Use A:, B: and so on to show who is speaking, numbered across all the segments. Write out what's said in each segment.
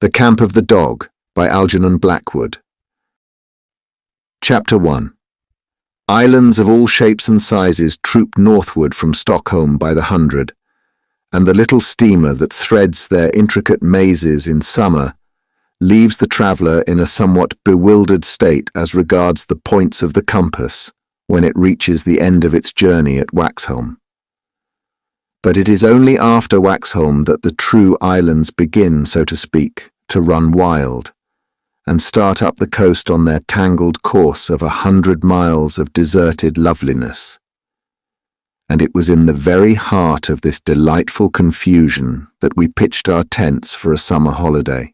A: The Camp of the Dog by Algernon Blackwood. Chapter 1. Islands of all shapes and sizes troop northward from Stockholm by the hundred, and the little steamer that threads their intricate mazes in summer leaves the traveller in a somewhat bewildered state as regards the points of the compass when it reaches the end of its journey at Waxholm. But it is only after Waxholm that the true islands begin, so to speak, to run wild, and start up the coast on their tangled course of 100 miles of deserted loveliness. And it was in the very heart of this delightful confusion that we pitched our tents for a summer holiday.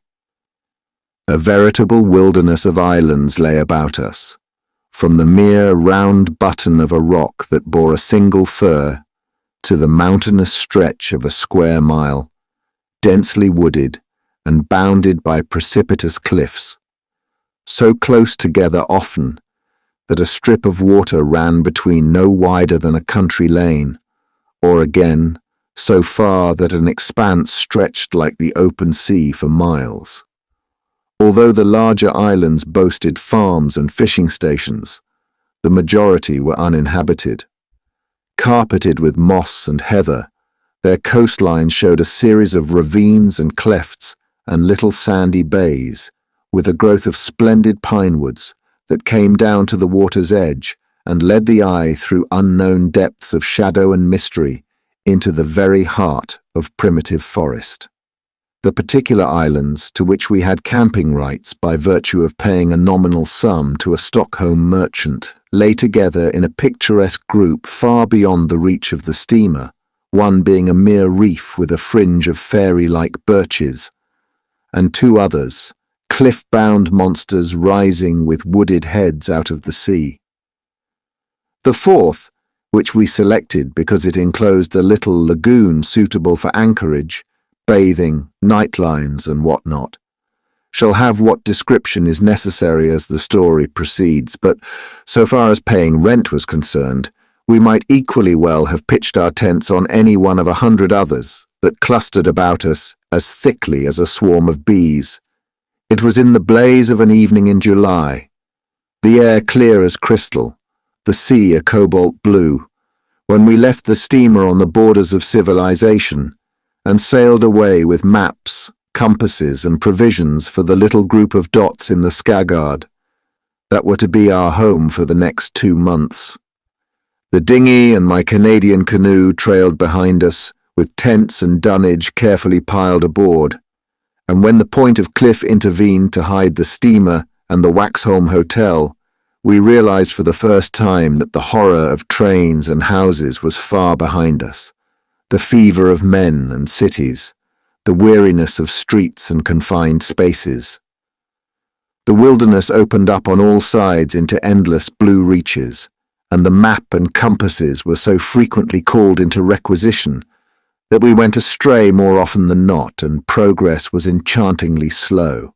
A: A veritable wilderness of islands lay about us, from the mere round button of a rock that bore a single fir to the mountainous stretch of a square mile, densely wooded and bounded by precipitous cliffs, so close together often that a strip of water ran between no wider than a country lane, or again, so far that an expanse stretched like the open sea for miles. Although the larger islands boasted farms and fishing stations, the majority were uninhabited. Carpeted with moss and heather, their coastline showed a series of ravines and clefts and little sandy bays, with a growth of splendid pinewoods that came down to the water's edge and led the eye through unknown depths of shadow and mystery into the very heart of primitive forest. The particular islands to which we had camping rights by virtue of paying a nominal sum to a Stockholm merchant lay together in a picturesque group far beyond the reach of the steamer, one being a mere reef with a fringe of fairy-like birches, and two others, cliff-bound monsters rising with wooded heads out of the sea. The fourth, which we selected because it enclosed a little lagoon suitable for anchorage, bathing, nightlines, and what-not, shall have what description is necessary as the story proceeds, but so far as paying rent was concerned, we might equally well have pitched our tents on any one of 100 others that clustered about us as thickly as a swarm of bees. It was in the blaze of an evening in July, the air clear as crystal, the sea a cobalt blue, when we left the steamer on the borders of civilization and sailed away with maps, compasses, and provisions for the little group of dots in the Skagard that were to be our home for the next 2 months. The dinghy and my Canadian canoe trailed behind us, with tents and dunnage carefully piled aboard, and when the point of cliff intervened to hide the steamer and the Waxholm Hotel, we realized for the first time that the horror of trains and houses was far behind us, the fever of men and cities, the weariness of streets and confined spaces. The wilderness opened up on all sides into endless blue reaches, and the map and compasses were so frequently called into requisition that we went astray more often than not, and progress was enchantingly slow.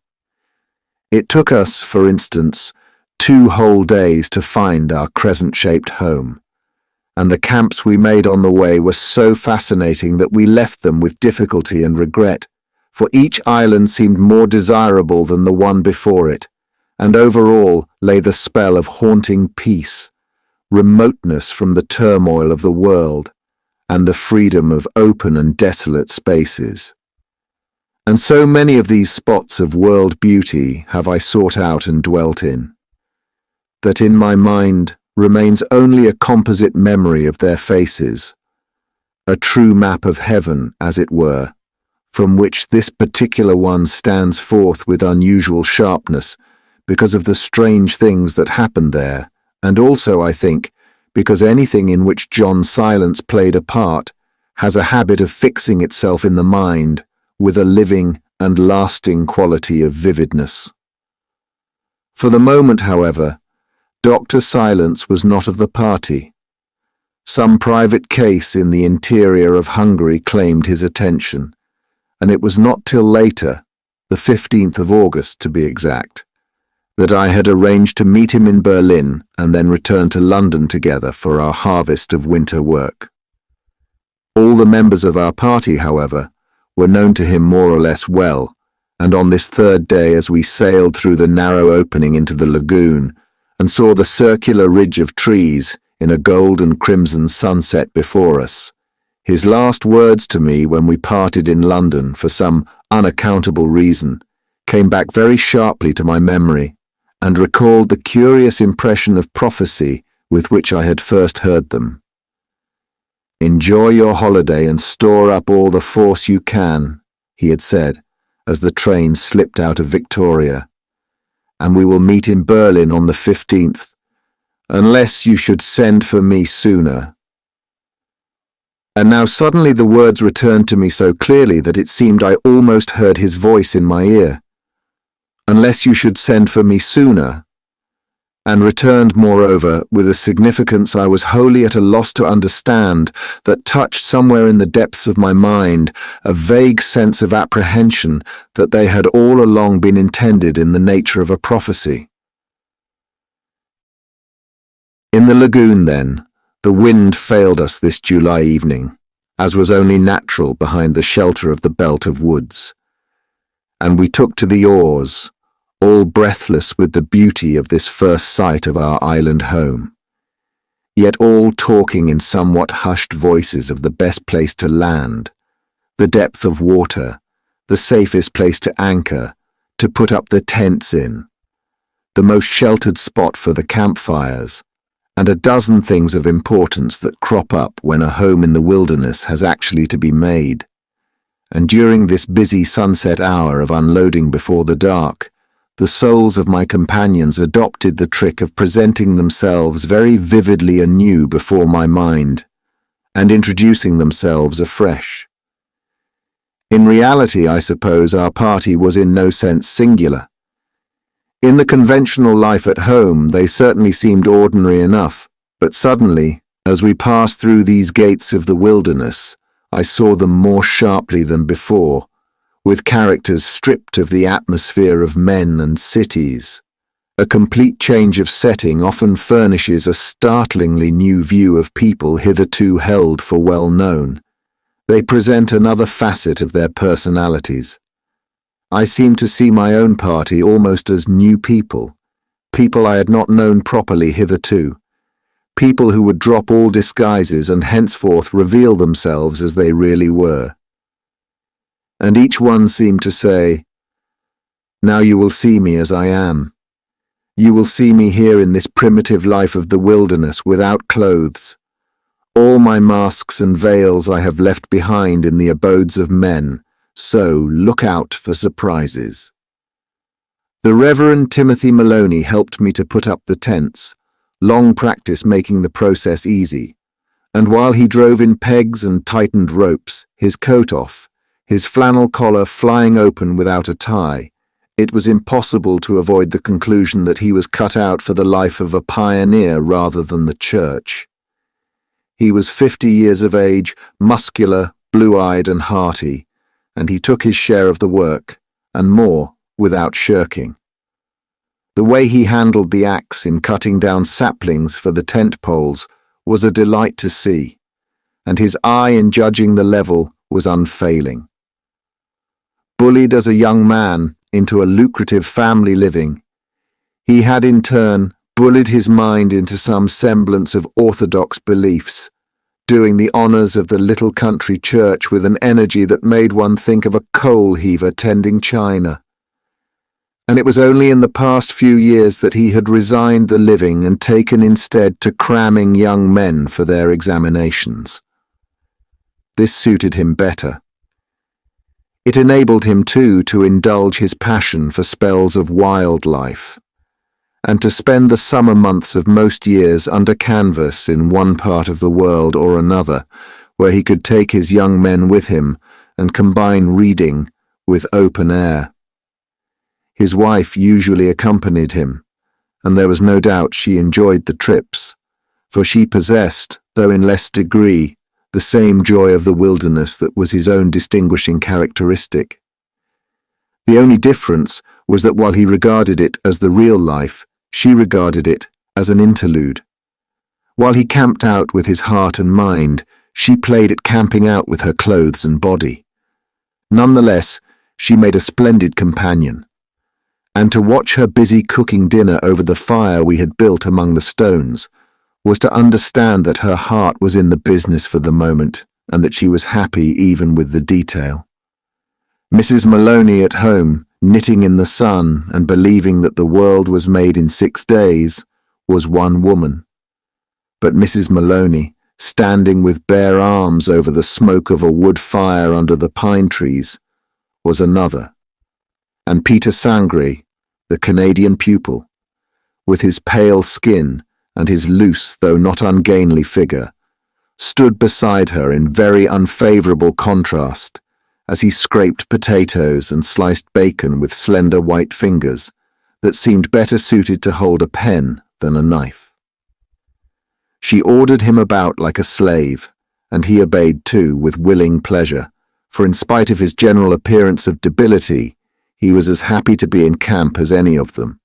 A: It took us, for instance, 2 whole days to find our crescent-shaped home, and the camps we made on the way were so fascinating that we left them with difficulty and regret, for each island seemed more desirable than the one before it, and over all lay the spell of haunting peace, remoteness from the turmoil of the world, and the freedom of open and desolate spaces. And so many of these spots of world beauty have I sought out and dwelt in, that in my mind remains only a composite memory of their faces, a true map of heaven, as it were, from which this particular one stands forth with unusual sharpness because of the strange things that happened there, and also, I think, because anything in which John Silence played a part has a habit of fixing itself in the mind with a living and lasting quality of vividness. For the moment, however, Dr. Silence was not of the party. Some private case in the interior of Hungary claimed his attention, and it was not till later, the 15th of August to be exact, that I had arranged to meet him in Berlin and then return to London together for our harvest of winter work. All the members of our party, however, were known to him more or less well, And on this third day, as we sailed through the narrow opening into the lagoon and saw the circular ridge of trees in a gold and crimson sunset before us, his last words to me when we parted in London for some unaccountable reason came back very sharply to my memory and recalled the curious impression of prophecy with which I had first heard them. "Enjoy your holiday and store up all the force you can," he had said, as the train slipped out of Victoria, "and we will meet in Berlin on the 15th, unless you should send for me sooner." And now suddenly the words returned to me so clearly that it seemed I almost heard his voice in my ear. "Unless you should send for me sooner," and returned, moreover, with a significance I was wholly at a loss to understand, that touched somewhere in the depths of my mind a vague sense of apprehension that they had all along been intended in the nature of a prophecy. In the lagoon, then, the wind failed us this July evening, as was only natural behind the shelter of the belt of woods, and we took to the oars, all breathless with the beauty of this first sight of our island home, yet all talking in somewhat hushed voices of the best place to land, the depth of water, the safest place to anchor, to put up the tents in, the most sheltered spot for the campfires, and a dozen things of importance that crop up when a home in the wilderness has actually to be made. And during this busy sunset hour of unloading before the dark, the souls of my companions adopted the trick of presenting themselves very vividly anew before my mind, and introducing themselves afresh. In reality, I suppose, our party was in no sense singular. In the conventional life at home, they certainly seemed ordinary enough, but suddenly, as we passed through these gates of the wilderness, I saw them more sharply than before, with characters stripped of the atmosphere of men and cities. A complete change of setting often furnishes a startlingly new view of people hitherto held for well known. They present another facet of their personalities. I seemed to see my own party almost as new people, people I had not known properly hitherto, people who would drop all disguises and henceforth reveal themselves as they really were. And each one seemed to say, "Now you will see me as I am. You will see me here in this primitive life of the wilderness without clothes. All my masks and veils I have left behind in the abodes of men, so look out for surprises." The Reverend Timothy Maloney helped me to put up the tents, long practice making the process easy, and while he drove in pegs and tightened ropes, his coat off, his flannel collar flying open without a tie, it was impossible to avoid the conclusion that he was cut out for the life of a pioneer rather than the church. He was 50 years of age, muscular, blue-eyed and hearty, and he took his share of the work, and more, without shirking. The way he handled the axe in cutting down saplings for the tent poles was a delight to see, and his eye in judging the level was unfailing. Bullied as a young man into a lucrative family living, he had in turn bullied his mind into some semblance of orthodox beliefs, doing the honours of the little country church with an energy that made one think of a coal heaver tending china. And it was only in the past few years that he had resigned the living and taken instead to cramming young men for their examinations. This suited him better. It enabled him, too, to indulge his passion for spells of wildlife, and to spend the summer months of most years under canvas in one part of the world or another, where he could take his young men with him and combine reading with open air. His wife usually accompanied him, and there was no doubt she enjoyed the trips, for she possessed, though in less degree, the same joy of the wilderness that was his own distinguishing characteristic. The only difference was that while he regarded it as the real life, she regarded it as an interlude. While he camped out with his heart and mind, she played at camping out with her clothes and body. Nonetheless, she made a splendid companion. And to watch her busy cooking dinner over the fire we had built among the stones was to understand that her heart was in the business for the moment and that she was happy even with the detail. Mrs. Maloney at home, knitting in the sun and believing that the world was made in 6 days, was one woman. But Mrs. Maloney, standing with bare arms over the smoke of a wood fire under the pine trees, was another. And Peter Sangre, the Canadian pupil, with his pale skin and his loose though not ungainly figure, stood beside her in very unfavourable contrast as he scraped potatoes and sliced bacon with slender white fingers that seemed better suited to hold a pen than a knife. She ordered him about like a slave, and he obeyed too with willing pleasure, for in spite of his general appearance of debility, he was as happy to be in camp as any of them.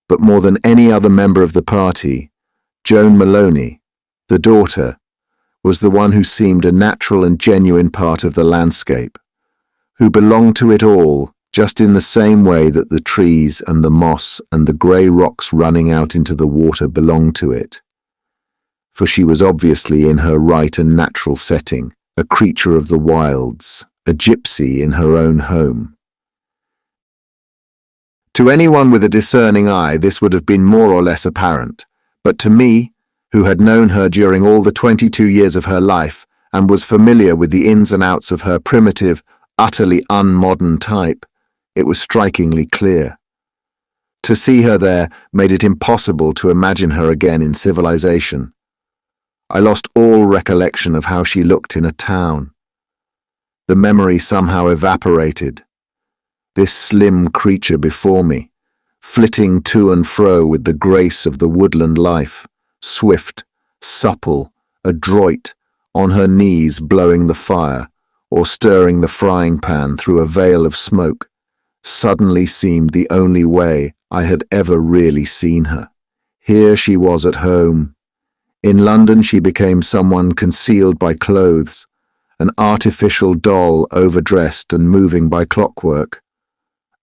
A: But more than any other member of the party, Joan Maloney, the daughter, was the one who seemed a natural and genuine part of the landscape, who belonged to it all just in the same way that the trees and the moss and the grey rocks running out into the water belonged to it. For she was obviously in her right and natural setting, a creature of the wilds, a gypsy in her own home. To anyone with a discerning eye, this would have been more or less apparent, but to me, who had known her during all the 22 years of her life and was familiar with the ins and outs of her primitive, utterly unmodern type, it was strikingly clear. To see her there made it impossible to imagine her again in civilization. I lost all recollection of how she looked in a town. The memory somehow evaporated. This slim creature before me, flitting to and fro with the grace of the woodland life, swift, supple, adroit, on her knees blowing the fire or stirring the frying pan through a veil of smoke, suddenly seemed the only way I had ever really seen her. Here she was at home. In London she became someone concealed by clothes, an artificial doll overdressed and moving by clockwork,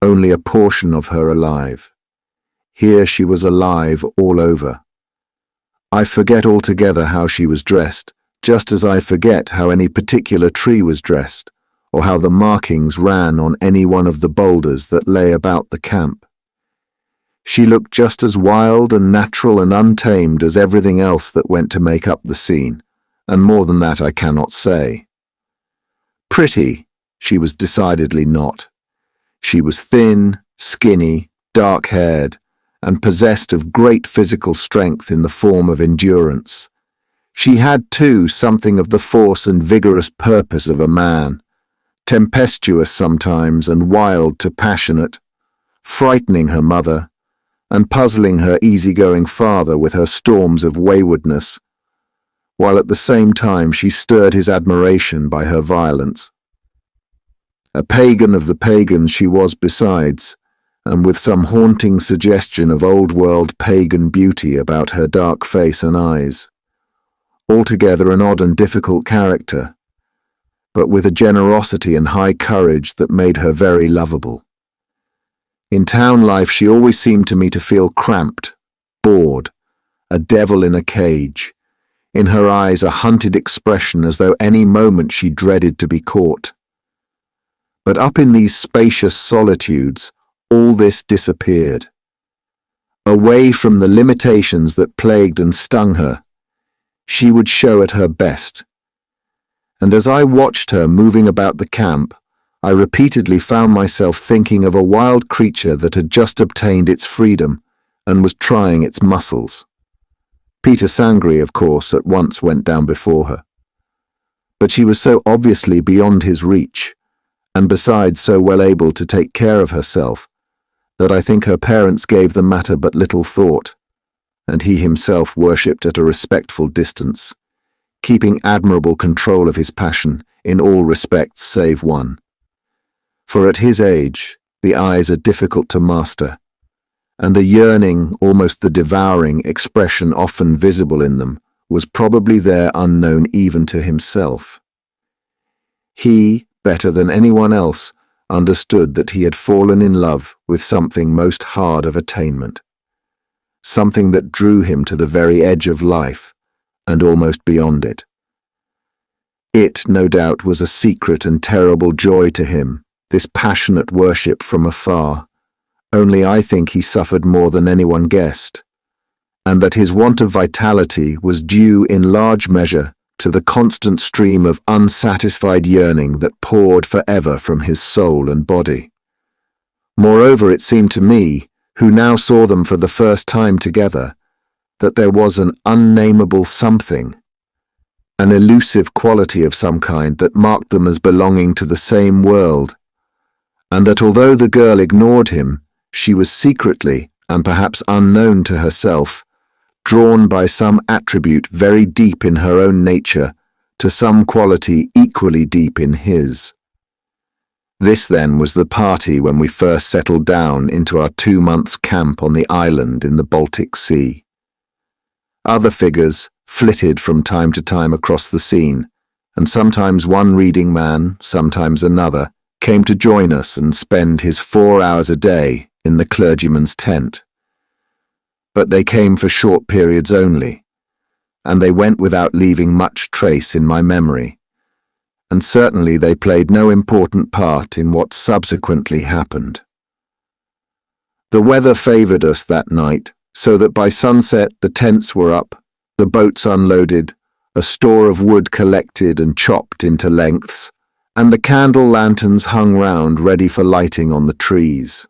A: only a portion of her alive. Here she was alive all over. I forget altogether how she was dressed, just as I forget how any particular tree was dressed, or how the markings ran on any one of the boulders that lay about the camp. She looked just as wild and natural and untamed as everything else that went to make up the scene, and more than that I cannot say. Pretty, she was decidedly not. She was thin, skinny, dark-haired, and possessed of great physical strength in the form of endurance. She had, too, something of the force and vigorous purpose of a man, tempestuous sometimes and wild to passionate, frightening her mother, and puzzling her easygoing father with her storms of waywardness, while at the same time she stirred his admiration by her violence. A pagan of the pagans she was besides, and with some haunting suggestion of old-world pagan beauty about her dark face and eyes. Altogether an odd and difficult character, but with a generosity and high courage that made her very lovable. In town life she always seemed to me to feel cramped, bored, a devil in a cage, in her eyes a hunted expression as though any moment she dreaded to be caught. But up in these spacious solitudes, all this disappeared. Away from the limitations that plagued and stung her, she would show at her best. And as I watched her moving about the camp, I repeatedly found myself thinking of a wild creature that had just obtained its freedom and was trying its muscles. Peter Sangre, of course, at once went down before her. But she was so obviously beyond his reach, and besides so well able to take care of herself, that I think her parents gave the matter but little thought, and he himself worshipped at a respectful distance, keeping admirable control of his passion in all respects save one. For at his age, the eyes are difficult to master, and the yearning, almost the devouring, expression often visible in them was probably there unknown even to himself. He, better than anyone else, understood that he had fallen in love with something most hard of attainment, something that drew him to the very edge of life and almost beyond it. It, no doubt, was a secret and terrible joy to him, this passionate worship from afar. Only I think he suffered more than anyone guessed, and that his want of vitality was due in large measure to the constant stream of unsatisfied yearning that poured forever from his soul and body. Moreover, it seemed to me, who now saw them for the first time together, that there was an unnameable something, an elusive quality of some kind that marked them as belonging to the same world, and that although the girl ignored him, she was secretly, and perhaps unknown to herself, drawn by some attribute very deep in her own nature to some quality equally deep in his. This, then, was the party when we first settled down into our 2 months' camp on the island in the Baltic Sea. Other figures flitted from time to time across the scene, and sometimes one reading man, sometimes another, came to join us and spend his 4 hours a day in the clergyman's tent. But they came for short periods only, and they went without leaving much trace in my memory, and certainly they played no important part in what subsequently happened. The weather favoured us that night, so that by sunset the tents were up, the boats unloaded, a store of wood collected and chopped into lengths, and the candle lanterns hung round ready for lighting on the trees.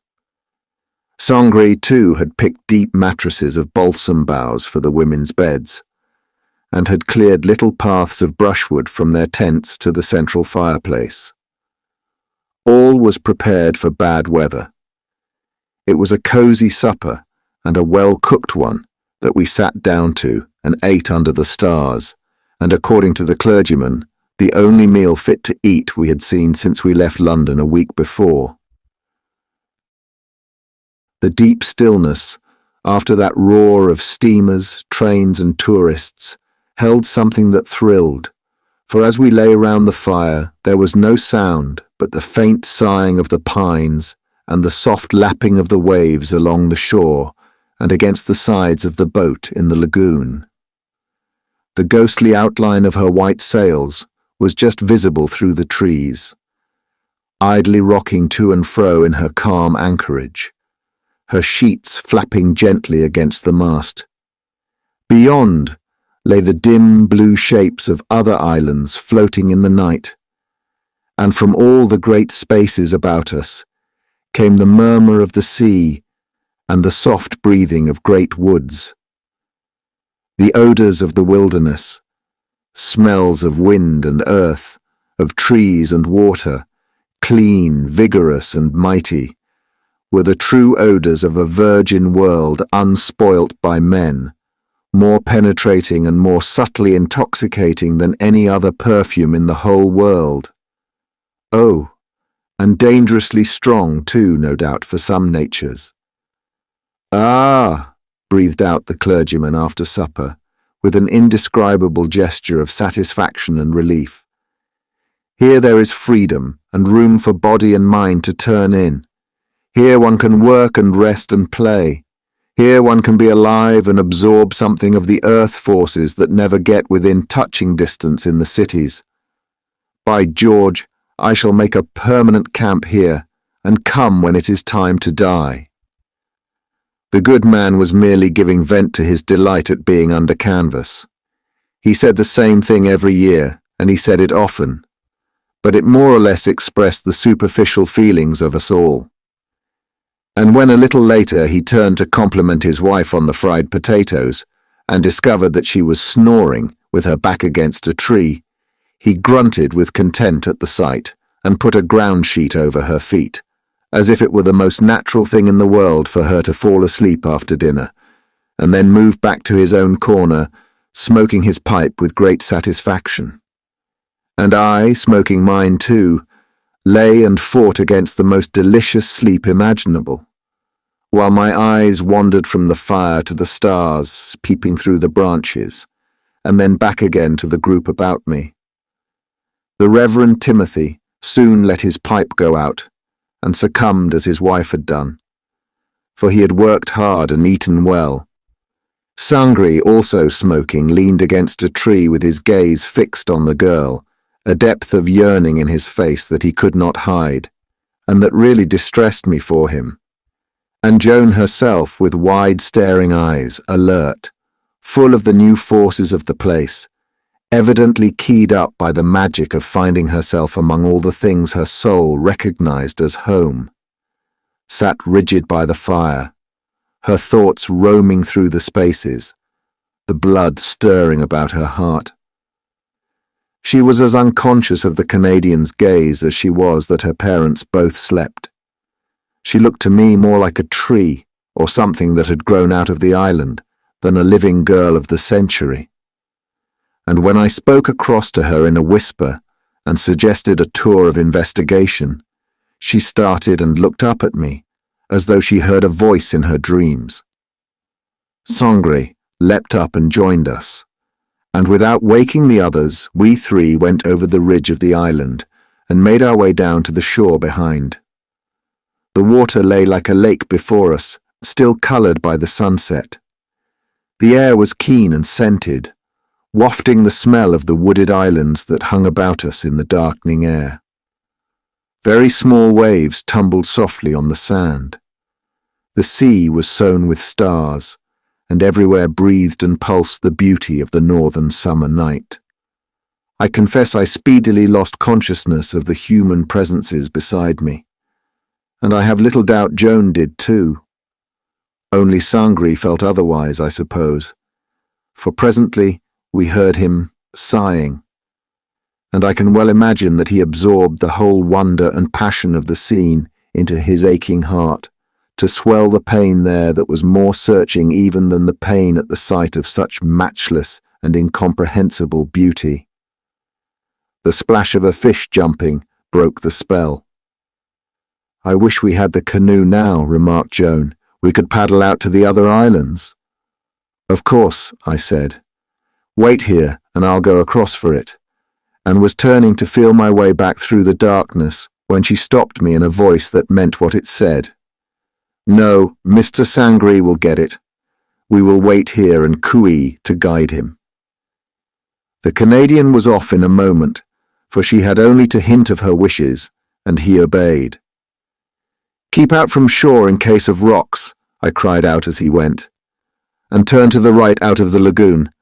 A: Sangre, too, had picked deep mattresses of balsam boughs for the women's beds, and had cleared little paths of brushwood from their tents to the central fireplace. All was prepared for bad weather. It was a cosy supper, and a well-cooked one, that we sat down to and ate under the stars, and according to the clergyman, the only meal fit to eat we had seen since we left London a week before. The deep stillness, after that roar of steamers, trains and tourists, held something that thrilled, for as we lay round the fire there was no sound but the faint sighing of the pines and the soft lapping of the waves along the shore and against the sides of the boat in the lagoon. The ghostly outline of her white sails was just visible through the trees, idly rocking to and fro in her calm anchorage, her sheets flapping gently against the mast. Beyond lay the dim blue shapes of other islands floating in the night, and from all the great spaces about us came the murmur of the sea and the soft breathing of great woods. The odours of the wilderness, smells of wind and earth, of trees and water, clean, vigorous and mighty, were the true odours of a virgin world unspoilt by men, more penetrating and more subtly intoxicating than any other perfume in the whole world. Oh, and dangerously strong too, no doubt, for some natures. "Ah," breathed out the clergyman after supper, with an indescribable gesture of satisfaction and relief. "Here there is freedom and room for body and mind to turn in. Here one can work and rest and play. Here one can be alive and absorb something of the earth forces that never get within touching distance in the cities. By George, I shall make a permanent camp here and come when it is time to die." The good man was merely giving vent to his delight at being under canvas. He said the same thing every year, and he said it often, but it more or less expressed the superficial feelings of us all. And when a little later he turned to compliment his wife on the fried potatoes and discovered that she was snoring with her back against a tree, he grunted with content at the sight and put a ground sheet over her feet, as if it were the most natural thing in the world for her to fall asleep after dinner, and then moved back to his own corner, smoking his pipe with great satisfaction. And I, smoking mine too, lay and fought against the most delicious sleep imaginable, while my eyes wandered from the fire to the stars peeping through the branches, and then back again to the group about me. The Reverend Timothy soon let his pipe go out, and succumbed as his wife had done, for he had worked hard and eaten well. Sangri, also smoking, leaned against a tree with his gaze fixed on the girl, a depth of yearning in his face that he could not hide, and that really distressed me for him. And Joan herself, with wide staring eyes, alert, full of the new forces of the place, evidently keyed up by the magic of finding herself among all the things her soul recognized as home, sat rigid by the fire, her thoughts roaming through the spaces, the blood stirring about her heart. She was as unconscious of the Canadian's gaze as she was that her parents both slept. She looked to me more like a tree or something that had grown out of the island than a living girl of the century. And when I spoke across to her in a whisper and suggested a tour of investigation, she started and looked up at me, as though she heard a voice in her dreams. Sangre leapt up and joined us, and without waking the others, we three went over the ridge of the island and made our way down to the shore behind. The water lay like a lake before us, still coloured by the sunset. The air was keen and scented, wafting the smell of the wooded islands that hung about us in the darkening air. Very small waves tumbled softly on the sand. The sea was sown with stars, and everywhere breathed and pulsed the beauty of the northern summer night. I confess I speedily lost consciousness of the human presences beside me, and I have little doubt Joan did too. Only Sangri felt otherwise, I suppose, for presently we heard him sighing, and I can well imagine that he absorbed the whole wonder and passion of the scene into his aching heart, to swell the pain there that was more searching even than the pain at the sight of such matchless and incomprehensible beauty. The splash of a fish jumping broke the spell. "I wish we had the canoe now," remarked Joan. "We could paddle out to the other islands." "Of course," I said. "Wait here, and I'll go across for it," and was turning to feel my way back through the darkness when she stopped me in a voice that meant what it said. "No, Mr. Sangri will get it. We will wait here and cooee to guide him." The Canadian was off in a moment, for she had only to hint of her wishes, and he obeyed. "Keep out from shore in case of rocks," I cried out as he went, "and turn to the right out of the lagoon.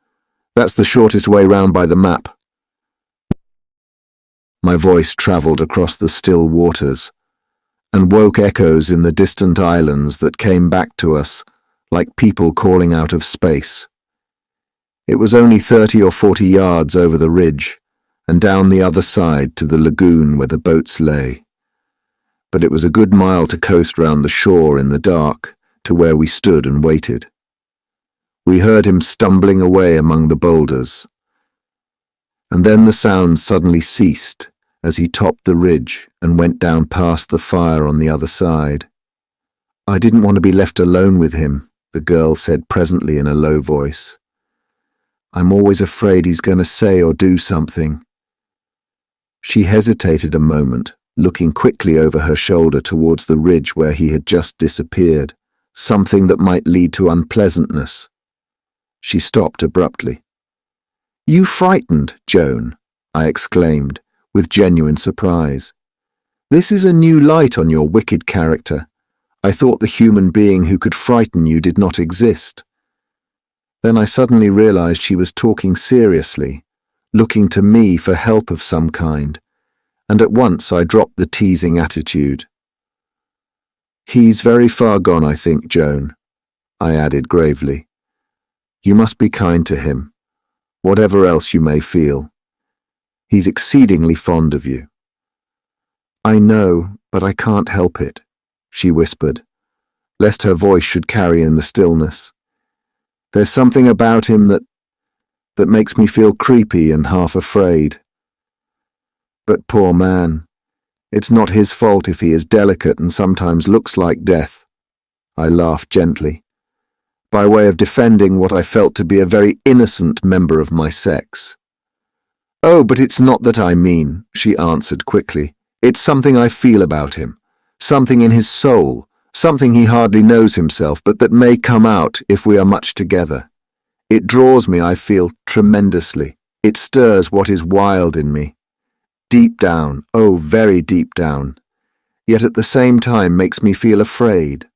A: That's the shortest way round by the map." My voice travelled across the still waters, and woke echoes in the distant islands that came back to us like people calling out of space. It was only 30 or 40 yards over the ridge, and down the other side to the lagoon where the boats lay. But it was a good mile to coast round the shore in the dark to where we stood and waited. We heard him stumbling away among the boulders, and then the sound suddenly ceased as he topped the ridge and went down past the fire on the other side. "I didn't want to be left alone with him," the girl said presently in a low voice. "I'm always afraid he's going to say or do something." She hesitated a moment, looking quickly over her shoulder towards the ridge where he had just disappeared, something that might lead to unpleasantness. She stopped abruptly. "You frightened, Joan?" I exclaimed, with genuine surprise. "This is a new light on your wicked character. I thought the human being who could frighten you did not exist." Then I suddenly realized she was talking seriously, looking to me for help of some kind, and at once I dropped the teasing attitude. "He's very far gone, I think, Joan," I added gravely. "You must be kind to him, whatever else you may feel. He's exceedingly fond of you." "I know, but I can't help it," she whispered, lest her voice should carry in the stillness. "There's something about him that makes me feel creepy and half afraid. But poor man, it's not his fault if he is delicate and sometimes looks like death." I laughed gently, by way of defending what I felt to be a very innocent member of my sex. "Oh, but it's not that I mean," she answered quickly. "It's something I feel about him, something in his soul, something he hardly knows himself, but that may come out if we are much together. It draws me, I feel, tremendously. It stirs what is wild in me. Deep down, oh, very deep down, yet at the same time makes me feel afraid.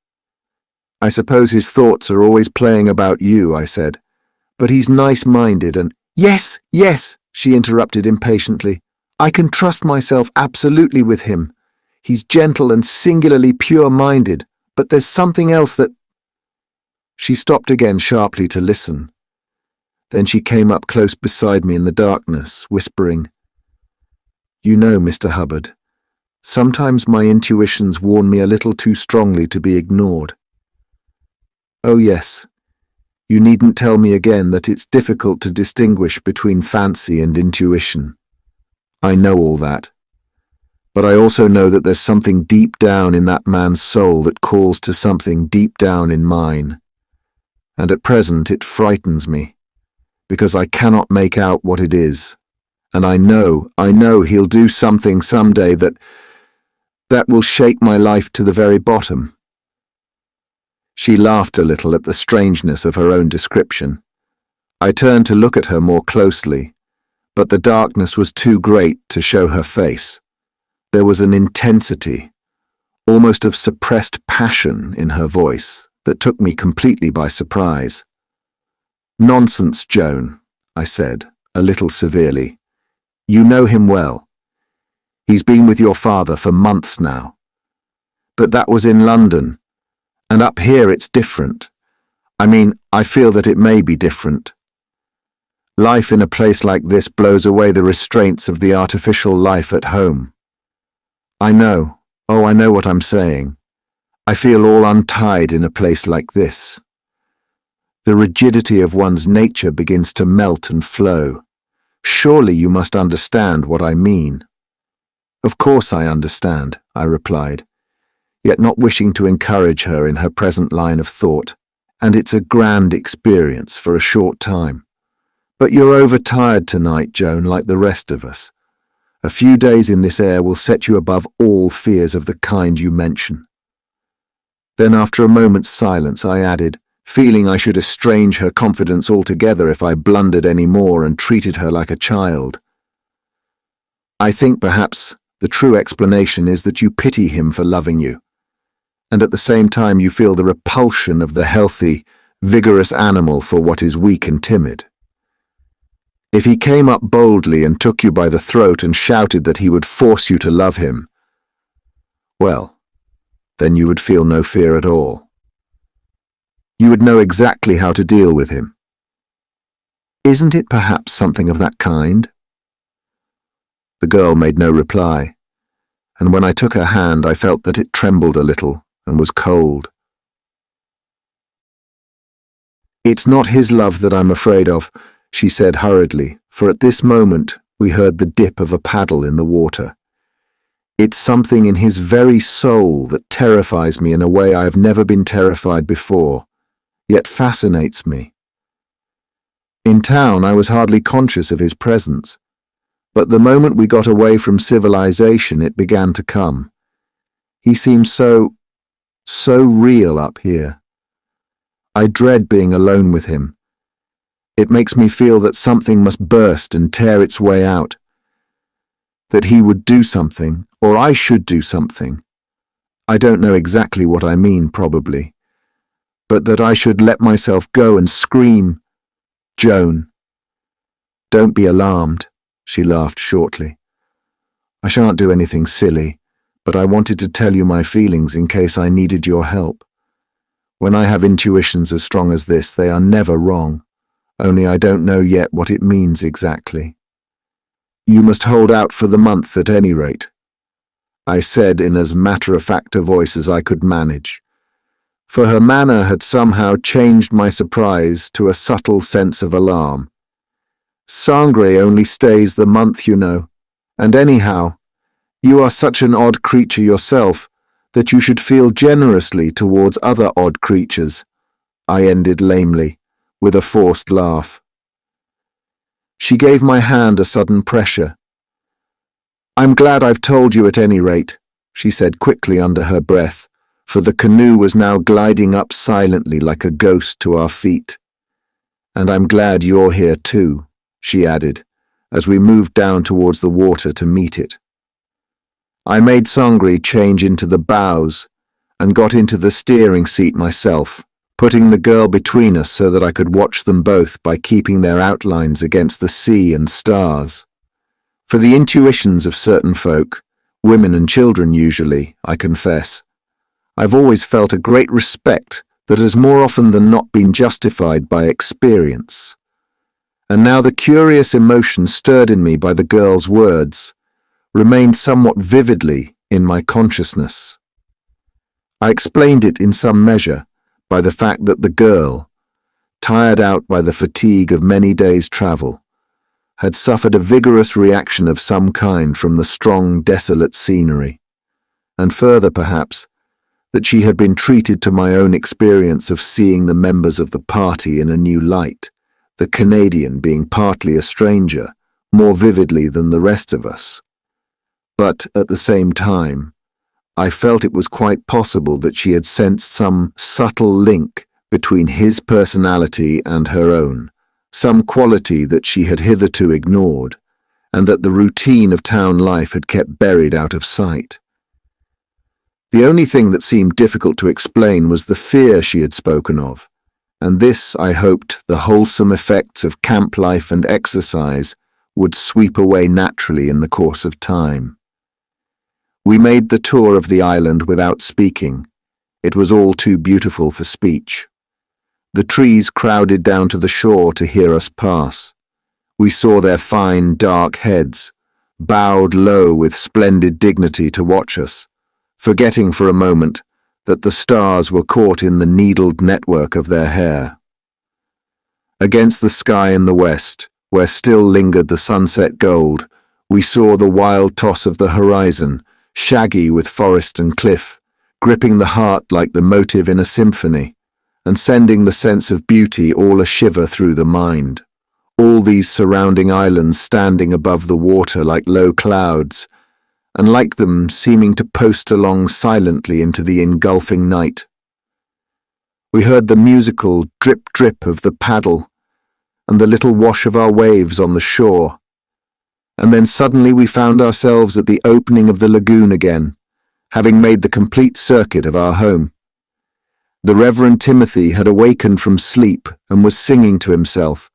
A: I suppose his thoughts are always playing about you, I said, but he's nice-minded and— Yes, yes, she interrupted impatiently. I can trust myself absolutely with him. He's gentle and singularly pure-minded, but there's something else that— She stopped again sharply to listen. Then she came up close beside me in the darkness, whispering, You know, Mr. Hubbard, sometimes my intuitions warn me a little too strongly to be ignored. Oh yes, you needn't tell me again that it's difficult to distinguish between fancy and intuition. I know all that. But I also know that there's something deep down in that man's soul that calls to something deep down in mine. And at present it frightens me, because I cannot make out what it is. And I know he'll do something someday that will shake my life to the very bottom. She laughed a little at the strangeness of her own description. I turned to look at her more closely, but the darkness was too great to show her face. There was an intensity, almost of suppressed passion in her voice, that took me completely by surprise. Nonsense, Joan, I said, a little severely. You know him well. He's been with your father for months now. But that was in London, and up here it's different. I mean, I feel that it may be different. Life in a place like this blows away the restraints of the artificial life at home. I know what I'm saying. I feel all untied in a place like this. The rigidity of one's nature begins to melt and flow. Surely you must understand what I mean. Of course I understand, I replied, yet not wishing to encourage her in her present line of thought, and it's a grand experience for a short time. But you're overtired tonight, Joan, like the rest of us. A few days in this air will set you above all fears of the kind you mention. Then after a moment's silence I added, feeling I should estrange her confidence altogether if I blundered any more and treated her like a child. I think perhaps the true explanation is that you pity him for loving you, and at the same time you feel the repulsion of the healthy, vigorous animal for what is weak and timid. If he came up boldly and took you by the throat and shouted that he would force you to love him, well, then you would feel no fear at all. You would know exactly how to deal with him. Isn't it perhaps something of that kind? The girl made no reply, and when I took her hand I felt that it trembled a little and was cold. It's not his love that I'm afraid of, she said hurriedly, for at this moment we heard the dip of a paddle in the water. It's something in his very soul that terrifies me in a way I have never been terrified before, yet fascinates me. In town I was hardly conscious of his presence, but the moment we got away from civilization it began to come. He seems so real up here. I dread being alone with him. It makes me feel that something must burst and tear its way out. That he would do something, or I should do something. I don't know exactly what I mean, probably. But that I should let myself go and scream, Joan. Don't be alarmed, she laughed shortly. I shan't do anything silly, but I wanted to tell you my feelings in case I needed your help. When I have intuitions as strong as this, they are never wrong. Only I don't know yet what it means exactly. You must hold out for the month at any rate, I said in as matter-of-fact a voice as I could manage, for her manner had somehow changed my surprise to a subtle sense of alarm. Sangre only stays the month, you know, and anyhow, you are such an odd creature yourself that you should feel generously towards other odd creatures, I ended lamely, with a forced laugh. She gave my hand a sudden pressure. I'm glad I've told you at any rate, she said quickly under her breath, for the canoe was now gliding up silently like a ghost to our feet. "And I'm glad you're here too," she added, as we moved down towards the water to meet it. I made Sangri change into the bows and got into the steering seat myself, putting the girl between us so that I could watch them both by keeping their outlines against the sea and stars. For the intuitions of certain folk, women and children usually, I confess, I've always felt a great respect that has more often than not been justified by experience. And now the curious emotion stirred in me by the girl's words remained somewhat vividly in my consciousness. I explained it in some measure by the fact that the girl, tired out by the fatigue of many days' travel, had suffered a vigorous reaction of some kind from the strong, desolate scenery, and further perhaps, that she had been treated to my own experience of seeing the members of the party in a new light, the Canadian being partly a stranger, more vividly than the rest of us. But at the same time, I felt it was quite possible that she had sensed some subtle link between his personality and her own, some quality that she had hitherto ignored, and that the routine of town life had kept buried out of sight. The only thing that seemed difficult to explain was the fear she had spoken of, and this, I hoped, the wholesome effects of camp life and exercise would sweep away naturally in the course of time. We made the tour of the island without speaking. It was all too beautiful for speech. The trees crowded down to the shore to hear us pass. We saw their fine, dark heads, bowed low with splendid dignity to watch us, forgetting for a moment that the stars were caught in the needled network of their hair. Against the sky in the west, where still lingered the sunset gold, we saw the wild toss of the horizon, shaggy with forest and cliff, gripping the heart like the motive in a symphony, and sending the sense of beauty all a-shiver through the mind. All these surrounding islands standing above the water like low clouds, and like them seeming to post along silently into the engulfing night. We heard the musical drip-drip of the paddle, and the little wash of our waves on the shore, and then suddenly we found ourselves at the opening of the lagoon again, having made the complete circuit of our home. The Reverend Timothy had awakened from sleep and was singing to himself,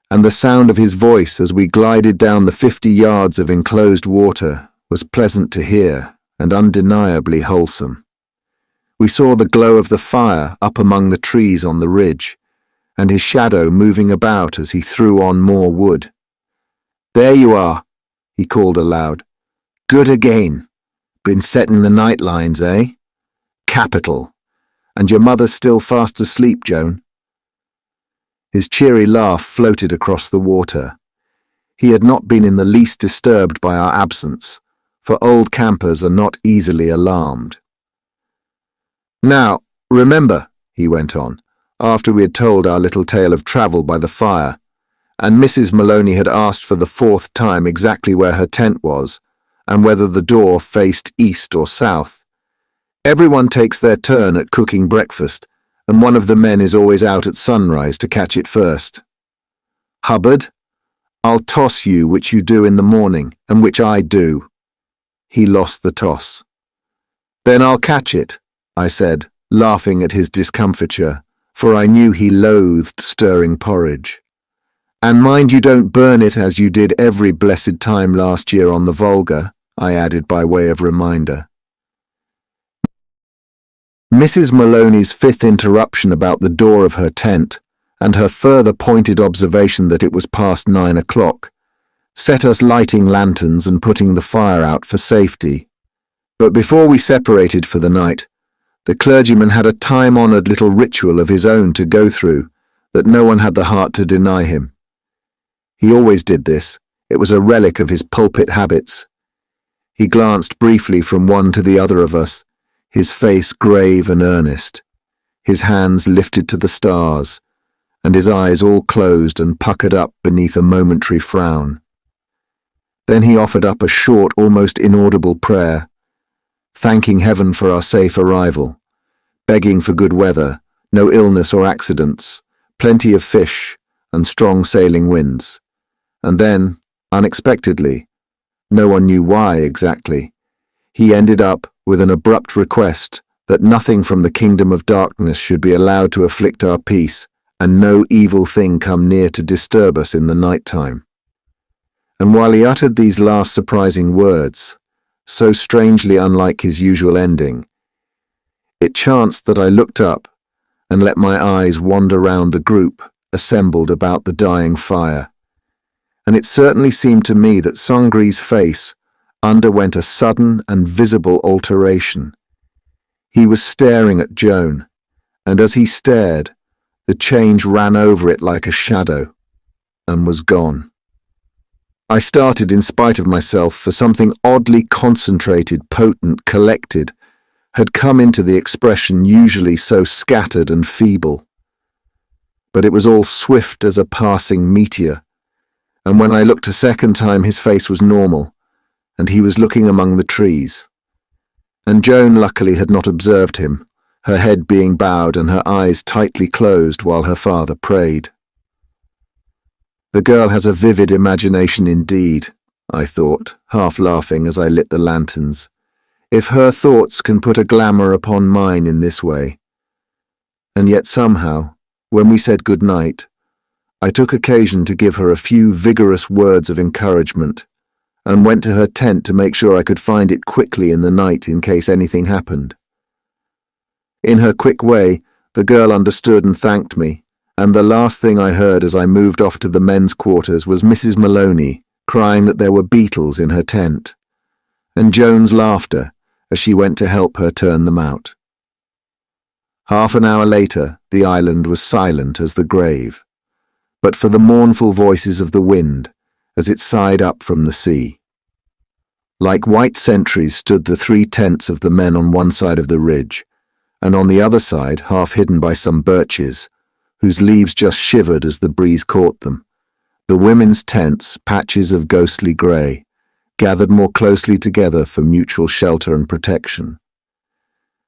A: and the sound of his voice as we glided down the 50 yards of enclosed water was pleasant to hear and undeniably wholesome. We saw the glow of the fire up among the trees on the ridge, and his shadow moving about as he threw on more wood. "There you are," he called aloud. "Good again. Been setting the night lines, eh? Capital. And your mother's still fast asleep, Joan?" His cheery laugh floated across the water. He had not been in the least disturbed by our absence, for old campers are not easily alarmed. "Now, remember," he went on, after we had told our little tale of travel by the fire, and Mrs. Maloney had asked for the 4th time exactly where her tent was, and whether the door faced east or south. "Everyone takes their turn at cooking breakfast, and one of the men is always out at sunrise to catch it first. Hubbard, I'll toss you which you do in the morning, and which I do." He lost the toss. "Then I'll catch it," I said, laughing at his discomfiture, for I knew he loathed stirring porridge. "And mind you don't burn it as you did every blessed time last year on the Volga," I added by way of reminder. Mrs. Maloney's 5th interruption about the door of her tent, and her further pointed observation that it was past 9 o'clock, set us lighting lanterns and putting the fire out for safety. But before we separated for the night, the clergyman had a time-honoured little ritual of his own to go through that no one had the heart to deny him. He always did this. It was a relic of his pulpit habits. He glanced briefly from one to the other of us, his face grave and earnest, his hands lifted to the stars, and his eyes all closed and puckered up beneath a momentary frown. Then he offered up a short, almost inaudible prayer, thanking heaven for our safe arrival, begging for good weather, no illness or accidents, plenty of fish, and strong sailing winds. And then, unexpectedly, no one knew why exactly, he ended up with an abrupt request that nothing from the kingdom of darkness should be allowed to afflict our peace, and no evil thing come near to disturb us in the night time. And while he uttered these last surprising words, so strangely unlike his usual ending, it chanced that I looked up and let my eyes wander round the group assembled about the dying fire, and it certainly seemed to me that Sangri's face underwent a sudden and visible alteration. He was staring at Joan, and as he stared, the change ran over it like a shadow, and was gone. I started in spite of myself, for something oddly concentrated, potent, collected, had come into the expression usually so scattered and feeble. But it was all swift as a passing meteor, and when I looked a second time his face was normal, and he was looking among the trees. And Joan luckily had not observed him, her head being bowed and her eyes tightly closed while her father prayed. The girl has a vivid imagination indeed, I thought, half laughing as I lit the lanterns, if her thoughts can put a glamour upon mine in this way. And yet somehow, when we said good night, I took occasion to give her a few vigorous words of encouragement, and went to her tent to make sure I could find it quickly in the night in case anything happened. In her quick way, the girl understood and thanked me, and the last thing I heard as I moved off to the men's quarters was Mrs. Maloney crying that there were beetles in her tent, and Joan's laughter as she went to help her turn them out. Half an hour later, the island was silent as the grave, but for the mournful voices of the wind as it sighed up from the sea. Like white sentries stood the 3 tents of the men on one side of the ridge, and on the other side, half hidden by some birches, whose leaves just shivered as the breeze caught them, the women's tents, patches of ghostly grey, gathered more closely together for mutual shelter and protection.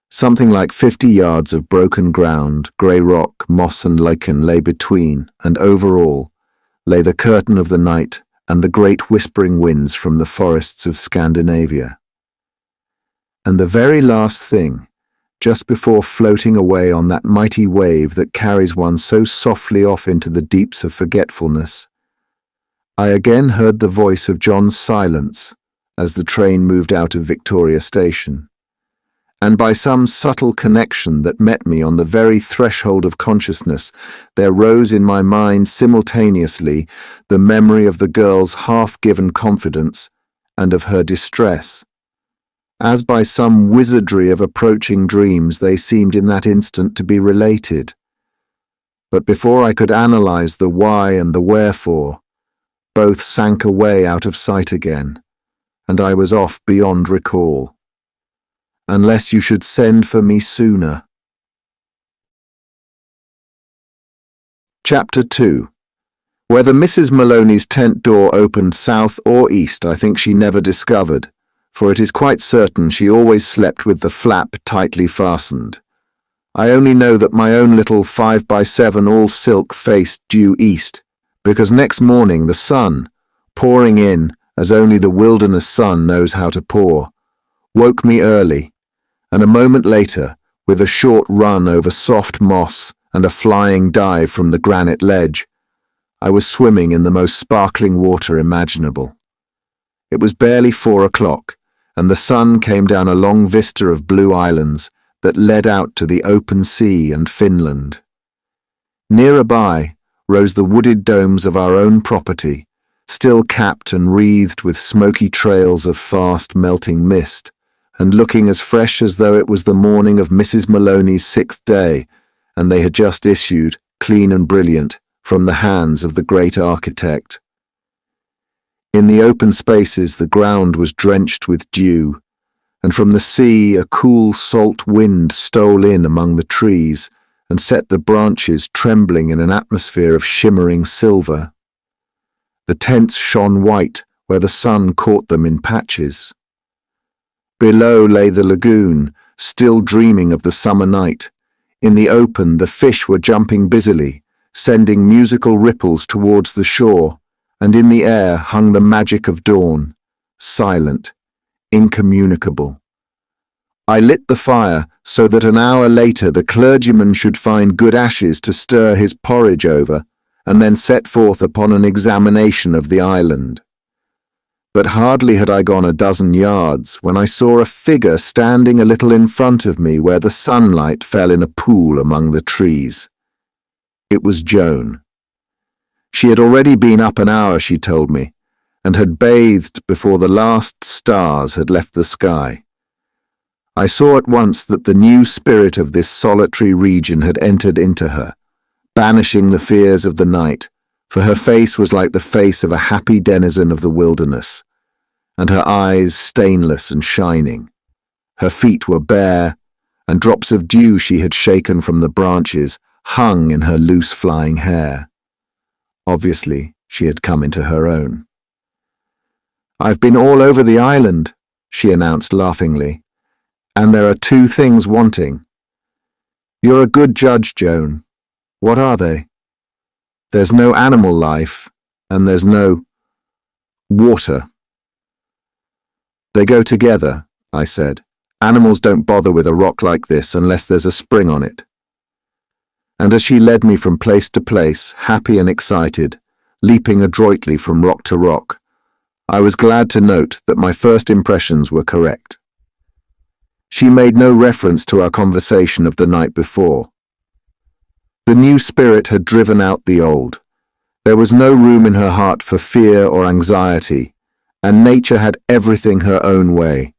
A: Something like 50 yards of broken ground, grey rock, moss and lichen lay between, and over all lay the curtain of the night and the great whispering winds from the forests of Scandinavia. And the very last thing, just before floating away on that mighty wave that carries one so softly off into the deeps of forgetfulness, I again heard the voice of John's silence as the train moved out of Victoria Station, and by some subtle connection that met me on the very threshold of consciousness, there rose in my mind simultaneously the memory of the girl's half-given confidence and of her distress. As by some wizardry of approaching dreams, they seemed in that instant to be related. But before I could analyze the why and the wherefore, both sank away out of sight again, and I was off beyond recall. Unless you should send for me sooner. Chapter 2. Whether Mrs. Maloney's tent door opened south or east, I think she never discovered, for it is quite certain she always slept with the flap tightly fastened. I only know that my own little 5x7 all-silk faced due east, because next morning the sun, pouring in as only the wilderness sun knows how to pour, woke me early, and a moment later, with a short run over soft moss and a flying dive from the granite ledge, I was swimming in the most sparkling water imaginable. It was barely 4 o'clock, and the sun came down a long vista of blue islands that led out to the open sea and Finland. Nearer by rose the wooded domes of our own property, still capped and wreathed with smoky trails of fast melting mist, and looking as fresh as though it was the morning of Mrs. Maloney's 6th day, and they had just issued, clean and brilliant, from the hands of the great architect. In the open spaces the ground was drenched with dew, and from the sea a cool salt wind stole in among the trees and set the branches trembling in an atmosphere of shimmering silver. The tents shone white where the sun caught them in patches. Below lay the lagoon, still dreaming of the summer night. In the open, the fish were jumping busily, sending musical ripples towards the shore, and in the air hung the magic of dawn, silent, incommunicable. I lit the fire so that an hour later the clergyman should find good ashes to stir his porridge over, and then set forth upon an examination of the island. But hardly had I gone a dozen yards when I saw a figure standing a little in front of me where the sunlight fell in a pool among the trees. It was Joan. She had already been up an hour, she told me, and had bathed before the last stars had left the sky. I saw at once that the new spirit of this solitary region had entered into her, banishing the fears of the night, for her face was like the face of a happy denizen of the wilderness, and her eyes stainless and shining. Her feet were bare, and drops of dew she had shaken from the branches hung in her loose flying hair. Obviously, she had come into her own. "I've been all over the island," she announced laughingly, "and there are two things wanting. You're a good judge, Joan. What are they? There's no animal life, and there's no water." "They go together," I said. "Animals don't bother with a rock like this unless there's a spring on it." And as she led me from place to place, happy and excited, leaping adroitly from rock to rock, I was glad to note that my first impressions were correct. She made no reference to our conversation of the night before. The new spirit had driven out the old. There was no room in her heart for fear or anxiety, and nature had everything her own way.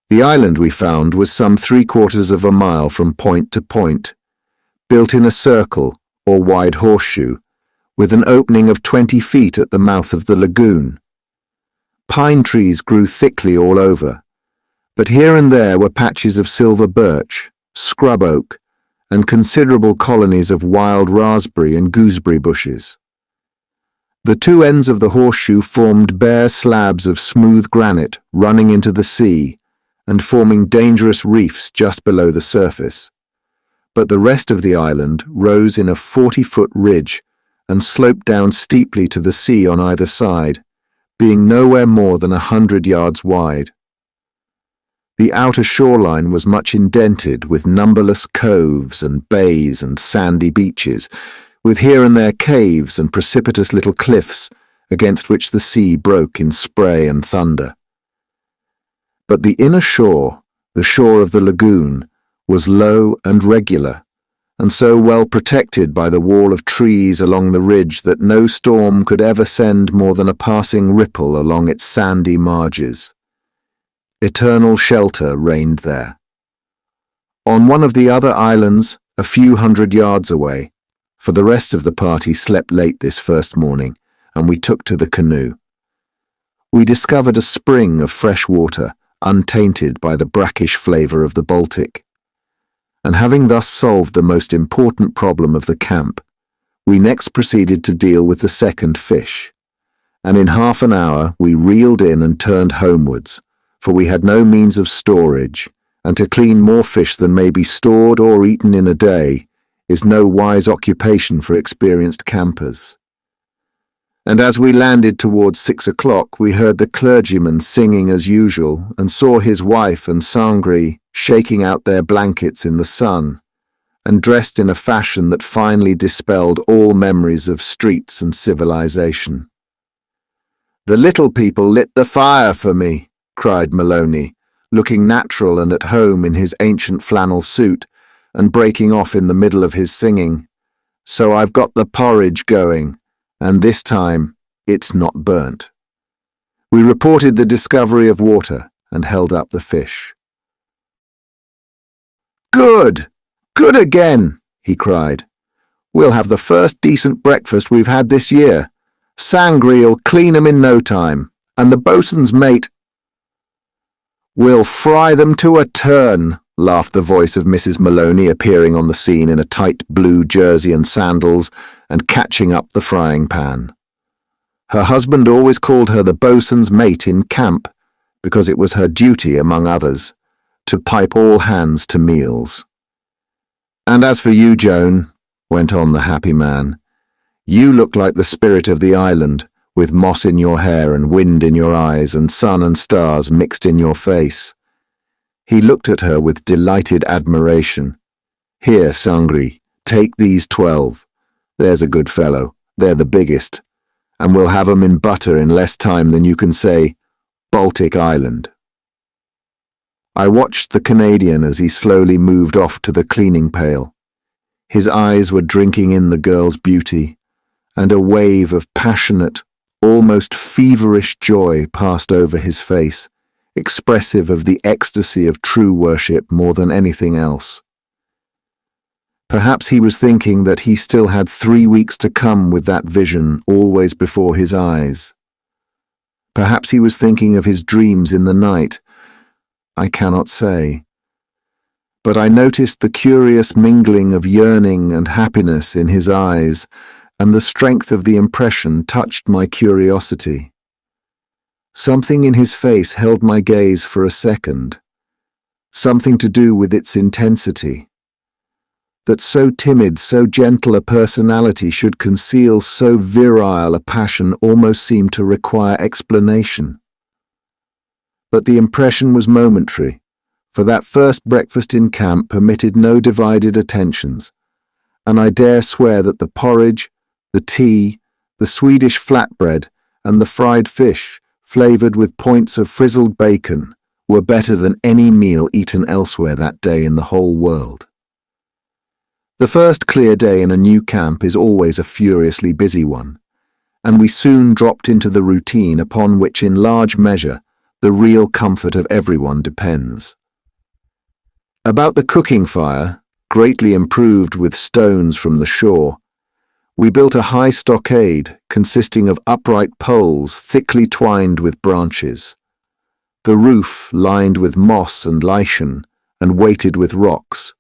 A: The island, we found, was some 3/4 of a mile from point to point, built in a circle, or wide horseshoe, with an opening of 20 feet at the mouth of the lagoon. Pine trees grew thickly all over, but here and there were patches of silver birch, scrub oak, and considerable colonies of wild raspberry and gooseberry bushes. The two ends of the horseshoe formed bare slabs of smooth granite running into the sea and forming dangerous reefs just below the surface. But the rest of the island rose in a 40-foot ridge and sloped down steeply to the sea on either side, being nowhere more than 100 yards wide. The outer shoreline was much indented with numberless coves and bays and sandy beaches, with here and there caves and precipitous little cliffs against which the sea broke in spray and thunder. But the inner shore, the shore of the lagoon, was low and regular, and so well protected by the wall of trees along the ridge that no storm could ever send more than a passing ripple along its sandy marges. Eternal shelter reigned there. On one of the other islands, a few hundred yards away, for the rest of the party slept late this first morning, and we took to the canoe, we discovered a spring of fresh water, untainted by the brackish flavour of the Baltic. And having thus solved the most important problem of the camp, we next proceeded to deal with the second fish, and in half an hour we reeled in and turned homewards, for we had no means of storage, and to clean more fish than may be stored or eaten in a day is no wise occupation for experienced campers. And as we landed towards 6 o'clock, we heard the clergyman singing as usual and saw his wife and Sangri shaking out their blankets in the sun, and dressed in a fashion that finally dispelled all memories of streets and civilization. "The little people lit the fire for me," cried Maloney, looking natural and at home in his ancient flannel suit and breaking off in the middle of his singing. "So I've got the porridge going, and this time it's not burnt." We reported the discovery of water and held up the fish. "Good! Good again!" he cried. "We'll have the first decent breakfast we've had this year. Sangri'll clean 'em in no time, and the boatswain's mate—" "We'll fry them to a turn," laughed the voice of Mrs. Maloney, appearing on the scene in a tight blue jersey and sandals and catching up the frying pan. Her husband always called her the boatswain's mate in camp, because it was her duty, among others, to pipe all hands to meals. "And as for you, Joan," went on the happy man, "you look like the spirit of the island, with moss in your hair and wind in your eyes and sun and stars mixed in your face." He looked at her with delighted admiration. "Here, Sangri, take these 12. There's a good fellow, they're the biggest, and we'll have 'em in butter in less time than you can say, Baltic Island." I watched the Canadian as he slowly moved off to the cleaning pail. His eyes were drinking in the girl's beauty, and a wave of passionate, almost feverish joy passed over his face, expressive of the ecstasy of true worship more than anything else. Perhaps he was thinking that he still had 3 weeks to come with that vision always before his eyes. Perhaps he was thinking of his dreams in the night. I cannot say. But I noticed the curious mingling of yearning and happiness in his eyes, and the strength of the impression touched my curiosity. Something in his face held my gaze for a second, something to do with its intensity. That so timid, so gentle a personality should conceal so virile a passion almost seemed to require explanation. But the impression was momentary, for that first breakfast in camp permitted no divided attentions, and I dare swear that the porridge, the tea, the Swedish flatbread, and the fried fish, flavoured with points of frizzled bacon, were better than any meal eaten elsewhere that day in the whole world. The first clear day in a new camp is always a furiously busy one, and we soon dropped into the routine upon which in large measure the real comfort of everyone depends. About the cooking fire, greatly improved with stones from the shore, we built a high stockade consisting of upright poles thickly twined with branches, the roof lined with moss and lichen and weighted with rocks,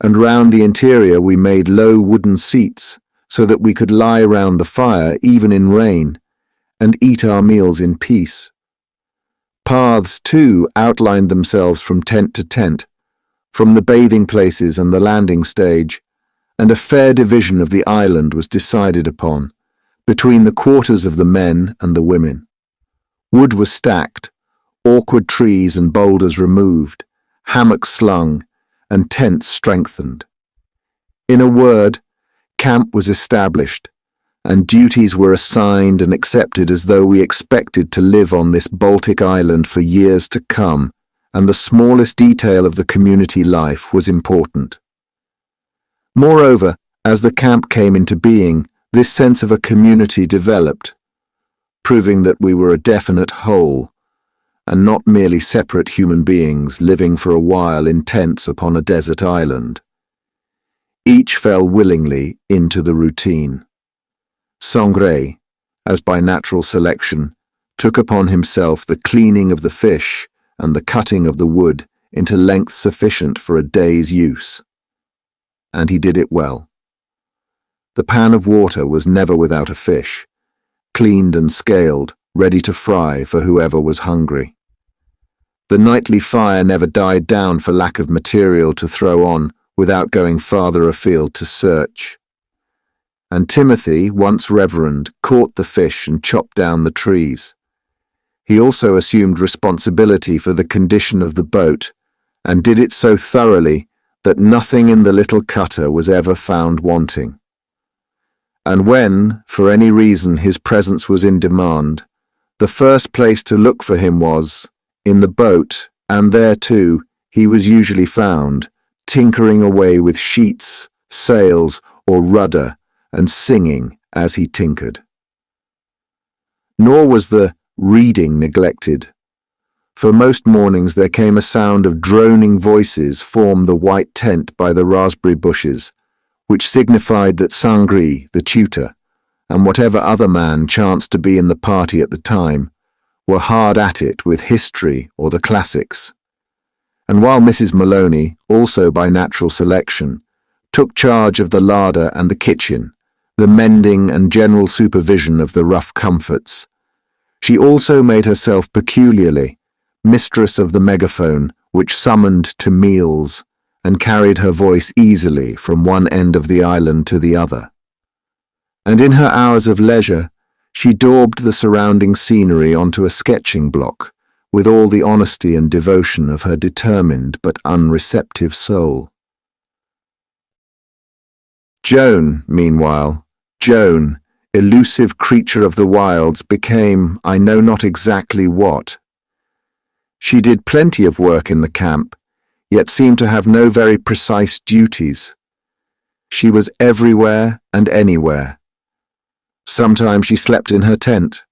A: and round the interior we made low wooden seats so that we could lie round the fire even in rain and eat our meals in peace. Paths, too, outlined themselves from tent to tent, from the bathing places and the landing stage, and a fair division of the island was decided upon, between the quarters of the men and the women. Wood was stacked, awkward trees and boulders removed, hammocks slung, and tents strengthened. In a word, camp was established, and duties were assigned and accepted as though we expected to live on this Baltic island for years to come, and the smallest detail of the community life was important. Moreover, as the camp came into being, this sense of a community developed, proving that we were a definite whole, and not merely separate human beings living for a while in tents upon a desert island. Each fell willingly into the routine. Sangre, as by natural selection, took upon himself the cleaning of the fish and the cutting of the wood into length sufficient for a day's use. And he did it well. The pan of water was never without a fish, cleaned and scaled, ready to fry for whoever was hungry. The nightly fire never died down for lack of material to throw on without going farther afield to search. And Timothy, once reverend, caught the fish and chopped down the trees. He also assumed responsibility for the condition of the boat, and did it so thoroughly that nothing in the little cutter was ever found wanting. And when, for any reason, his presence was in demand, the first place to look for him was in the boat, and there, too, he was usually found, tinkering away with sheets, sails, or rudder, and singing as he tinkered. Nor was the reading neglected. For most mornings there came a sound of droning voices form the white tent by the raspberry bushes, which signified that Sangri, the tutor, and whatever other man chanced to be in the party at the time, were hard at it with history or the classics. And while Mrs. Maloney, also by natural selection, took charge of the larder and the kitchen, the mending and general supervision of the rough comforts, she also made herself peculiarly, mistress of the megaphone, which summoned to meals and carried her voice easily from one end of the island to the other. And in her hours of leisure, she daubed the surrounding scenery onto a sketching block with all the honesty and devotion of her determined but unreceptive soul. Joan, meanwhile, Joan, elusive creature of the wilds, became, I know not exactly what. She did plenty of work in the camp, yet seemed to have no very precise duties. She was everywhere and anywhere. Sometimes she slept in her tent,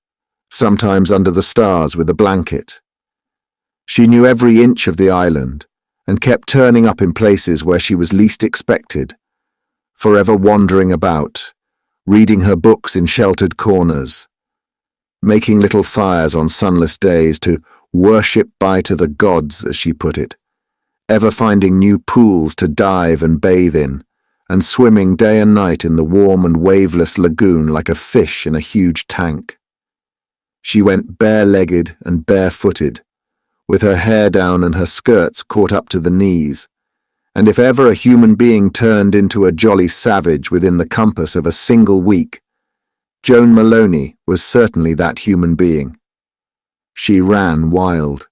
A: sometimes under the stars with a blanket. She knew every inch of the island and kept turning up in places where she was least expected, forever wandering about, reading her books in sheltered corners, making little fires on sunless days to worship by to the gods, as she put it, ever finding new pools to dive and bathe in, and swimming day and night in the warm and waveless lagoon like a fish in a huge tank. She went bare-legged and barefooted, with her hair down and her skirts caught up to the knees, and if ever a human being turned into a jolly savage within the compass of a single week, Joan Maloney was certainly that human being. She ran wild.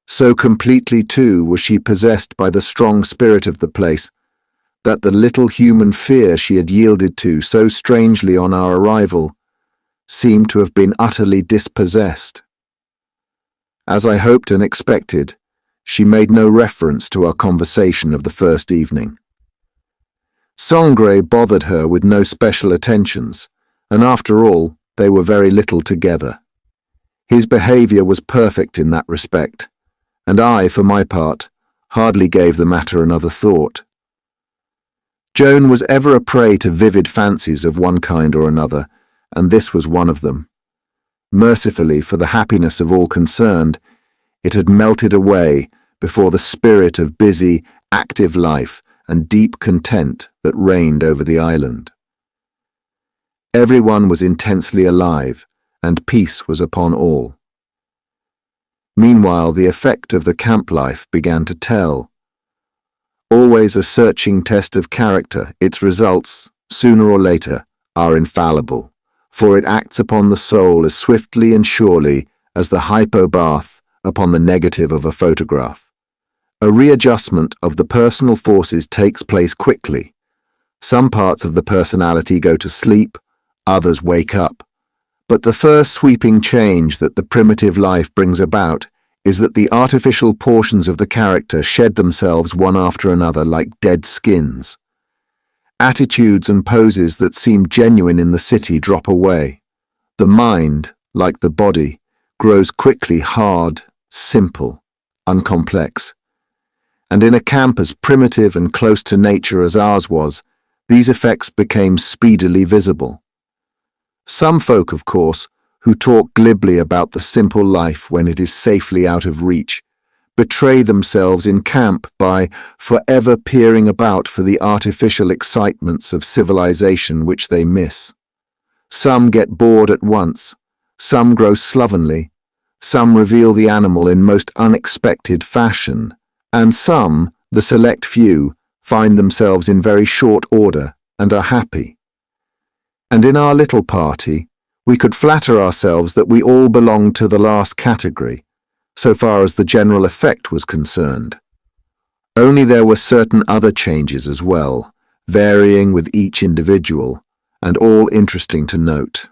A: So completely, too, was she possessed by the strong spirit of the place, that the little human fear she had yielded to so strangely on our arrival seemed to have been utterly dispossessed. As I hoped and expected, she made no reference to our conversation of the first evening. Sangre bothered her with no special attentions, and after all, they were very little together. His behaviour was perfect in that respect, and I, for my part, hardly gave the matter another thought. Joan was ever a prey to vivid fancies of one kind or another, and this was one of them. Mercifully, for the happiness of all concerned, it had melted away before the spirit of busy, active life and deep content that reigned over the island. Everyone was intensely alive, and peace was upon all. Meanwhile, the effect of the camp life began to tell. Always a searching test of character, its results, sooner or later, are infallible, for it acts upon the soul as swiftly and surely as the hypobath upon the negative of a photograph. A readjustment of the personal forces takes place quickly. Some parts of the personality go to sleep, others wake up. But the first sweeping change that the primitive life brings about is that the artificial portions of the character shed themselves one after another like dead skins. Attitudes and poses that seem genuine in the city drop away. The mind, like the body, grows quickly hard, simple, uncomplex. And in a camp as primitive and close to nature as ours was, these effects became speedily visible. Some folk, of course, who talk glibly about the simple life when it is safely out of reach, betray themselves in camp by forever peering about for the artificial excitements of civilization which they miss. Some get bored at once, some grow slovenly, some reveal the animal in most unexpected fashion, and some, the select few, find themselves in very short order and are happy. And in our little party, we could flatter ourselves that we all belonged to the last category, so far as the general effect was concerned. Only there were certain other changes as well, varying with each individual, and all interesting to note.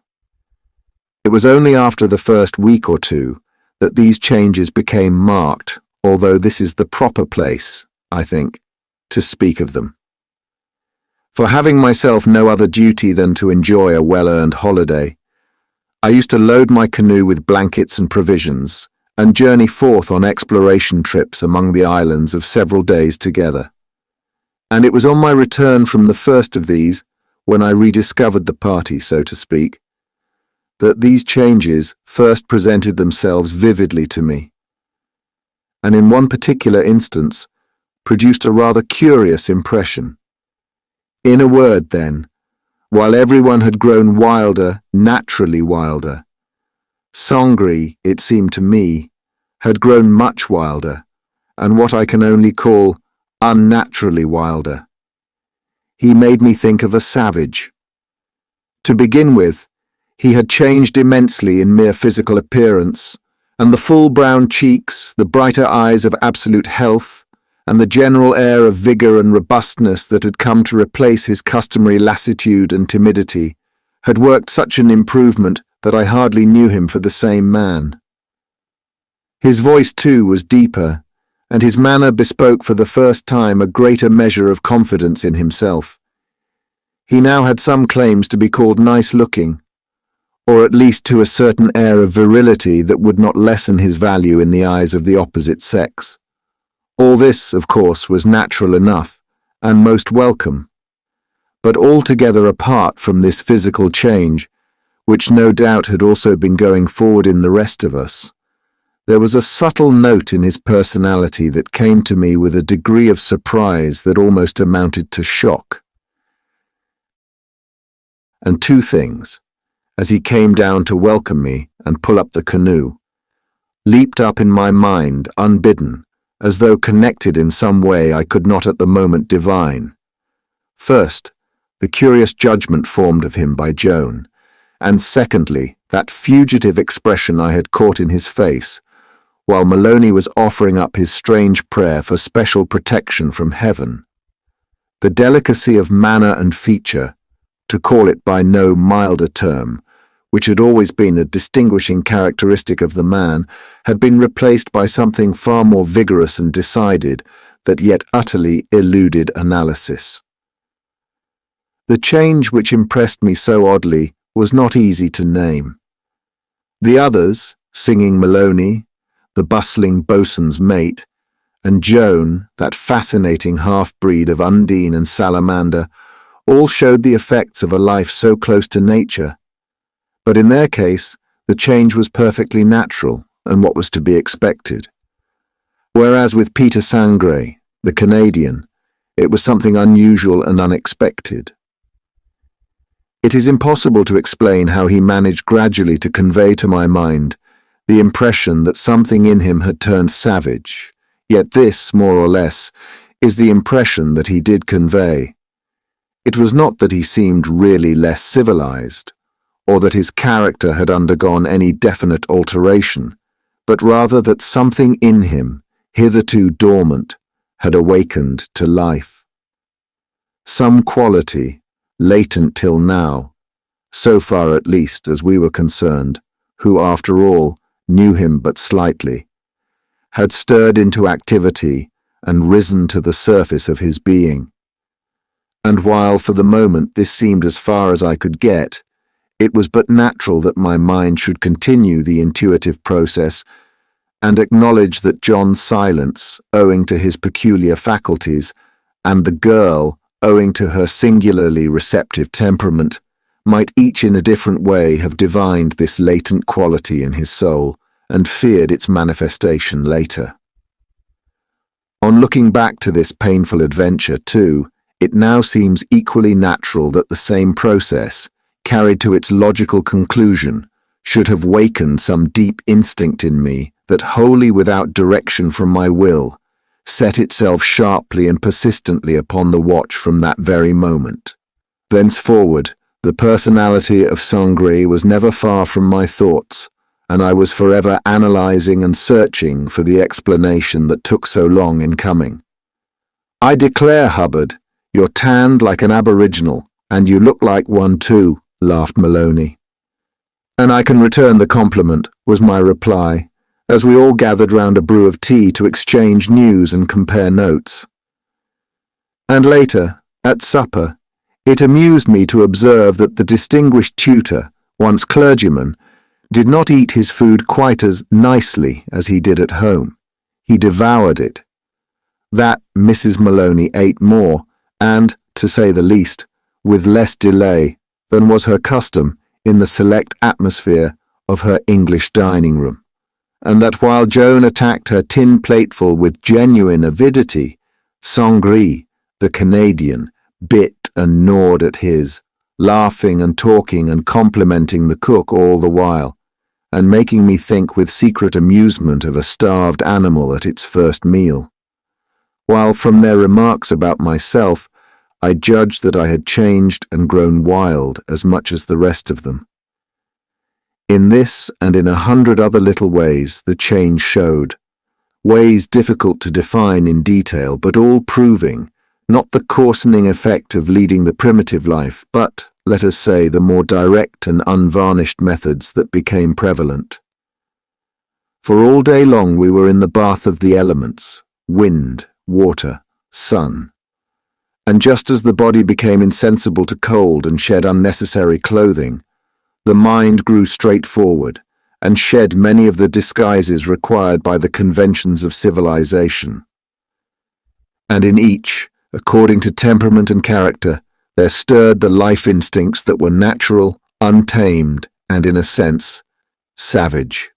A: It was only after the first week or two that these changes became marked, although this is the proper place, I think, to speak of them. For having myself no other duty than to enjoy a well-earned holiday, I used to load my canoe with blankets and provisions and journey forth on exploration trips among the islands of several days together. And it was on my return from the first of these, when I rediscovered the party, so to speak, that these changes first presented themselves vividly to me, and in one particular instance produced a rather curious impression. In a word, then, while everyone had grown wilder, naturally wilder, Sangre, it seemed to me, had grown much wilder, and what I can only call unnaturally wilder. He made me think of a savage. To begin with, he had changed immensely in mere physical appearance, and the full brown cheeks, the brighter eyes of absolute health, and the general air of vigour and robustness that had come to replace his customary lassitude and timidity had worked such an improvement that I hardly knew him for the same man. His voice, too, was deeper, and his manner bespoke for the first time a greater measure of confidence in himself. He now had some claims to be called nice-looking, or at least to a certain air of virility that would not lessen his value in the eyes of the opposite sex. All this, of course, was natural enough, and most welcome. But altogether apart from this physical change, which no doubt had also been going forward in the rest of us, there was a subtle note in his personality that came to me with a degree of surprise that almost amounted to shock. And two things, as he came down to welcome me and pull up the canoe, leaped up in my mind unbidden, as though connected in some way I could not at the moment divine. First, the curious judgment formed of him by Joan, and secondly, that fugitive expression I had caught in his face, while Maloney was offering up his strange prayer for special protection from heaven. The delicacy of manner and feature, to call it by no milder term, which had always been a distinguishing characteristic of the man, had been replaced by something far more vigorous and decided, that yet utterly eluded analysis. The change which impressed me so oddly was not easy to name. The others, singing Maloney, the bustling boatswain's mate, and Joan, that fascinating half-breed of Undine and Salamander, all showed the effects of a life so close to nature. But in their case, the change was perfectly natural and what was to be expected. Whereas with Peter Sangre, the Canadian, it was something unusual and unexpected. It is impossible to explain how he managed gradually to convey to my mind the impression that something in him had turned savage, yet this, more or less, is the impression that he did convey. It was not that he seemed really less civilized, or that his character had undergone any definite alteration, but rather that something in him, hitherto dormant, had awakened to life. Some quality, latent till now, so far at least as we were concerned, who after all knew him but slightly, had stirred into activity and risen to the surface of his being. And while for the moment this seemed as far as I could get, it was but natural that my mind should continue the intuitive process and acknowledge that John's silence, owing to his peculiar faculties, and the girl, owing to her singularly receptive temperament, might each in a different way have divined this latent quality in his soul and feared its manifestation later. On looking back to this painful adventure, too, it now seems equally natural that the same process, carried to its logical conclusion, should have wakened some deep instinct in me that, wholly without direction from my will, set itself sharply and persistently upon the watch from that very moment. Thenceforward, the personality of Sangre was never far from my thoughts, and I was forever analyzing and searching for the explanation that took so long in coming. "I declare, Hubbard, you're tanned like an aboriginal, and you look like one too," laughed Maloney. "And I can return the compliment," was my reply, as we all gathered round a brew of tea to exchange news and compare notes. And later, at supper, it amused me to observe that the distinguished tutor, once clergyman, did not eat his food quite as nicely as he did at home. He devoured it. That Mrs. Maloney ate more, and, to say the least, with less delay than was her custom in the select atmosphere of her English dining room, and that while Joan attacked her tin plateful with genuine avidity, Sangre, the Canadian, bit and gnawed at his, laughing and talking and complimenting the cook all the while, and making me think with secret amusement of a starved animal at its first meal, while from their remarks about myself, I judged that I had changed and grown wild as much as the rest of them. In this and in 100 other little ways the change showed, ways difficult to define in detail, but all proving not the coarsening effect of leading the primitive life, but, let us say, the more direct and unvarnished methods that became prevalent. For all day long we were in the bath of the elements, wind, water, sun. And just as the body became insensible to cold and shed unnecessary clothing, the mind grew straightforward and shed many of the disguises required by the conventions of civilization. And in each, according to temperament and character, there stirred the life instincts that were natural, untamed, and, in a sense, savage.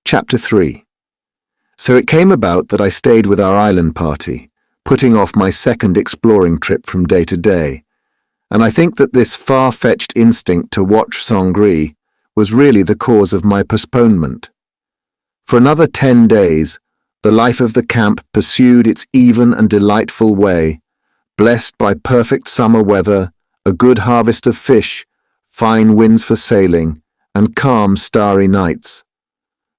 A: Chapter 3. So it came about that I stayed with our island party, putting off my second exploring trip from day to day, and I think that this far-fetched instinct to watch Sangri was really the cause of my postponement. For another 10 days, the life of the camp pursued its even and delightful way, blessed by perfect summer weather, a good harvest of fish, fine winds for sailing, and calm, starry nights.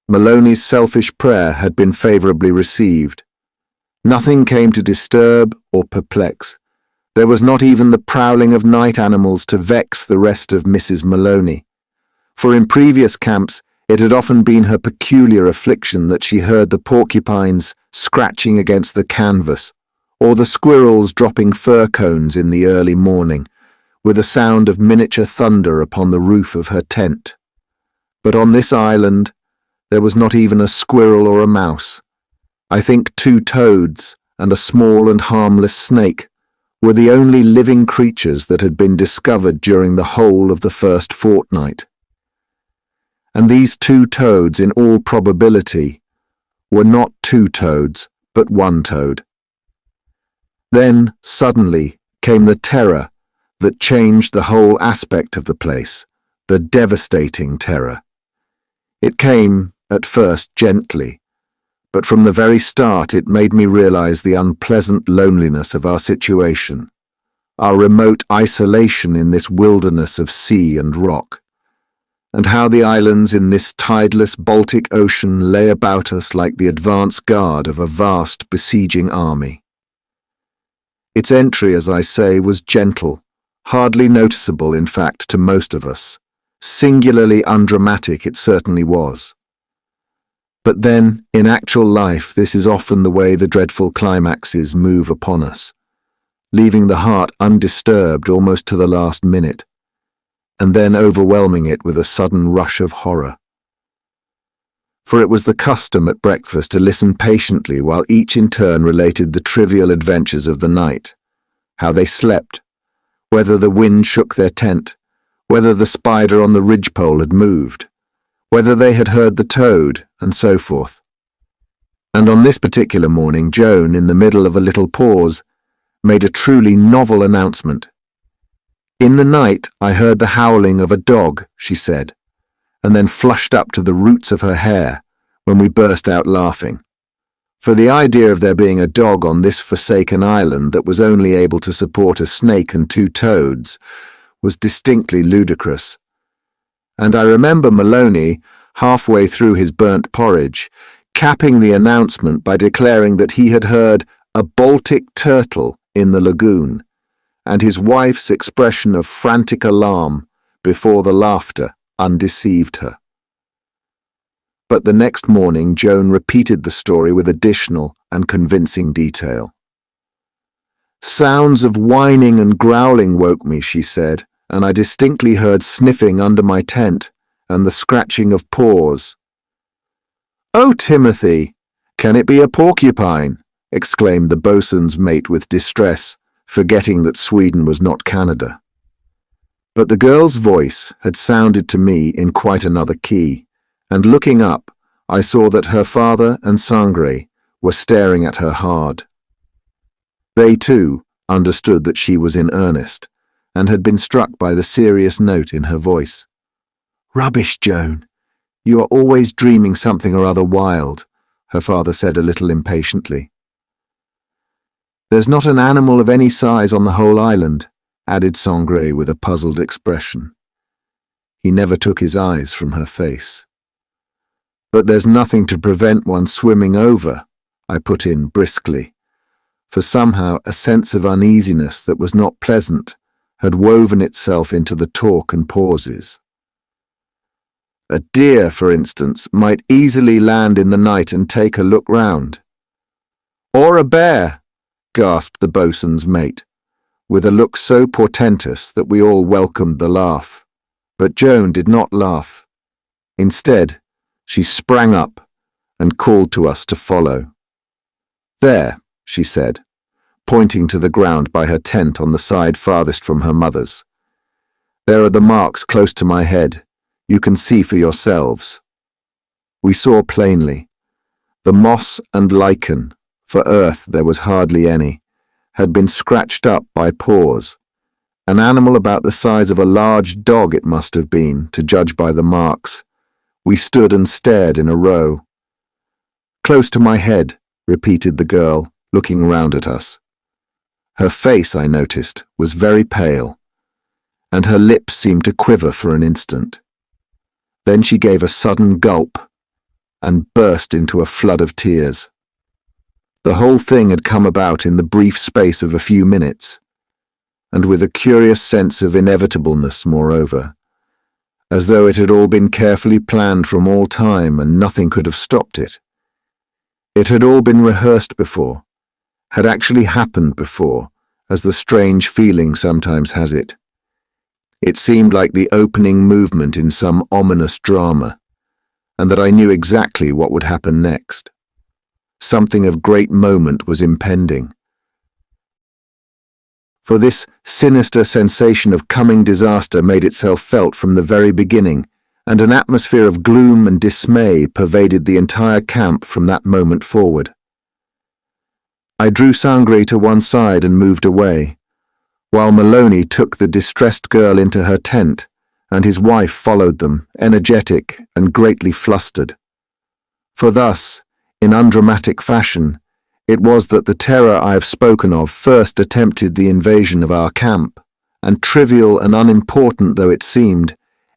A: Maloney's selfish prayer had been favourably received. Nothing came to disturb or perplex. There was not even the prowling of night animals to vex the rest of Mrs. Maloney, for in previous camps it had often been her peculiar affliction that she heard the porcupines scratching against the canvas, or the squirrels dropping fir cones in the early morning, with a sound of miniature thunder upon the roof of her tent. But on this island, there was not even a squirrel or a mouse. I think 2 toads and a small and harmless snake were the only living creatures that had been discovered during the whole of the first fortnight. And these 2 toads, in all probability, were not 2 toads, but 1 toad. Then, suddenly, came the terror that changed the whole aspect of the place, the devastating terror. It came, at first, gently, but from the very start it made me realize the unpleasant loneliness of our situation, our remote isolation in this wilderness of sea and rock, and how the islands in this tideless Baltic Ocean lay about us like the advance guard of a vast besieging army. Its entry, as I say, was gentle, hardly noticeable, in fact, to most of us. Singularly undramatic it certainly was. But then, in actual life, this is often the way the dreadful climaxes move upon us, leaving the heart undisturbed almost to the last minute, and then overwhelming it with a sudden rush of horror. For it was the custom at breakfast to listen patiently while each in turn related the trivial adventures of the night, how they slept, whether the wind shook their tent, whether the spider on the ridgepole had moved, whether they had heard the toad, and so forth. And on this particular morning, Joan, in the middle of a little pause, made a truly novel announcement. "In the night I heard the howling of a dog," she said, and then flushed up to the roots of her hair when we burst out laughing. For the idea of there being a dog on this forsaken island that was only able to support a snake and 2 toads was distinctly ludicrous. And I remember Maloney, halfway through his burnt porridge, capping the announcement by declaring that he had heard a Baltic turtle in the lagoon, and his wife's expression of frantic alarm before the laughter undeceived her. But the next morning Joan repeated the story with additional and convincing detail. "Sounds of whining and growling woke me," she said, "and I distinctly heard sniffing under my tent and the scratching of paws." "Oh, Timothy, can it be a porcupine?" exclaimed the boatswain's mate with distress, forgetting that Sweden was not Canada. But the girl's voice had sounded to me in quite another key, and looking up, I saw that her father and Sangre were staring at her hard. They, too, understood that she was in earnest, and had been struck by the serious note in her voice. "Rubbish, Joan. You are always dreaming something or other wild," her father said a little impatiently. "There's not an animal of any size on the whole island," added Sangre with a puzzled expression. He never took his eyes from her face. "But there's nothing to prevent one swimming over," I put in briskly, for somehow a sense of uneasiness that was not pleasant had woven itself into the talk and pauses. "A deer, for instance, might easily land in the night and take a look round." "Or a bear," gasped the boatswain's mate, with a look so portentous that we all welcomed the laugh. But Joan did not laugh. Instead, she sprang up and called to us to follow. "There," she said, pointing to the ground by her tent on the side farthest from her mother's. "There are the marks close to my head. You can see for yourselves." We saw plainly. The moss and lichen, for earth there was hardly any, had been scratched up by paws. An animal about the size of a large dog it must have been, to judge by the marks. We stood and stared in a row. "Close to my head," repeated the girl, looking round at us. Her face, I noticed, was very pale, and her lips seemed to quiver for an instant. Then she gave a sudden gulp and burst into a flood of tears. The whole thing had come about in the brief space of a few minutes, and with a curious sense of inevitableness, moreover, as though it had all been carefully planned from all time and nothing could have stopped it. It had all been rehearsed before, had actually happened before, as the strange feeling sometimes has it. It seemed like the opening movement in some ominous drama, and that I knew exactly what would happen next. Something of great moment was impending. For this sinister sensation of coming disaster made itself felt from the very beginning, and an atmosphere of gloom and dismay pervaded the entire camp from that moment forward. I drew Sangre to one side and moved away, while Maloney took the distressed girl into her tent, and his wife followed them, energetic and greatly flustered. For thus, in undramatic fashion, it was that the terror I have spoken of first attempted the invasion of our camp, and trivial and unimportant though it seemed,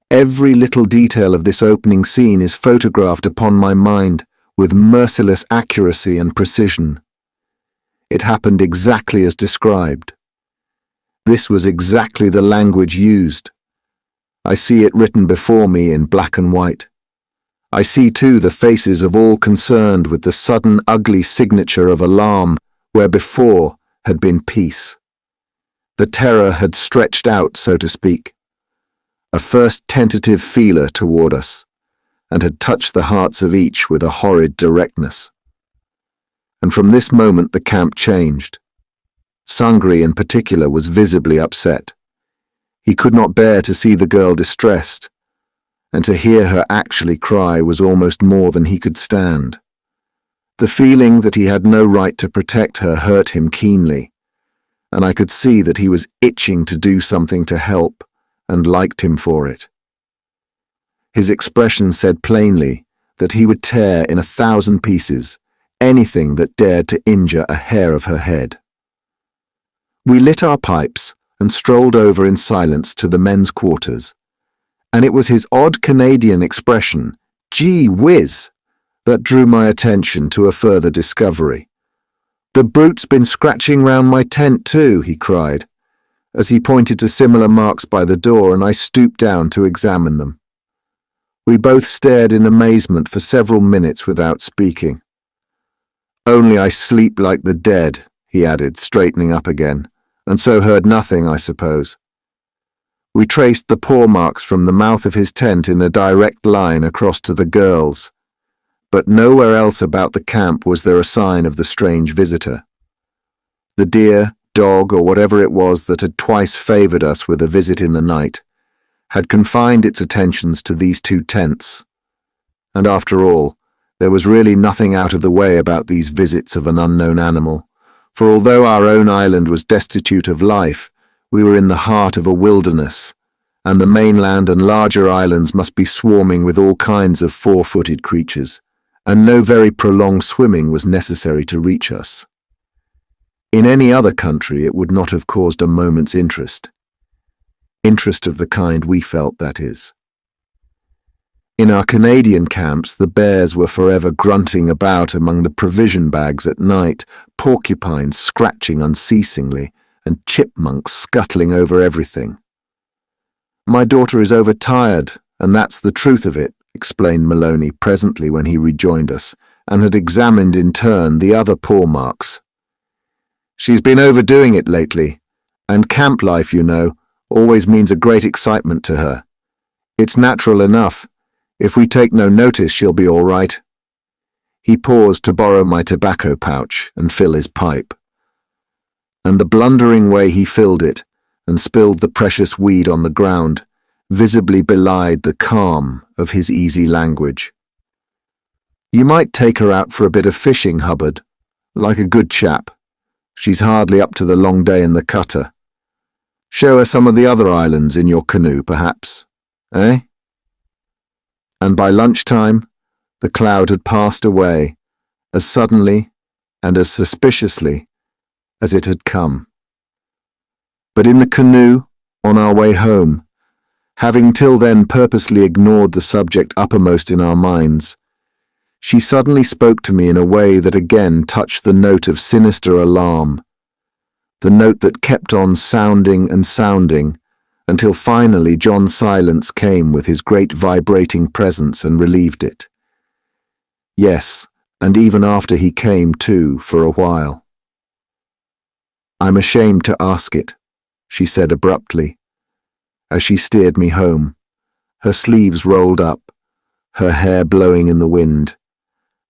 A: every little detail of this opening scene is photographed upon my mind with merciless accuracy and precision. It happened exactly as described. This was exactly the language used. I see it written before me in black and white. I see too the faces of all concerned with the sudden ugly signature of alarm where before had been peace. The terror had stretched out, so to speak, a first tentative feeler toward us, and had touched the hearts of each with a horrid directness. And from this moment the camp changed. Sangre in particular was visibly upset. He could not bear to see the girl distressed, and to hear her actually cry was almost more than he could stand. The feeling that he had no right to protect her hurt him keenly, and I could see that he was itching to do something to help, and liked him for it. His expression said plainly that he would tear in 1,000 pieces anything that dared to injure a hair of her head. We lit our pipes and strolled over in silence to the men's quarters, and it was his odd Canadian expression, "Gee whiz," that drew my attention to a further discovery. "The brute's been scratching round my tent too," he cried, as he pointed to similar marks by the door, and I stooped down to examine them. We both stared in amazement for several minutes without speaking. "Only I sleep like the dead," he added, straightening up again, "and so heard nothing, I suppose." We traced the paw marks from the mouth of his tent in a direct line across to the girls, but nowhere else about the camp was there a sign of the strange visitor. The deer, dog, or whatever it was that had twice favoured us with a visit in the night, had confined its attentions to these two tents. And after all, there was really nothing out of the way about these visits of an unknown animal, for although our own island was destitute of life, We were in the heart of a wilderness, and the mainland and larger islands must be swarming with all kinds of four-footed creatures, and no very prolonged swimming was necessary to reach us. In any other country, it would not have caused a moment's interest. Interest of the kind we felt, that is. In our Canadian camps, the bears were forever grunting about among the provision bags at night, porcupines scratching unceasingly, and chipmunks scuttling over everything. "My daughter is overtired, and that's the truth of it," explained Maloney presently when he rejoined us, and had examined in turn the other paw marks. "She's been overdoing it lately, and camp life, you know, always means a great excitement to her. It's natural enough. If we take no notice, she'll be all right." He paused to borrow my tobacco pouch and fill his pipe. And the blundering way he filled it and spilled the precious weed on the ground visibly belied the calm of his easy language. "You might take her out for a bit of fishing, Hubbard, like a good chap. She's hardly up to the long day in the cutter. Show her some of the other islands in your canoe, perhaps, eh?" And by lunchtime, the cloud had passed away, as suddenly and as suspiciously as it had come. But in the canoe, on our way home, having till then purposely ignored the subject uppermost in our minds, she suddenly spoke to me in a way that again touched the note of sinister alarm, the note that kept on sounding and sounding, until finally John Silence came with his great vibrating presence and relieved it. Yes, and even after he came too, for a while. "I'm ashamed to ask it," she said abruptly, as she steered me home, her sleeves rolled up, her hair blowing in the wind,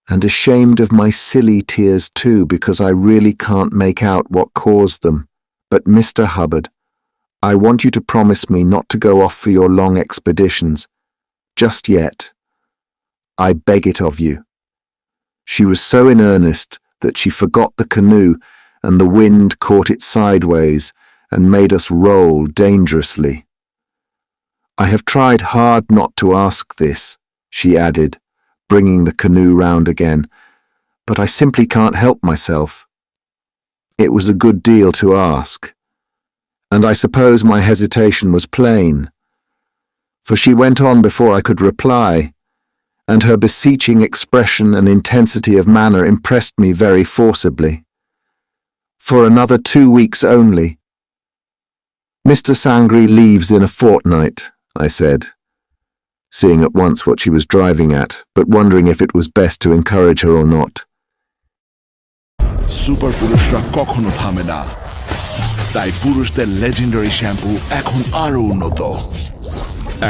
A: and ashamed of my silly tears too, because I really can't make out what caused them. "But Mr. Hubbard, I want you to promise me not to go off for your long expeditions, just yet. I beg it of you." She was so in earnest that she forgot the canoe, and the wind caught it sideways and made us roll dangerously. "I have tried hard not to ask this," she added, bringing the canoe round again, "but I simply can't help myself. It was a good deal to ask. And I suppose my hesitation was plain, for she went on before I could reply, and her beseeching expression and intensity of manner impressed me very forcibly. "For another 2 weeks only. Mr. Sangri leaves in a fortnight," I said, seeing at once what she was driving at, but wondering if it was best to encourage her or not.
B: Super পুরুষরা কখনো থামে না, তাই পুরুষদের legendary shampoo এখন আরো উন্নত,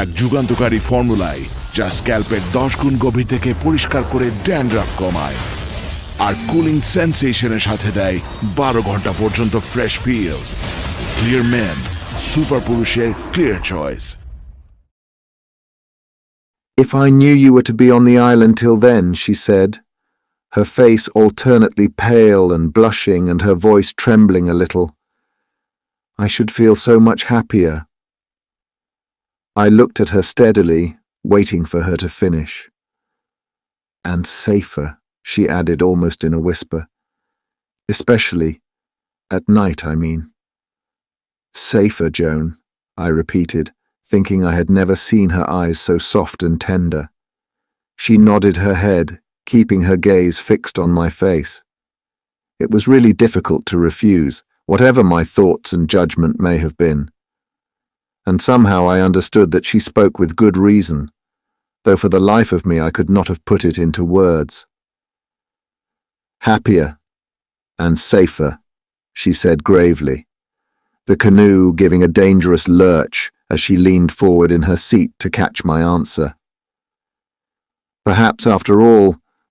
B: এক যুগান্তকারী ফর্মুলায় যা স্ক্যাল্পের 10 গুণ গভীর থেকে পরিষ্কার করে ড্যান্ড্রাফ কমায়, আর কুলিং সেন্সেশনের সাথে দেয় 12 ঘন্টা পর্যন্ত fresh feel. Clear Men, super পুরুষের clear choice.
A: "If I knew you were to be on the island till then," she said, her face alternately pale and blushing and her voice trembling a little, "I should feel so much happier." I looked at her steadily, waiting for her to finish. "And safer," she added almost in a whisper. "Especially at night, I mean." "Safer, Joan," I repeated, thinking I had never seen her eyes so soft and tender. She nodded her head, keeping her gaze fixed on my face. It was really difficult to refuse, whatever my thoughts and judgment may have been. And somehow I understood that she spoke with good reason, though for the life of me I could not have put it into words. "Happier and safer," she said gravely, the canoe giving a dangerous lurch as she leaned forward in her seat to catch my answer. Perhaps, after all,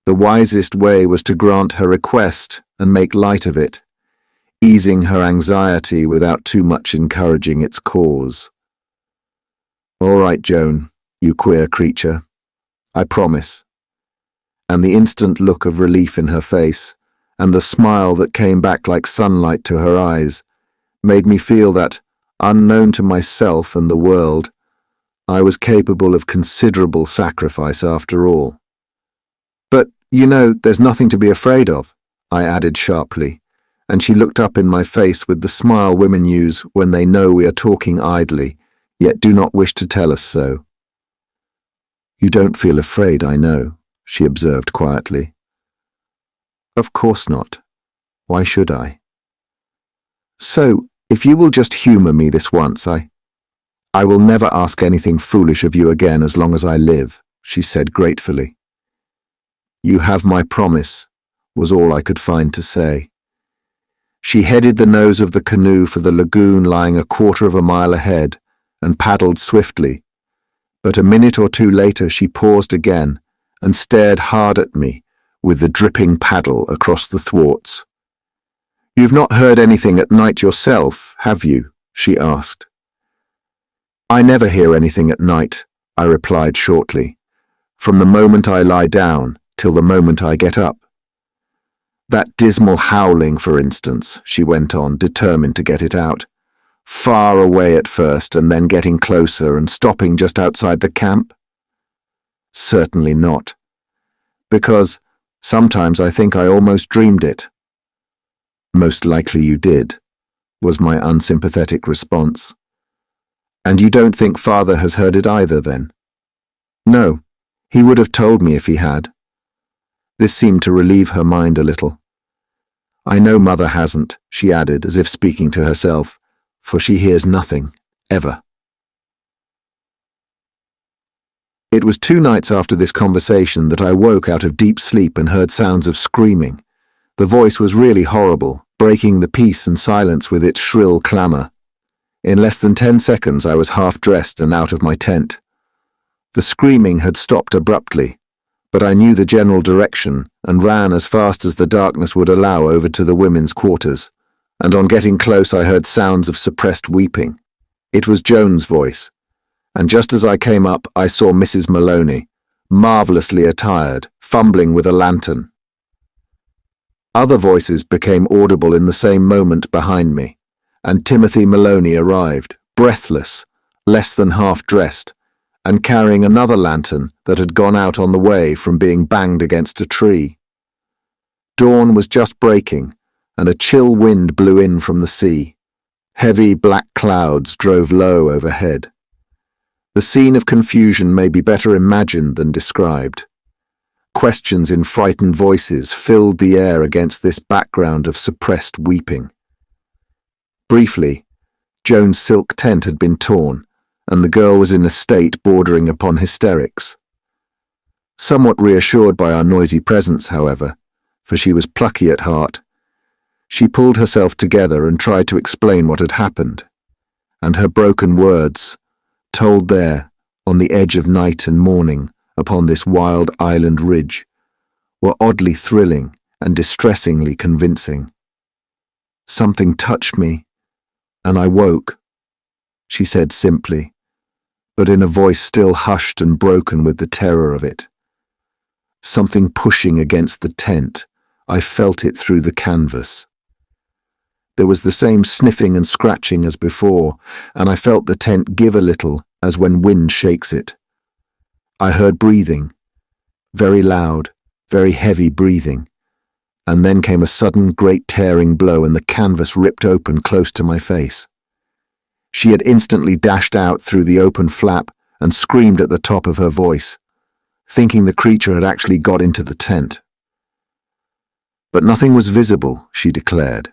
A: the wisest way was to grant her request and make light of it, easing her anxiety without too much encouraging its cause. "All right, Joan, you queer creature. I promise." And the instant look of relief in her face, and the smile that came back like sunlight to her eyes, made me feel that, Unknown to myself and the world, I was capable of considerable sacrifice after all. But, there's nothing to be afraid of, I added sharply, and she looked up in my face with the smile women use when they know we are talking idly, yet do not wish to tell us so. You don't feel afraid, I know, she observed quietly. Of course not. Why should I? So, if you will just humour me this once, I will never ask anything foolish of you again as long as I live, she said gratefully. You have my promise, was all I could find to say. She headed the nose of the canoe for the lagoon lying 1/4 of a mile ahead and paddled swiftly, but a minute or two later she paused again and stared hard at me with the dripping paddle across the thwarts. You've not heard anything at night yourself, have you? She asked. I never hear anything at night, I replied shortly, from the moment I lie down till the moment I get up. That dismal howling, for instance, she went on, determined to get it out. Far away at first and then getting closer and stopping just outside the camp? Certainly not, because sometimes I think I almost dreamed it. Most likely you did, was my unsympathetic response. And you don't think Father has heard it either, then? No, he would have told me if he had. This seemed to relieve her mind a little. I know Mother hasn't, she added, as if speaking to herself, for she hears nothing, ever. It was 2 nights after this conversation that I woke out of deep sleep and heard sounds of screaming. The voice was really horrible, breaking the peace and silence with its shrill clamour. In less than 10 seconds I was half dressed and out of my tent. The screaming had stopped abruptly, but I knew the general direction and ran as fast as the darkness would allow over to the women's quarters, and on getting close I heard sounds of suppressed weeping. It was Joan's voice, and just as I came up I saw Mrs. Maloney, marvellously attired, fumbling with a lantern. Other voices became audible in the same moment behind me, and Timothy Maloney arrived, breathless, less than half-dressed, and carrying another lantern that had gone out on the way from being banged against a tree. Dawn was just breaking, and a chill wind blew in from the sea. Heavy black clouds drove low overhead. The scene of confusion may be better imagined than described. Questions in frightened voices filled the air against this background of suppressed weeping. Briefly, Joan's silk tent had been torn, and the girl was in a state bordering upon hysterics. Somewhat reassured by our noisy presence, however, for she was plucky at heart, she pulled herself together and tried to explain what had happened, and her broken words, told there, on the edge of night and morning, upon this wild island ridge, were oddly thrilling and distressingly convincing. Something touched me, and I woke, she said simply, but in a voice still hushed and broken with the terror of it. Something pushing against the tent, I felt it through the canvas. There was the same sniffing and scratching as before, and I felt the tent give a little as when wind shakes it. I heard breathing, very loud, very heavy breathing, and then came a sudden great tearing blow and the canvas ripped open close to my face. She had instantly dashed out through the open flap and screamed at the top of her voice, thinking the creature had actually got into the tent. But nothing was visible, she declared,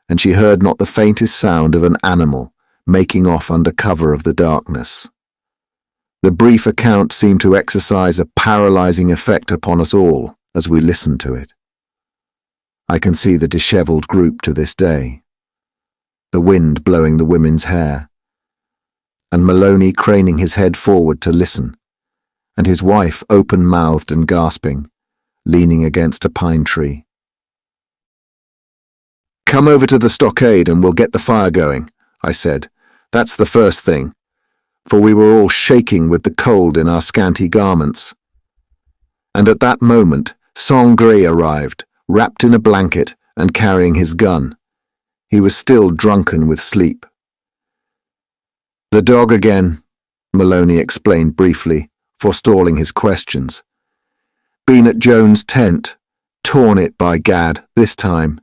A: and she heard not the faintest sound of an animal making off under cover of the darkness. The brief account seemed to exercise a paralyzing effect upon us all as we listened to it. I can see the dishevelled group to this day, the wind blowing the women's hair, and Maloney craning his head forward to listen, and his wife open-mouthed and gasping, leaning against a pine tree. "Come over to the stockade and we'll get the fire going," I said. "That's the first thing," for we were all shaking with the cold in our scanty garments. And at that moment, Sangre arrived, wrapped in a blanket and carrying his gun. He was still drunken with sleep. The dog again, Maloney explained briefly, forestalling his questions. Been at Joan's tent, torn it by gad, this time.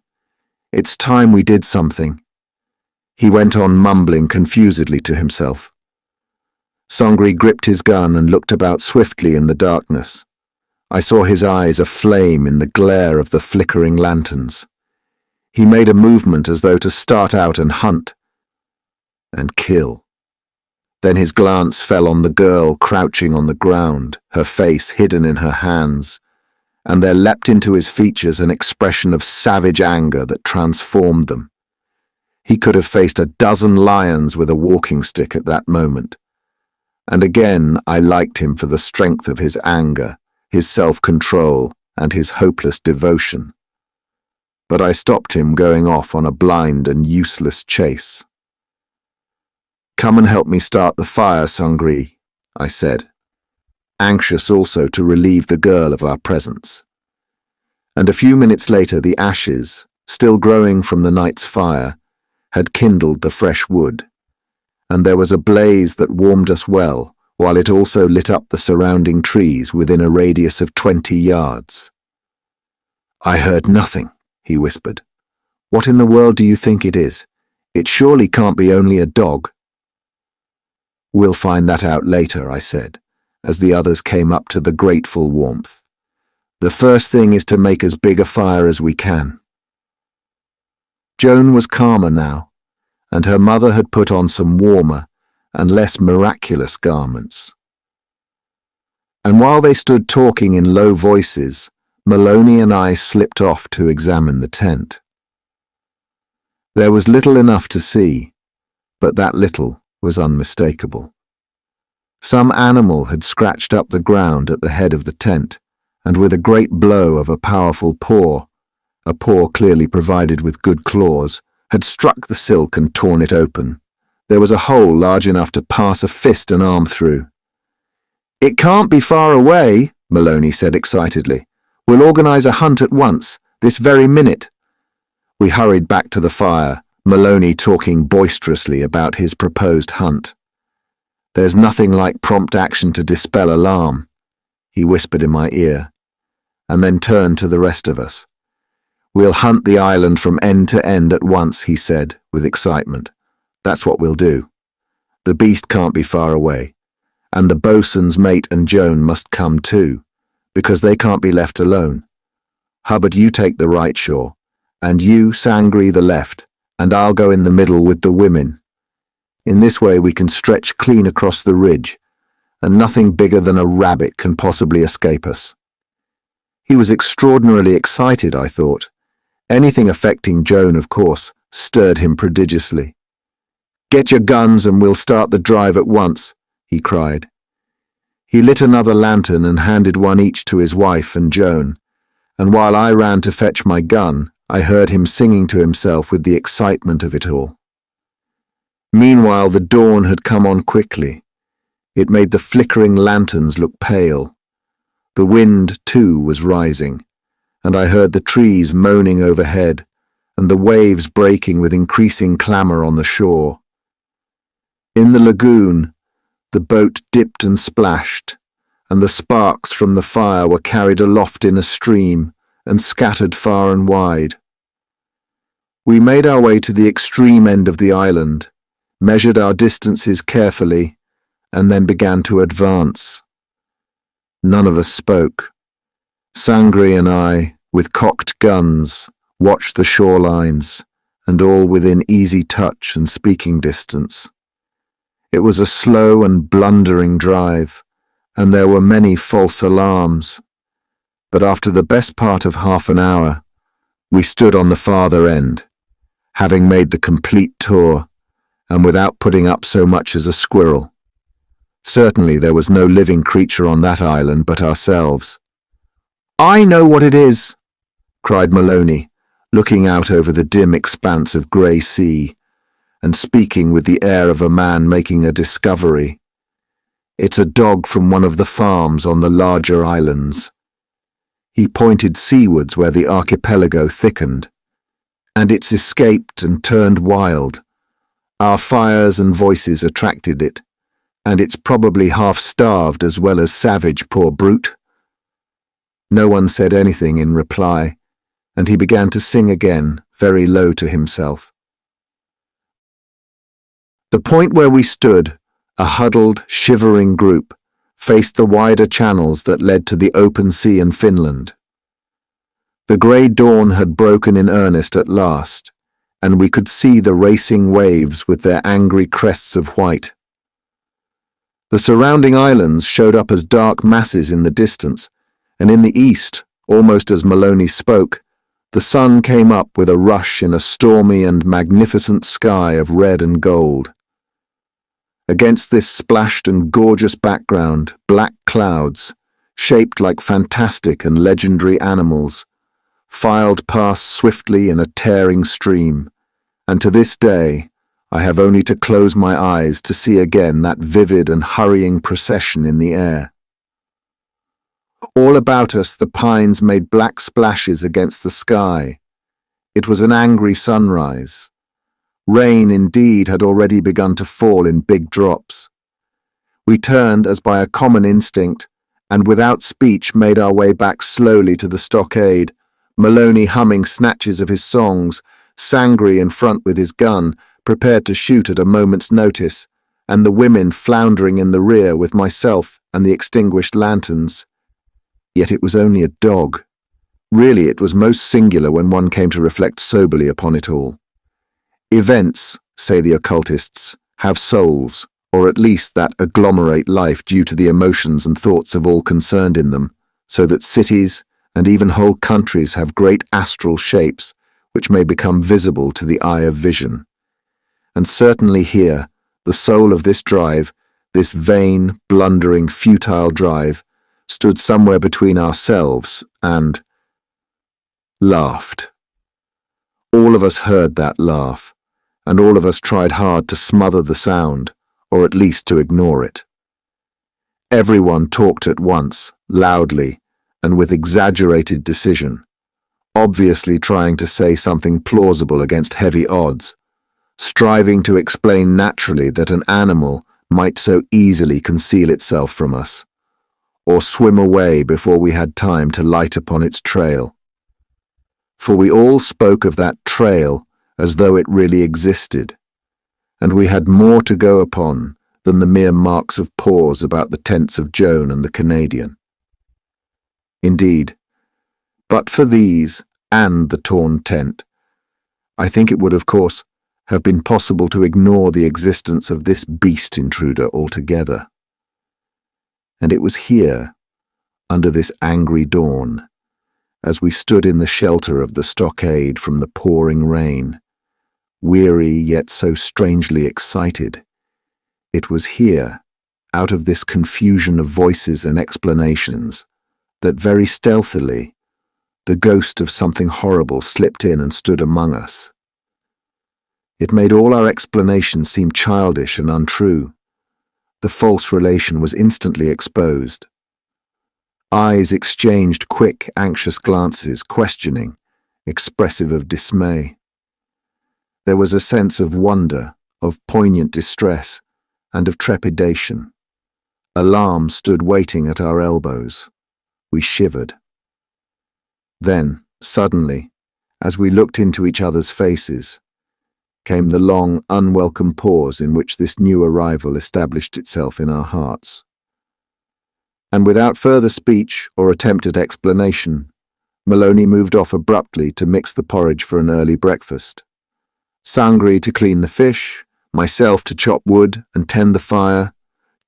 A: It's time we did something. He went on mumbling confusedly to himself. Sangri gripped his gun and looked about swiftly in the darkness. I saw his eyes aflame in the glare of the flickering lanterns. He made a movement as though to start out and hunt and kill. Then his glance fell on the girl crouching on the ground, her face hidden in her hands, and there leapt into his features an expression of savage anger that transformed them. He could have faced a dozen lions with a walking stick at that moment. And again I liked him for the strength of his anger, his self-control, and his hopeless devotion. But I stopped him going off on a blind and useless chase. Come and help me start the fire, Sangri, I said, anxious also to relieve the girl of our presence. And a few minutes later the ashes, still growing from the night's fire, had kindled the fresh wood, and there was a blaze that warmed us well, while it also lit up the surrounding trees within a radius of 20 yards. I heard nothing, he whispered. What in the world do you think it is? It surely can't be only a dog. We'll find that out later, I said, as the others came up to the grateful warmth. The first thing is to make as big a fire as we can. Joan was calmer now, and her mother had put on some warmer and less miraculous garments. And while they stood talking in low voices, Maloney and I slipped off to examine the tent. There was little enough to see, but that little was unmistakable. Some animal had scratched up the ground at the head of the tent, and with a great blow of a powerful paw, a paw clearly provided with good claws, had struck the silk and torn it open. There was a hole large enough to pass a fist and arm through. It can't be far away, Maloney said excitedly. We'll organize a hunt at once, this very minute. We hurried back to the fire, Maloney talking boisterously about his proposed hunt. There's nothing like prompt action to dispel alarm, he whispered in my ear, and then turned to the rest of us. We'll hunt the island from end to end at once, he said, with excitement. That's what we'll do. The beast can't be far away, and the boatswain's mate and Joan must come too, because they can't be left alone. Hubbard, you take the right shore, and you, Sangri, the left, and I'll go in the middle with the women. In this way we can stretch clean across the ridge, and nothing bigger than a rabbit can possibly escape us. He was extraordinarily excited, I thought. Anything affecting Joan, of course, stirred him prodigiously. Get your guns and we'll start the drive at once, he cried. He lit another lantern and handed one each to his wife and Joan, and while I ran to fetch my gun, I heard him singing to himself with the excitement of it all. Meanwhile, the dawn had come on quickly. It made the flickering lanterns look pale. The wind, too, was rising, and I heard the trees moaning overhead and the waves breaking with increasing clamour on the shore. In the lagoon, the boat dipped and splashed, and the sparks from the fire were carried aloft in a stream and scattered far and wide. We made our way to the extreme end of the island, measured our distances carefully, and then began to advance. None of us spoke. Sangri and I, with cocked guns, watched the shorelines, and all within easy touch and speaking distance. It was a slow and blundering drive, and there were many false alarms. But after the best part of half an hour, we stood on the farther end, having made the complete tour, and without putting up so much as a squirrel. Certainly there was no living creature on that island but ourselves. I know what it is, cried Maloney, looking out over the dim expanse of grey sea, and speaking with the air of a man making a discovery. It's a dog from one of the farms on the larger islands. He pointed seawards where the archipelago thickened, and it's escaped and turned wild, Our fires and voices attracted it, and it's probably half-starved as well as savage, poor brute. No one said anything in reply, and he began to sing again, very low to himself. The point where we stood, a huddled, shivering group, faced the wider channels that led to the open sea and Finland. The grey dawn had broken in earnest at last, and we could see the racing waves with their angry crests of white. The surrounding islands showed up as dark masses in the distance, and in the east, almost as Maloney spoke, the sun came up with a rush in a stormy and magnificent sky of red and gold. Against this splashed and gorgeous background, black clouds, shaped like fantastic and legendary animals, filed past swiftly in a tearing stream, and to this day, I have only to close my eyes to see again that vivid and hurrying procession in the air. All about us the pines made black splashes against the sky. It was an angry sunrise. Rain, indeed, had already begun to fall in big drops. We turned as by a common instinct, and without speech made our way back slowly to the stockade, Maloney humming snatches of his songs, Sangri in front with his gun, prepared to shoot at a moment's notice, and the women floundering in the rear with myself and the extinguished lanterns. Yet it was only a dog. Really, it was most singular when one came to reflect soberly upon it all. Events, say the occultists, have souls, or at least that agglomerate life due to the emotions and thoughts of all concerned in them, so that cities and even whole countries have great astral shapes which may become visible to the eye of vision. And certainly here, the soul of this drive, this vain, blundering, futile drive, stood somewhere between ourselves and laughed. All of us heard that laugh, and all of us tried hard to smother the sound, or at least to ignore it. Everyone talked at once, loudly, and with exaggerated decision, obviously trying to say something plausible against heavy odds, striving to explain naturally that an animal might so easily conceal itself from us, or swim away before we had time to light upon its trail. For we all spoke of that trail as though it really existed, and we had more to go upon than the mere marks of paws about the tents of Joan and the Canadian. Indeed, but for these and the torn tent, I think it would, of course, have been possible to ignore the existence of this beast intruder altogether. And it was here, under this angry dawn, as we stood in the shelter of the stockade from the pouring rain, weary yet so strangely excited, it was here, out of this confusion of voices and explanations, that very stealthily, the ghost of something horrible slipped in and stood among us. It made all our explanations seem childish and untrue. The false relation was instantly exposed. Eyes exchanged quick, anxious glances, questioning, expressive of dismay. There was a sense of wonder, of poignant distress, and of trepidation. Alarm stood waiting at our elbows. We shivered. Then, suddenly, as we looked into each other's faces, came the long, unwelcome pause in which this new arrival established itself in our hearts. And without further speech or attempt at explanation, Maloney moved off abruptly to mix the porridge for an early breakfast. Sangri to clean the fish, myself to chop wood and tend the fire,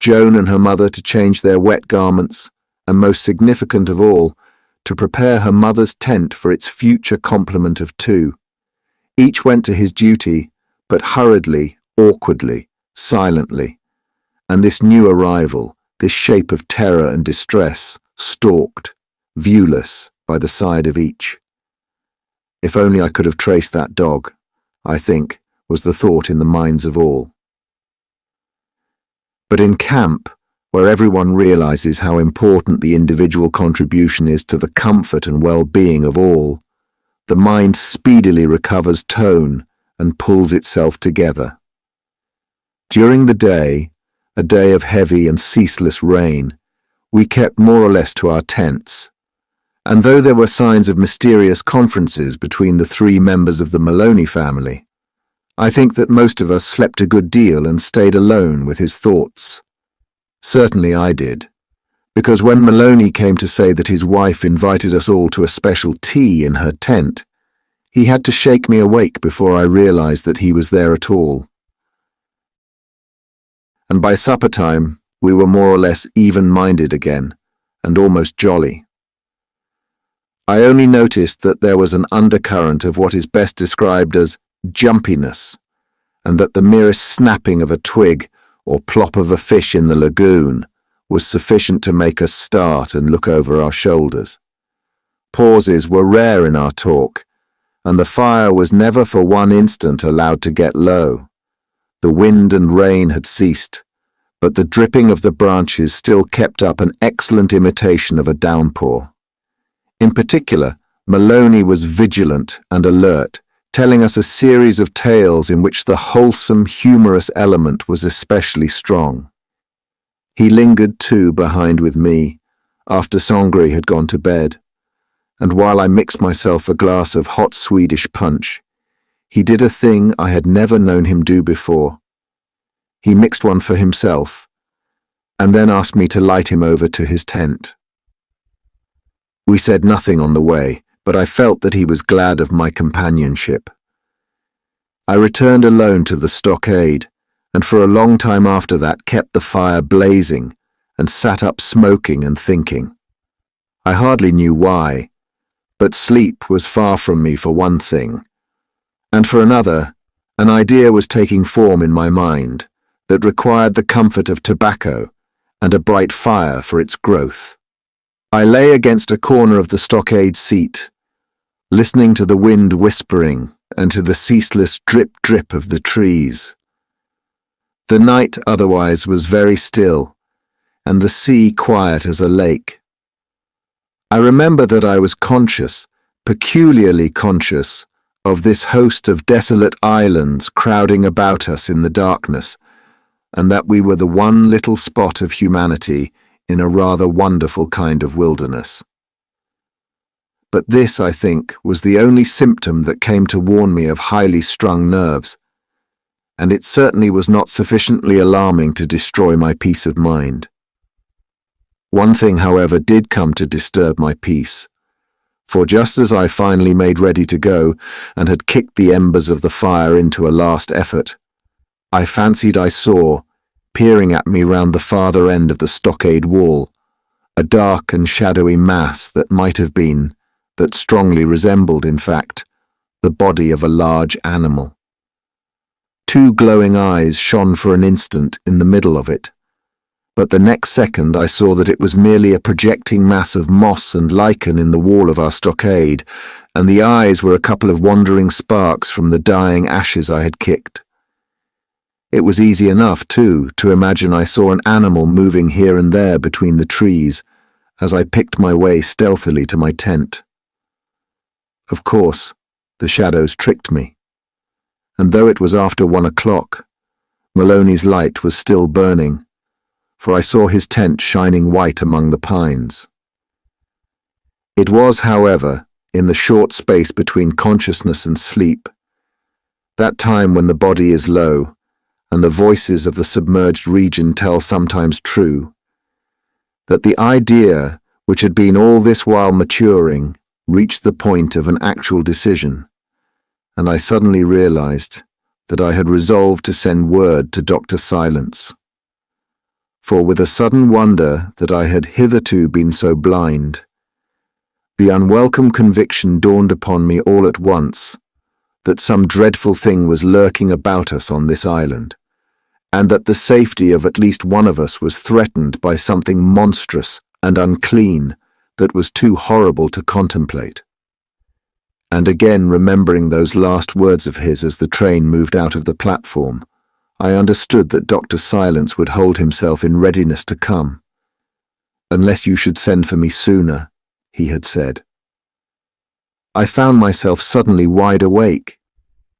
A: Joan and her mother to change their wet garments, and most significant of all, to prepare her mother's tent for its future complement of two. Each went to his duty, but hurriedly, awkwardly, silently, and this new arrival, this shape of terror and distress, stalked, viewless, by the side of each. If only I could have traced that dog, I think, was the thought in the minds of all. But in camp, where everyone realizes how important the individual contribution is to the comfort and well-being of all, the mind speedily recovers tone and pulls itself together. During the day, a day of heavy and ceaseless rain, we kept more or less to our tents, and though there were signs of mysterious conferences between the three members of the Maloney family, I think that most of us slept a good deal and stayed alone with his thoughts. Certainly I did, because when Maloney came to say that his wife invited us all to a special tea in her tent, he had to shake me awake before I realized that he was there at all. And by supper time, we were more or less even-minded again, and almost jolly. I only noticed that there was an undercurrent of what is best described as jumpiness, and that the merest snapping of a twig or plop of a fish in the lagoon was sufficient to make us start and look over our shoulders. Pauses were rare in our talk, and the fire was never for one instant allowed to get low. The wind and rain had ceased, but the dripping of the branches still kept up an excellent imitation of a downpour. In particular, Maloney was vigilant and alert, telling us a series of tales in which the wholesome, humorous element was especially strong. He lingered too behind with me, after Sangre had gone to bed, and while I mixed myself a glass of hot Swedish punch, he did a thing I had never known him do before. He mixed one for himself, and then asked me to light him over to his tent. We said nothing on the way, but I felt that he was glad of my companionship. I returned alone to the stockade, and for a long time after that kept the fire blazing and sat up smoking and thinking. I hardly knew why, but sleep was far from me for one thing, and for another, an idea was taking form in my mind that required the comfort of tobacco and a bright fire for its growth. I lay against a corner of the stockade seat, listening to the wind whispering and to the ceaseless drip-drip of the trees. The night otherwise was very still, and the sea quiet as a lake. I remember that I was conscious, peculiarly conscious, of this host of desolate islands crowding about us in the darkness, and that we were the one little spot of humanity in a rather wonderful kind of wilderness. But this, I think, was the only symptom that came to warn me of highly strung nerves, and it certainly was not sufficiently alarming to destroy my peace of mind. One thing, however, did come to disturb my peace, for just as I finally made ready to go and had kicked the embers of the fire into a last effort, I fancied I saw, peering at me round the farther end of the stockade wall, a dark and shadowy mass that might have been, that strongly resembled, in fact, the body of a large animal. Two glowing eyes shone for an instant in the middle of it, but the next second I saw that it was merely a projecting mass of moss and lichen in the wall of our stockade, and the eyes were a couple of wandering sparks from the dying ashes I had kicked. It was easy enough, too, to imagine I saw an animal moving here and there between the trees as I picked my way stealthily to my tent. Of course, the shadows tricked me, and though it was after 1 o'clock, Maloney's light was still burning, for I saw his tent shining white among the pines. It was, however, in the short space between consciousness and sleep, that time when the body is low, and the voices of the submerged region tell sometimes true, that the idea which had been all this while maturing reached the point of an actual decision, and I suddenly realized that I had resolved to send word to Dr. Silence. For with a sudden wonder that I had hitherto been so blind, the unwelcome conviction dawned upon me all at once that some dreadful thing was lurking about us on this island, and that the safety of at least one of us was threatened by something monstrous and unclean that was too horrible to contemplate. And again, remembering those last words of his as the train moved out of the platform, I understood that Dr. Silence would hold himself in readiness to come. "Unless you should send for me sooner," he had said. I found myself suddenly wide awake.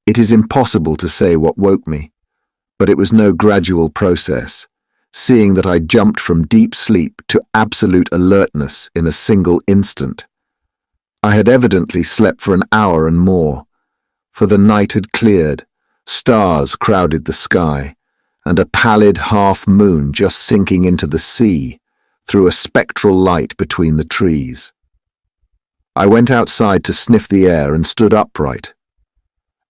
A: It is impossible to say what woke me, But it was no gradual process, seeing that I jumped from deep sleep to absolute alertness in a single instant. I had evidently slept for an hour and more, for the night had cleared, stars crowded the sky, and a pallid half-moon just sinking into the sea through a spectral light between the trees. I went outside to sniff the air and stood upright.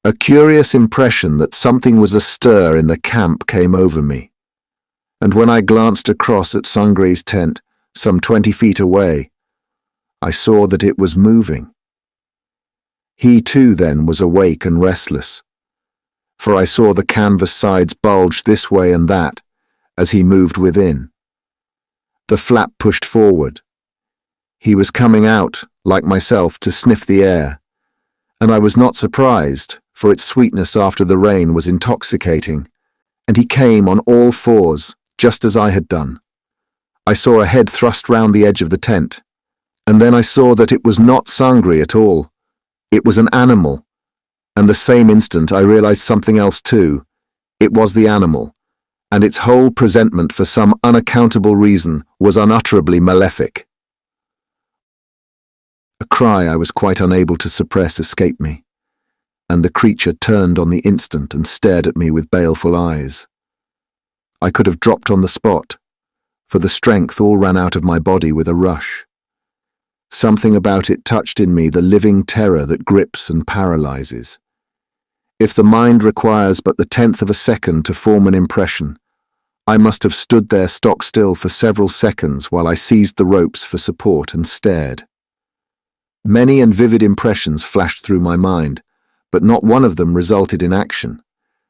A: A curious impression that something was astir in the camp came over me, and when I glanced across at Sangre's tent, some 20 feet away, I saw that it was moving. He too then was awake and restless, for I saw the canvas sides bulge this way and that as he moved within. The flap pushed forward. He was coming out, like myself, to sniff the air, and I was not surprised, for its sweetness after the rain was intoxicating, and he came on all fours, just as I had done. I saw a head thrust round the edge of the tent, and then I saw that it was not Sangre at all. It was an animal, and the same instant I realized something else too. It was the animal, and its whole presentment for some unaccountable reason was unutterably malefic. A cry I was quite unable to suppress escaped me, and the creature turned on the instant and stared at me with baleful eyes. I could have dropped on the spot, for the strength all ran out of my body with a rush. Something about it touched in me the living terror that grips and paralyzes. If the mind requires but the 10th of a second to form an impression, I must have stood there stock still for several seconds while I seized the ropes for support and stared. Many and vivid impressions flashed through my mind, but not one of them resulted in action,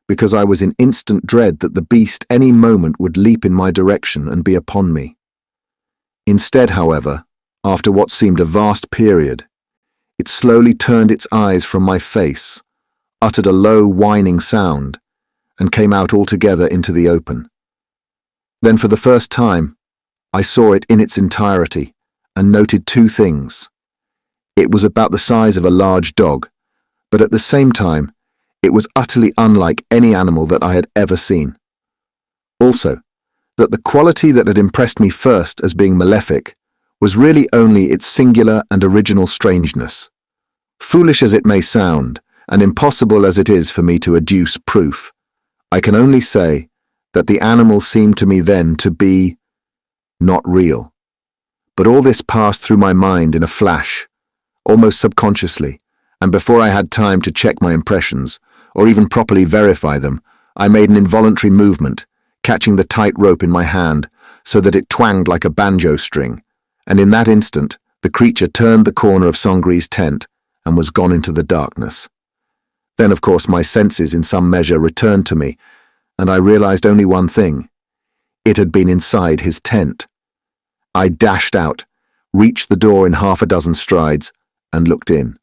A: because I was in instant dread that the beast any moment would leap in my direction and be upon me. Instead, however, after what seemed a vast period, it slowly turned its eyes from my face, uttered a low whining sound, and came out altogether into the open. Then for the first time, I saw it in its entirety and noted two things. It was about the size of a large dog, but at the same time, it was utterly unlike any animal that I had ever seen. Also, that the quality that had impressed me first as being malefic was really only its singular and original strangeness. Foolish as it may sound, and impossible as it is for me to adduce proof, I can only say that the animal seemed to me then to be not real. But all this passed through my mind in a flash, almost subconsciously, and before I had time to check my impressions, or even properly verify them, I made an involuntary movement, catching the tight rope in my hand so that it twanged like a banjo string, and in that instant the creature turned the corner of Sangre's tent and was gone into the darkness. Then, of course, my senses in some measure returned to me, and I realized only one thing. It had been inside his tent. I dashed out, reached the door in half a dozen strides, and looked in.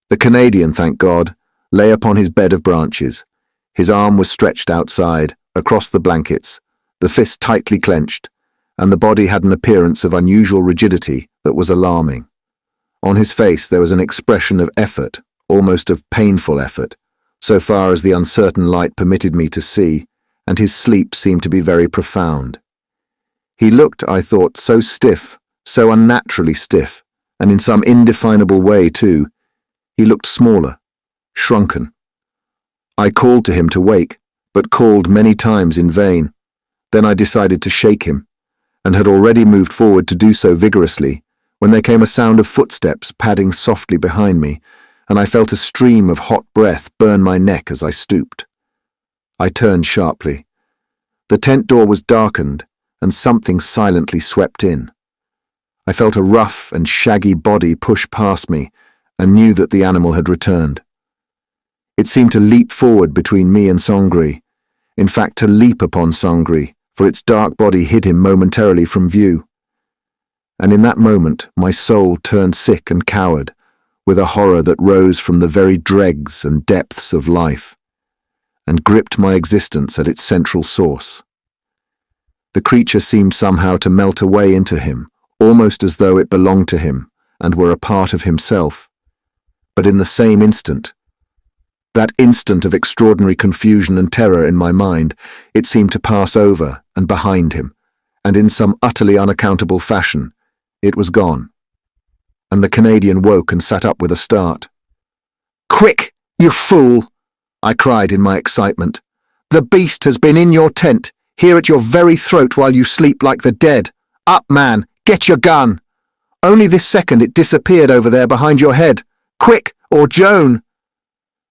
A: The Canadian, thank God, lay upon his bed of branches. His arm was stretched outside, across the blankets, the fist tightly clenched, and the body had an appearance of unusual rigidity that was alarming. On his face there was an expression of effort, almost of painful effort, so far as the uncertain light permitted me to see, and his sleep seemed to be very profound. He looked, I thought, so stiff, so unnaturally stiff, and in some indefinable way, too. He looked smaller, shrunken. I called to him to wake, but called many times in vain. Then I decided to shake him, and had already moved forward to do so vigorously, when there came a sound of footsteps padding softly behind me, and I felt a stream of hot breath burn my neck as I stooped. I turned sharply. The tent door was darkened, and something silently swept in. I felt a rough and shaggy body push past me, and knew that the animal had returned. It seemed to leap forward between me and Sangre, in fact to leap upon Sangre, for its dark body hid him momentarily from view. And in that moment my soul turned sick and coward, with a horror that rose from the very dregs and depths of life, and gripped my existence at its central source. The creature seemed somehow to melt away into him, almost as though it belonged to him and were a part of himself. But in the same instant, That instant of extraordinary confusion and terror in my mind, it seemed to pass over and behind him, and in some utterly unaccountable fashion, it was gone. And the Canadian woke and sat up with a start. "Quick, you fool!" I cried in my excitement. "The beast has been in your tent, here at your very throat while you sleep like the dead. Up, man, get your gun! Only this second it disappeared over there behind your head. Quick, or Joan!"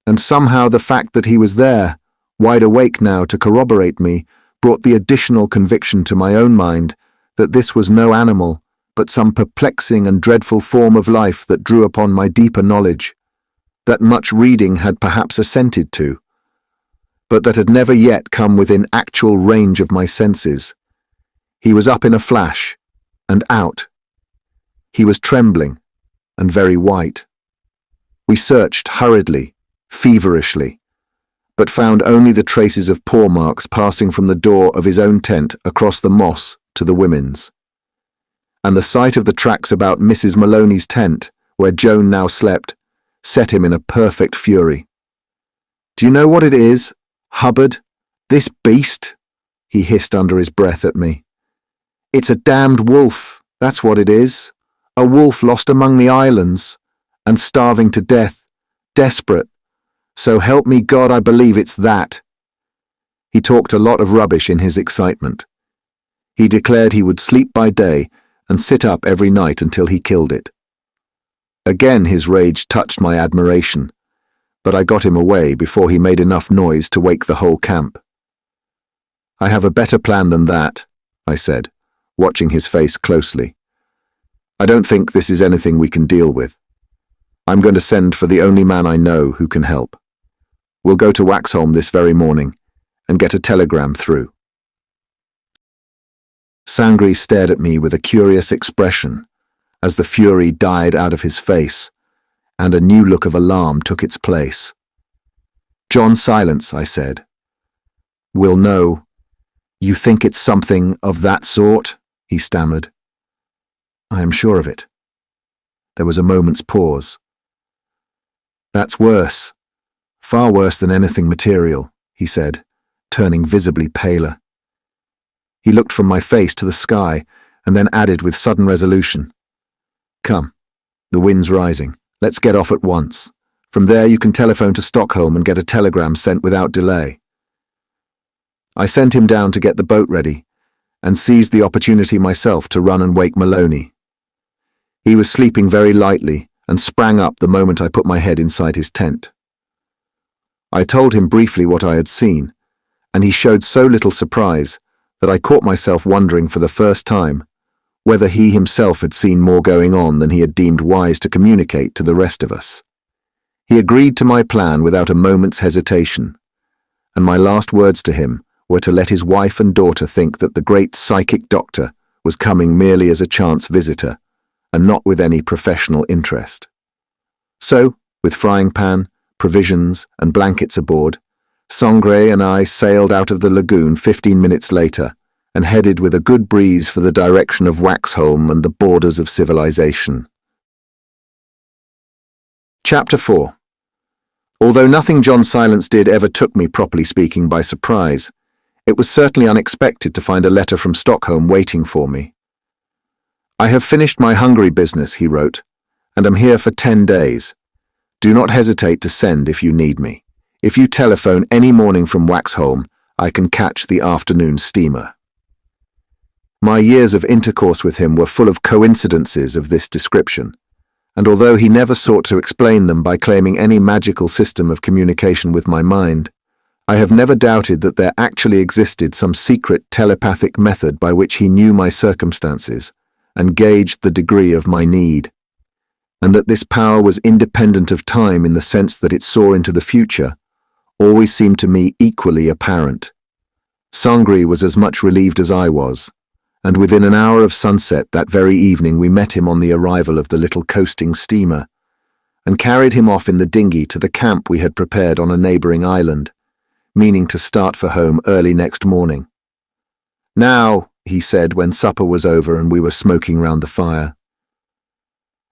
A: And somehow the fact that he was there, wide awake now to corroborate me, brought the additional conviction to my own mind that this was no animal, but some perplexing and dreadful form of life that drew upon my deeper knowledge, that much reading had perhaps assented to, but that had never yet come within actual range of my senses. He was up in a flash, and out. He was trembling, and very white. We searched hurriedly, feverishly, but found only the traces of paw marks passing from the door of his own tent across the moss to the women's. And the sight of the tracks about Mrs. Maloney's tent, where Joan now slept, set him in a perfect fury. "Do you know what it is, Hubbard? This beast?" he hissed under his breath at me. "It's a damned wolf, that's what it is. A wolf lost among the islands, and starving to death, desperate. So help me God, I believe it's that." He talked a lot of rubbish in his excitement. He declared he would sleep by day and sit up every night until he killed it. Again his rage touched my admiration, but I got him away before he made enough noise to wake the whole camp. "I have a better plan than that," I said, watching his face closely. "I don't think this is anything we can deal with. I'm going to send for the only man I know who can help. We'll go to Waxholm this very morning and get a telegram through." Sangri stared at me with a curious expression as the fury died out of his face, and a new look of alarm took its place. "John Silence," I said. "We'll know. You think it's something of that sort?" he stammered. "I am sure of it." There was a moment's pause. "That's worse. Far worse than anything material," he said, turning visibly paler. He looked from my face to the sky and then added with sudden resolution, "Come, the wind's rising. Let's get off at once. From there you can telephone to Stockholm and get a telegram sent without delay." I sent him down to get the boat ready and seized the opportunity myself to run and wake Maloney. He was sleeping very lightly and sprang up the moment I put my head inside his tent. I told him briefly what I had seen, and he showed so little surprise that I caught myself wondering for the first time whether he himself had seen more going on than he had deemed wise to communicate to the rest of us. He agreed to my plan without a moment's hesitation, and my last words to him were to let his wife and daughter think that the great psychic doctor was coming merely as a chance visitor, and not with any professional interest. So, with frying pan, provisions, and blankets aboard, Sangre and I sailed out of the lagoon 15 minutes later and headed with a good breeze for the direction of Waxholm and the borders of civilization. Chapter 4. Although nothing John Silence did ever took me, properly speaking, by surprise, it was certainly unexpected to find a letter from Stockholm waiting for me. "I have finished my Hungary business," he wrote, "and am here for 10 days. Do not hesitate to send if you need me. If you telephone any morning from Waxholm, I can catch the afternoon steamer." My years of intercourse with him were full of coincidences of this description, and although he never sought to explain them by claiming any magical system of communication with my mind, I have never doubted that there actually existed some secret telepathic method by which he knew my circumstances and gauged the degree of my need, and that this power was independent of time in the sense that it saw into the future, always seemed to me equally apparent. Sangri was as much relieved as I was, and within an hour of sunset that very evening we met him on the arrival of the little coasting steamer, and carried him off in the dinghy to the camp we had prepared on a neighbouring island, meaning to start for home early next morning. "Now," he said when supper was over and we were smoking round the fire,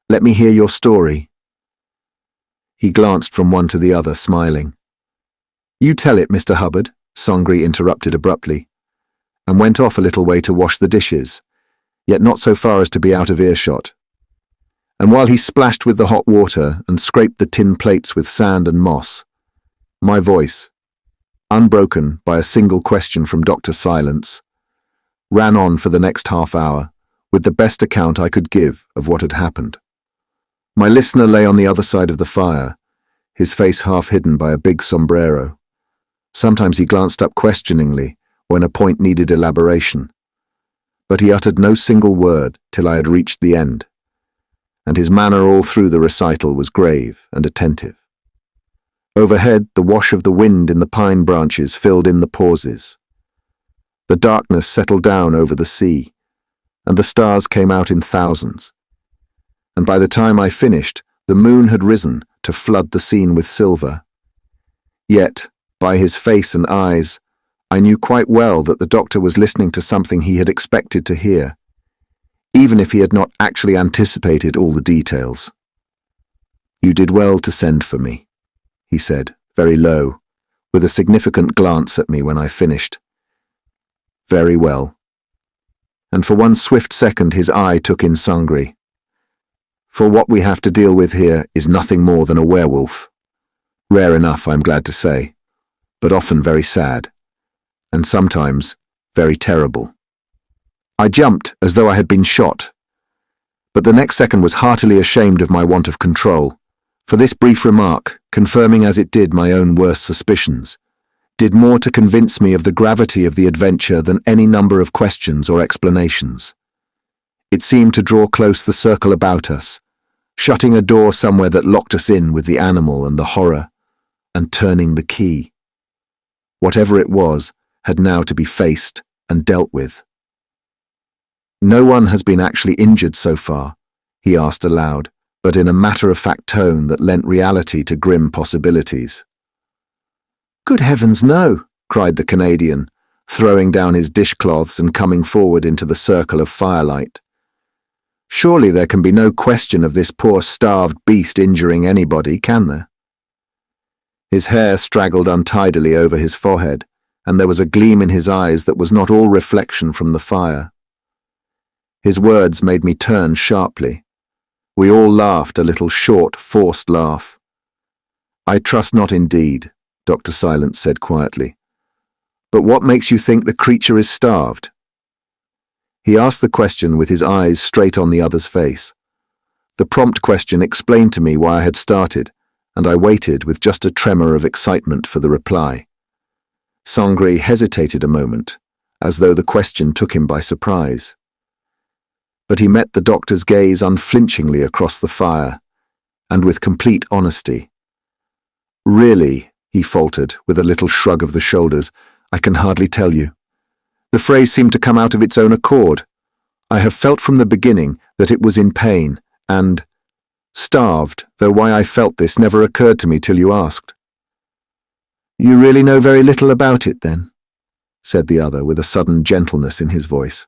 A: "let me hear your story." He glanced from one to the other, smiling, "You tell it, Mr. Hubbard," Sangri interrupted abruptly, and went off a little way to wash the dishes, yet not so far as to be out of earshot. And while he splashed with the hot water and scraped the tin plates with sand and moss, my voice, unbroken by a single question from Dr. Silence, ran on for the next half hour with the best account I could give of what had happened. My listener lay on the other side of the fire, his face half hidden by a big sombrero. Sometimes he glanced up questioningly when a point needed elaboration, but he uttered no single word till I had reached the end, and his manner all through the recital was grave and attentive. Overhead, the wash of the wind in the pine branches filled in the pauses. The darkness settled down over the sea, and the stars came out in thousands. And by the time I finished, the moon had risen to flood the scene with silver. Yet, by his face and eyes, I knew quite well that the doctor was listening to something he had expected to hear, even if he had not actually anticipated all the details. "You did well to send for me," he said, very low, with a significant glance at me when I finished. "Very well." And for one swift second his eye took in Sangri. "For what we have to deal with here is nothing more than a werewolf. Rare enough, I'm glad to say, but often very sad, and sometimes very terrible." I jumped as though I had been shot, but the next second was heartily ashamed of my want of control, for this brief remark, confirming as it did my own worst suspicions, did more to convince me of the gravity of the adventure than any number of questions or explanations. It seemed to draw close the circle about us, shutting a door somewhere that locked us in with the animal and the horror, and turning the key. Whatever it was had now to be faced and dealt with. "No one has been actually injured so far?" he asked aloud, but in a matter-of-fact tone that lent reality to grim possibilities. "Good heavens, no!" cried the Canadian, throwing down his dishcloths and coming forward into the circle of firelight. "Surely there can be no question of this poor starved beast injuring anybody, can there?" His hair straggled untidily over his forehead, and there was a gleam in his eyes that was not all reflection from the fire. His words made me turn sharply. We all laughed a little short, forced laugh. "I trust not indeed," Dr. Silence said quietly. "But what makes you think the creature is starved?" He asked the question with his eyes straight on the other's face. The prompt question explained to me why I had started, and I waited with just a tremor of excitement for the reply. Sangri hesitated a moment, as though the question took him by surprise. But he met the doctor's gaze unflinchingly across the fire, and with complete honesty. "Really," he faltered, with a little shrug of the shoulders, "I can hardly tell you. The phrase seemed to come out of its own accord. I have felt from the beginning that it was in pain, and starved, though why I felt this never occurred to me till you asked." "You really know very little about it, then?" said the other, with a sudden gentleness in his voice.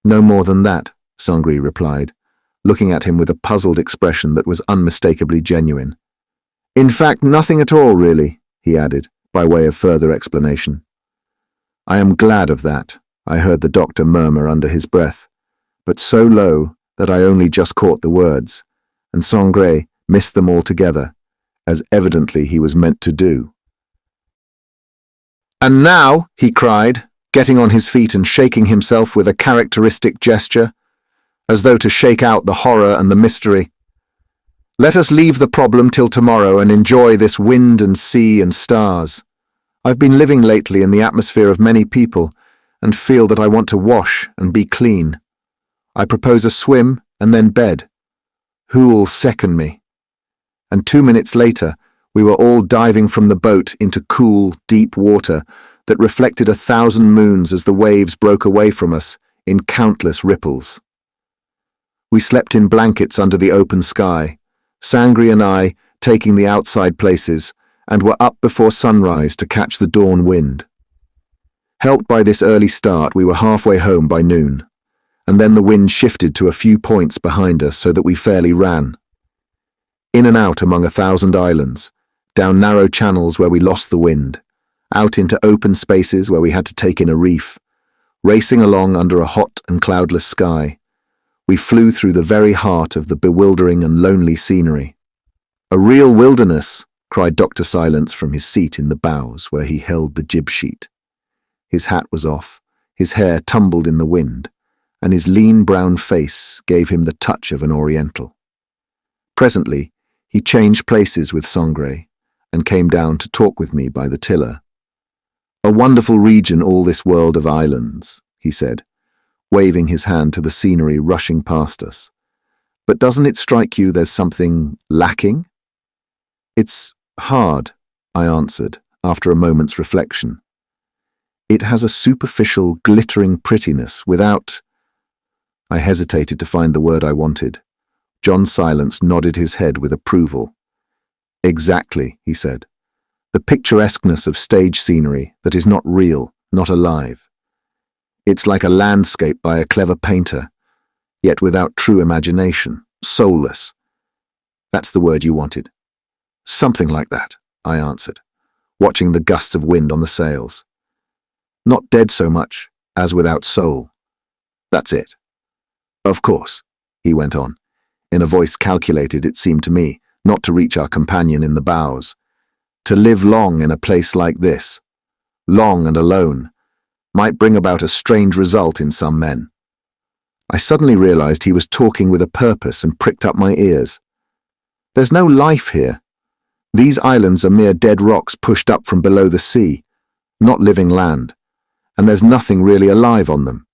A: "No more than that," Sangri replied, looking at him with a puzzled expression that was unmistakably genuine. "In fact, nothing at all, really," he added, by way of further explanation. "I am glad of that," I heard the doctor murmur under his breath, but so low that I only just caught the words, and Sangre missed them altogether, as evidently he was meant to do. "And now," he cried, getting on his feet and shaking himself with a characteristic gesture, as though to shake out the horror and the mystery, "let us leave the problem till tomorrow and enjoy this wind and sea and stars. I've been living lately in the atmosphere of many people and feel that I want to wash and be clean. I propose a swim and then bed. Who'll second me?" And 2 minutes later, we were all diving from the boat into cool, deep water that reflected 1,000 moons as the waves broke away from us in countless ripples. We slept in blankets under the open sky, Sangri and I taking the outside places, and were up before sunrise to catch the dawn wind. Helped by this early start, we were halfway home by noon, and then the wind shifted to a few points behind us so that we fairly ran. In and out among 1,000 islands, down narrow channels where we lost the wind, out into open spaces where we had to take in a reef, racing along under a hot and cloudless sky. We flew through the very heart of the bewildering and lonely scenery. "A real wilderness," cried Dr. Silence from his seat in the bows where he held the jib sheet. His hat was off, his hair tumbled in the wind, and his lean brown face gave him the touch of an Oriental. Presently, he changed places with Sangre and came down to talk with me by the tiller. "A wonderful region, all this world of islands," he said, waving his hand to the scenery rushing past us. "But doesn't it strike you there's something lacking?" "It's hard," I answered, after a moment's reflection. "It has a superficial, glittering prettiness without—" I hesitated to find the word I wanted. John Silence nodded his head with approval. "Exactly," he said. "The picturesqueness of stage scenery that is not real, not alive. It's like a landscape by a clever painter, yet without true imagination, soulless. That's the word you wanted." "Something like that," I answered, watching the gusts of wind on the sails. "Not dead so much as without soul. That's it." "Of course," he went on, in a voice calculated, it seemed to me, not to reach our companion in the bows. "To live long in a place like this, long and alone, might bring about a strange result in some men." I suddenly realized he was talking with a purpose and pricked up my ears. "There's no life here. These islands are mere dead rocks pushed up from below the sea, not living land, and there's nothing really alive on them.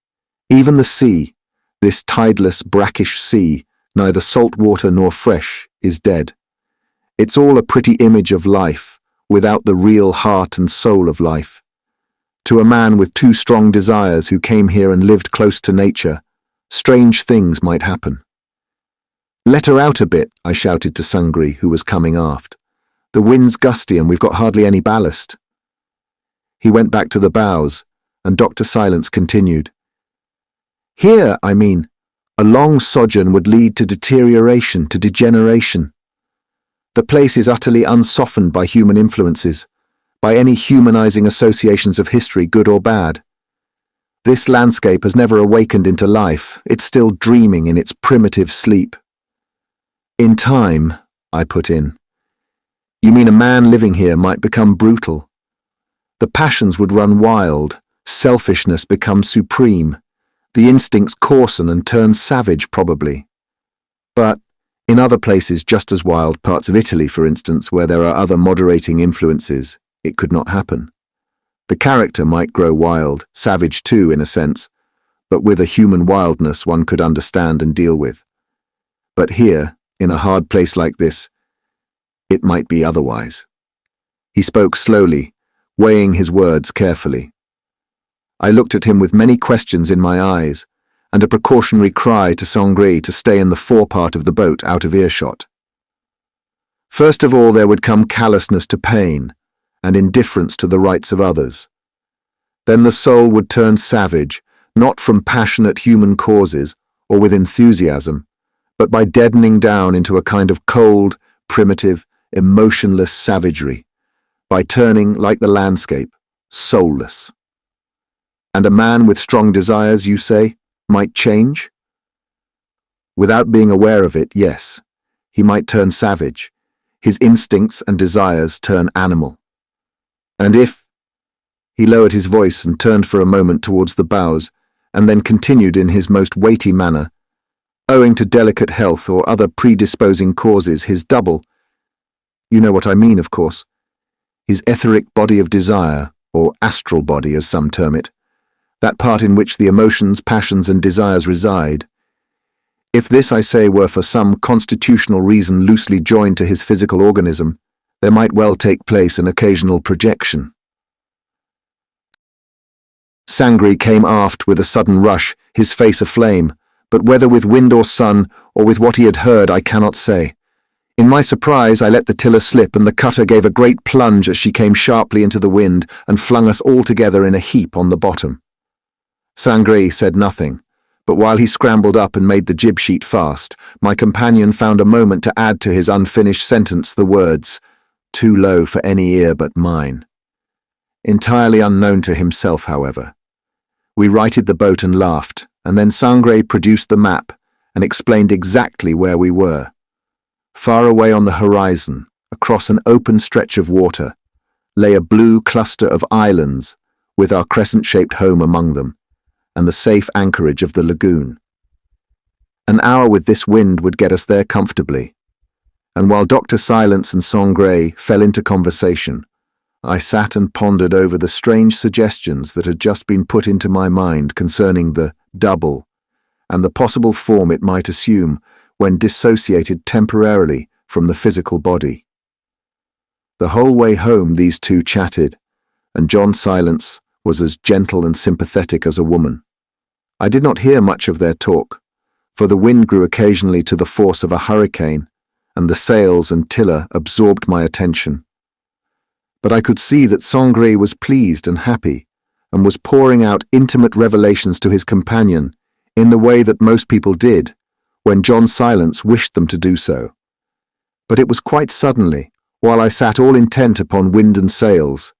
A: Even the sea, this tideless, brackish sea, neither salt water nor fresh, is dead. It's all a pretty image of life, without the real heart and soul of life. To a man with two strong desires who came here and lived close to nature, strange things might happen." "Let her out a bit," I shouted to Sangre, who was coming aft. "The wind's gusty and we've got hardly any ballast." He went back to the bows, and Dr. Silence continued. "Here, I mean, a long sojourn would lead to deterioration, to degeneration. The place is utterly unsoftened by human influences, by any humanizing associations of history, good or bad. This landscape has never awakened into life. It's still dreaming in its primitive sleep." "In time," I put in. "You mean a man living here might become brutal? The passions would run wild, selfishness become supreme, the instincts coarsen and turn savage, probably. But in other places just as wild, parts of Italy, for instance, where there are other moderating influences, it could not happen. The character might grow wild, savage too, in a sense, but with a human wildness one could understand and deal with. But here, in a hard place like this, it might be otherwise." He spoke slowly, weighing his words carefully. I looked at him with many questions in my eyes, and a precautionary cry to Sangre to stay in the forepart of the boat out of earshot. First of all there would come callousness to pain, and indifference to the rights of others. Then the soul would turn savage, not from passionate human causes, or with enthusiasm, but by deadening down into a kind of cold, primitive, emotionless savagery, by turning, like the landscape, soulless. And a man with strong desires, you say, might change? Without being aware of it, yes, he might turn savage, his instincts and desires turn animal. And if— He lowered his voice and turned for a moment towards the bows, and then continued in his most weighty manner, owing to delicate health or other predisposing causes, his double— you know what I mean, of course— his etheric body of desire, or astral body as some term it, that part in which the emotions, passions and desires reside. If this, I say, were for some constitutional reason loosely joined to his physical organism, there might well take place an occasional projection. Sangre came aft with a sudden rush, his face aflame, but whether with wind or sun, or with what he had heard, I cannot say. In my surprise, I let the tiller slip, and the cutter gave a great plunge as she came sharply into the wind and flung us all together in a heap on the bottom. Sangre said nothing, but while he scrambled up and made the jib sheet fast, my companion found a moment to add to his unfinished sentence the words, too low for any ear but mine. Entirely unknown to himself, however. We righted the boat and laughed, and then Sangre produced the map and explained exactly where we were. Far away on the horizon, across an open stretch of water, lay a blue cluster of islands with our crescent-shaped home among them, and the safe anchorage of the lagoon. An hour with this wind would get us there comfortably, and while Dr. Silence and Sangre fell into conversation, I sat and pondered over the strange suggestions that had just been put into my mind concerning the double and the possible form it might assume when dissociated temporarily from the physical body. The whole way home these two chatted, and John Silence was as gentle and sympathetic as a woman. I did not hear much of their talk, for the wind grew occasionally to the force of a hurricane, and the sails and tiller absorbed my attention. But I could see that Sangre was pleased and happy, and was pouring out intimate revelations to his companion in the way that most people did when John Silence wished them to do so. But it was quite suddenly, while I sat all intent upon wind and sails,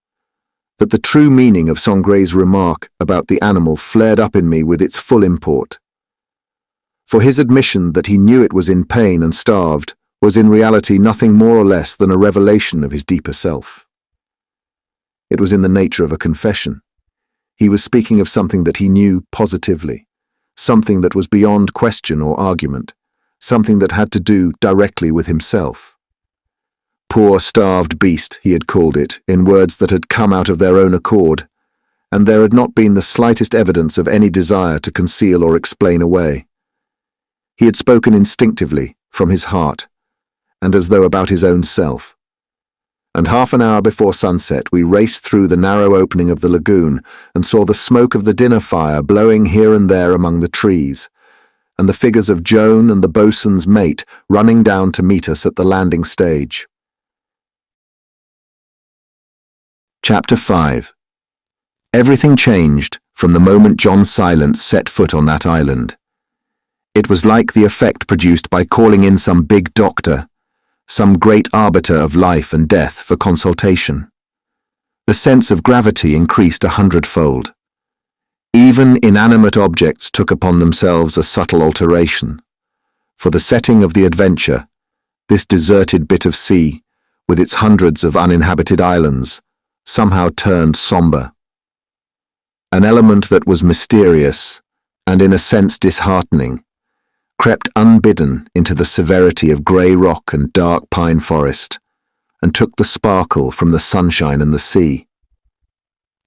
A: that the true meaning of Sangre's remark about the animal flared up in me with its full import. For his admission that he knew it was in pain and starved was in reality nothing more or less than a revelation of his deeper self. It was in the nature of a confession. He was speaking of something that he knew positively, something that was beyond question or argument, something that had to do directly with himself. Poor starved beast, he had called it, in words that had come out of their own accord, and there had not been the slightest evidence of any desire to conceal or explain away. He had spoken instinctively, from his heart, and as though about his own self. And half an hour before sunset we raced through the narrow opening of the lagoon and saw the smoke of the dinner fire blowing here and there among the trees, and the figures of Joan and the boatswain's mate running down to meet us at the landing stage. Chapter 5. Everything changed from the moment John Silence set foot on that island. It was like the effect produced by calling in some big doctor, some great arbiter of life and death for consultation. The sense of gravity increased 100-fold. Even inanimate objects took upon themselves a subtle alteration. For the setting of the adventure, this deserted bit of sea, with its hundreds of uninhabited islands, somehow turned somber. An element that was mysterious, and in a sense disheartening, crept unbidden into the severity of grey rock and dark pine forest, and took the sparkle from the sunshine and the sea.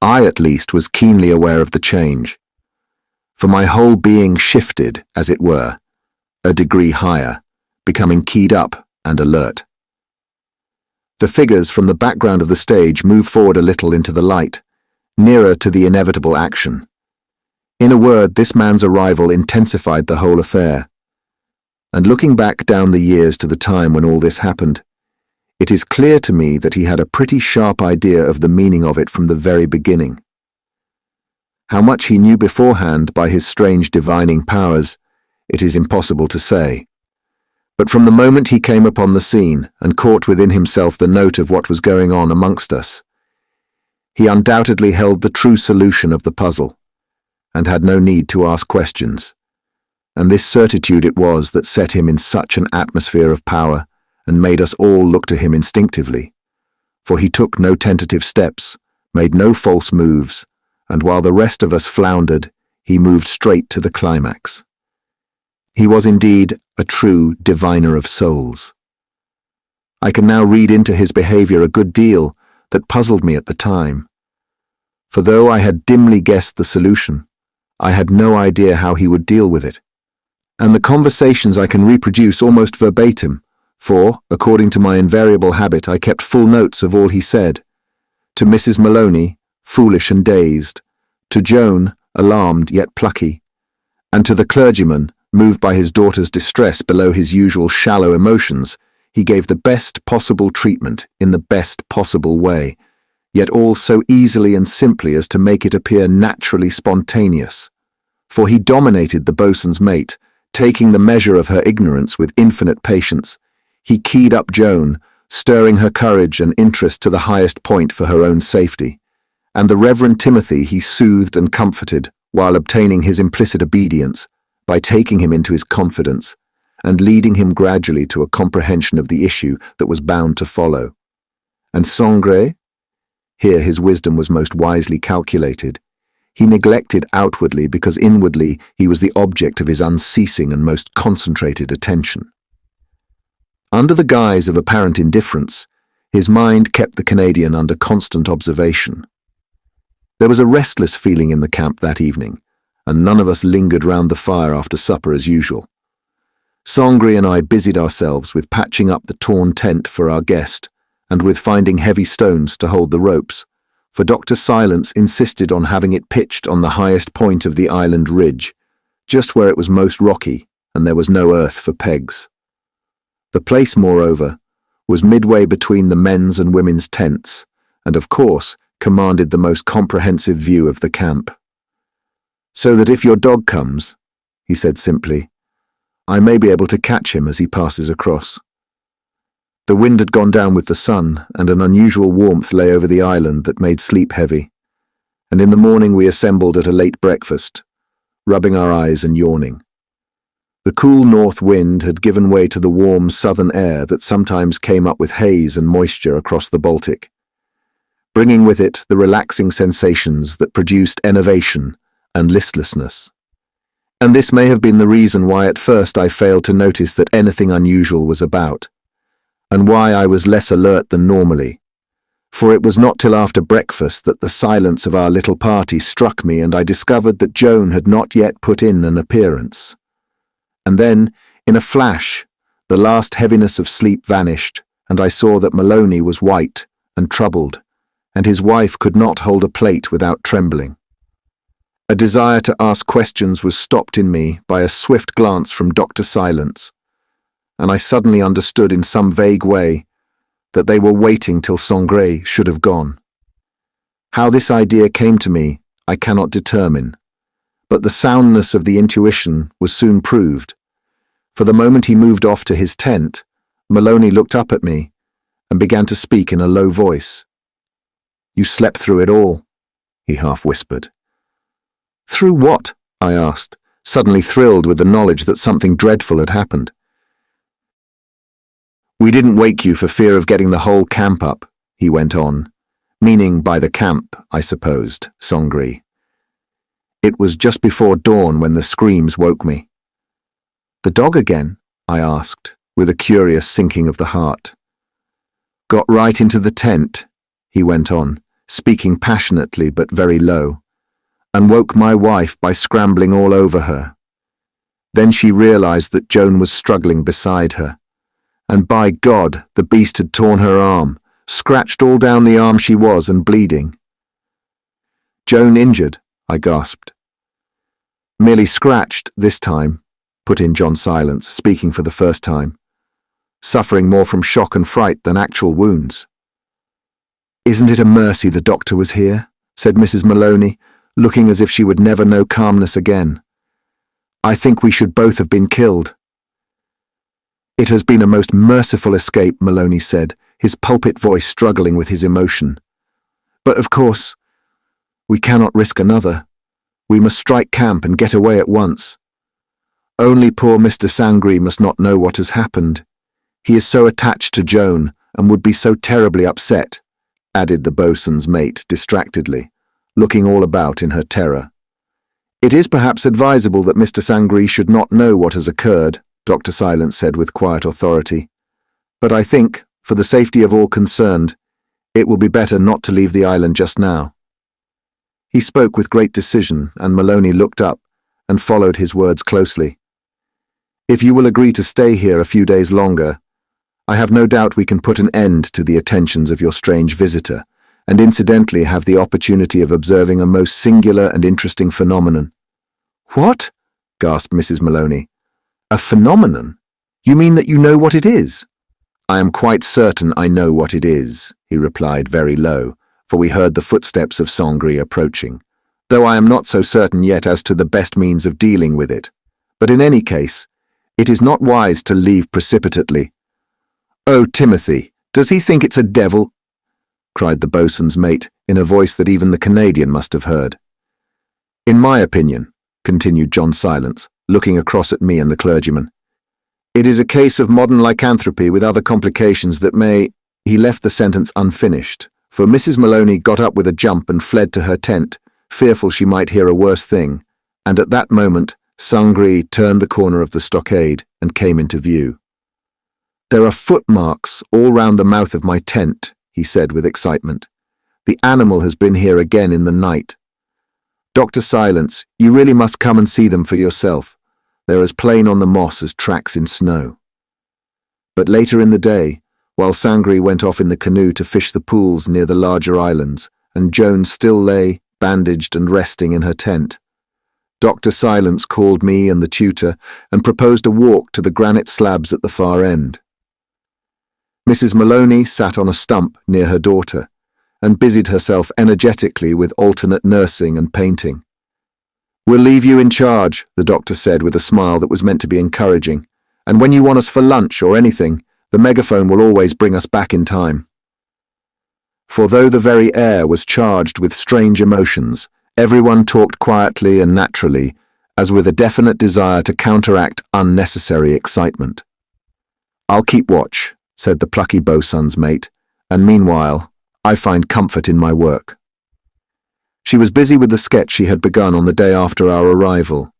A: I, at least, was keenly aware of the change, for my whole being shifted, as it were, a degree higher, becoming keyed up and alert. The figures from the background of the stage moved forward a little into the light, nearer to the inevitable action. In a word, this man's arrival intensified the whole affair. And looking back down the years to the time when all this happened, it is clear to me that he had a pretty sharp idea of the meaning of it from the very beginning. How much he knew beforehand by his strange divining powers, it is impossible to say. But from the moment he came upon the scene and caught within himself the note of what was going on amongst us, he undoubtedly held the true solution of the puzzle, and had no need to ask questions. And this certitude it was that set him in such an atmosphere of power and made us all look to him instinctively, for he took no tentative steps, made no false moves, and while the rest of us floundered, he moved straight to the climax. He was indeed a true diviner of souls. I can now read into his behavior a good deal that puzzled me at the time. For though I had dimly guessed the solution, I had no idea how he would deal with it. And the conversations I can reproduce almost verbatim, for, according to my invariable habit, I kept full notes of all he said. To Mrs. Maloney, foolish and dazed; to Joan, alarmed yet plucky; and to the clergyman, moved by his daughter's distress below his usual shallow emotions, he gave the best possible treatment in the best possible way, yet all so easily and simply as to make it appear naturally spontaneous. For he dominated the boatswain's mate, taking the measure of her ignorance with infinite patience. He keyed up Joan, stirring her courage and interest to the highest point for her own safety, and the Reverend Timothy he soothed and comforted while obtaining his implicit obedience by taking him into his confidence and leading him gradually to a comprehension of the issue that was bound to follow. And Sangre? Here his wisdom was most wisely calculated. He neglected outwardly because inwardly he was the object of his unceasing and most concentrated attention. Under the guise of apparent indifference, his mind kept the Canadian under constant observation. There was a restless feeling in the camp that evening, and none of us lingered round the fire after supper as usual. Sangre and I busied ourselves with patching up the torn tent for our guest and with finding heavy stones to hold the ropes, for Dr. Silence insisted on having it pitched on the highest point of the island ridge, just where it was most rocky and there was no earth for pegs. The place, moreover, was midway between the men's and women's tents, and of course commanded the most comprehensive view of the camp. "So that if your dog comes," he said simply, "I may be able to catch him as he passes across." The wind had gone down with the sun, and an unusual warmth lay over the island that made sleep heavy, and in the morning we assembled at a late breakfast, rubbing our eyes and yawning. The cool north wind had given way to the warm southern air that sometimes came up with haze and moisture across the Baltic, bringing with it the relaxing sensations that produced enervation and listlessness. And this may have been the reason why at first I failed to notice that anything unusual was about, and why I was less alert than normally, for it was not till after breakfast that the silence of our little party struck me and I discovered that Joan had not yet put in an appearance. And then, in a flash, the last heaviness of sleep vanished, and I saw that Maloney was white and troubled, and his wife could not hold a plate without trembling. A desire to ask questions was stopped in me by a swift glance from Dr. Silence, and I suddenly understood in some vague way that they were waiting till Sangre should have gone. How this idea came to me, I cannot determine, but the soundness of the intuition was soon proved, for the moment he moved off to his tent, Maloney looked up at me and began to speak in a low voice. "You slept through it all," he half whispered. "Through what?" I asked, suddenly thrilled with the knowledge that something dreadful had happened. "We didn't wake you for fear of getting the whole camp up," he went on, meaning by the camp, I supposed, Sangre. "It was just before dawn when the screams woke me." "The dog again?" I asked, with a curious sinking of the heart. "Got right into the tent," he went on, speaking passionately but very low, "and woke my wife by scrambling all over her. Then she realized that Joan was struggling beside her, and by God, the beast had torn her arm, scratched all down the arm she was and bleeding." "Joan injured?" I gasped. "Merely scratched this time," put in John Silence, speaking for the first time, "suffering more from shock and fright than actual wounds." "Isn't it a mercy the doctor was here?" said Mrs. Maloney, looking as if she would never know calmness again. "I think we should both have been killed." "It has been a most merciful escape," Maloney said, his pulpit voice struggling with his emotion. "But of course, we cannot risk another. We must strike camp and get away at once. Only poor Mr. Sangre must not know what has happened. He is so attached to Joan and would be so terribly upset," added the boatswain's mate distractedly, looking all about in her terror. "It is perhaps advisable that Mr. Sangre should not know what has occurred," Dr. Silence said with quiet authority. "But I think, for the safety of all concerned, it will be better not to leave the island just now." He spoke with great decision, and Maloney looked up and followed his words closely. "If you will agree to stay here a few days longer, I have no doubt we can put an end to the attentions of your strange visitor, and incidentally have the opportunity of observing a most singular and interesting phenomenon." "What?" gasped Mrs. Maloney. "A phenomenon? You mean that you know what it is?" "I am quite certain I know what it is," he replied very low, for we heard the footsteps of Sangre approaching, "though I am not so certain yet as to the best means of dealing with it. But in any case, it is not wise to leave precipitately." "Oh, Timothy, Does he think it's a devil?" cried the boatswain's mate in a voice that even the Canadian must have heard. "In my opinion," continued John Silence, looking across at me and the clergyman, "it is a case of modern lycanthropy with other complications that may—" He left the sentence unfinished, for Mrs. Maloney got up with a jump and fled to her tent, fearful she might hear a worse thing, and at that moment Sangri turned the corner of the stockade and came into view. "There are footmarks all round the mouth of my tent," he said with excitement. "The animal has been here again in the night. Dr. Silence, you really must come and see them for yourself. They're as plain on the moss as tracks in snow." But later in the day, while Sangri went off in the canoe to fish the pools near the larger islands, and Joan still lay, bandaged and resting in her tent, Dr. Silence called me and the tutor and proposed a walk to the granite slabs at the far end. Mrs. Maloney sat on a stump near her daughter and busied herself energetically with alternate nursing and painting. "We'll leave you in charge," the doctor said with a smile that was meant to be encouraging, "and when you want us for lunch or anything, the megaphone will always bring us back in time." For though the very air was charged with strange emotions, everyone talked quietly and naturally, as with a definite desire to counteract unnecessary excitement. "I'll keep watch," said the plucky boatswain's mate, "and meanwhile, I find comfort in my work." She was busy with the sketch she had begun on the day after our arrival.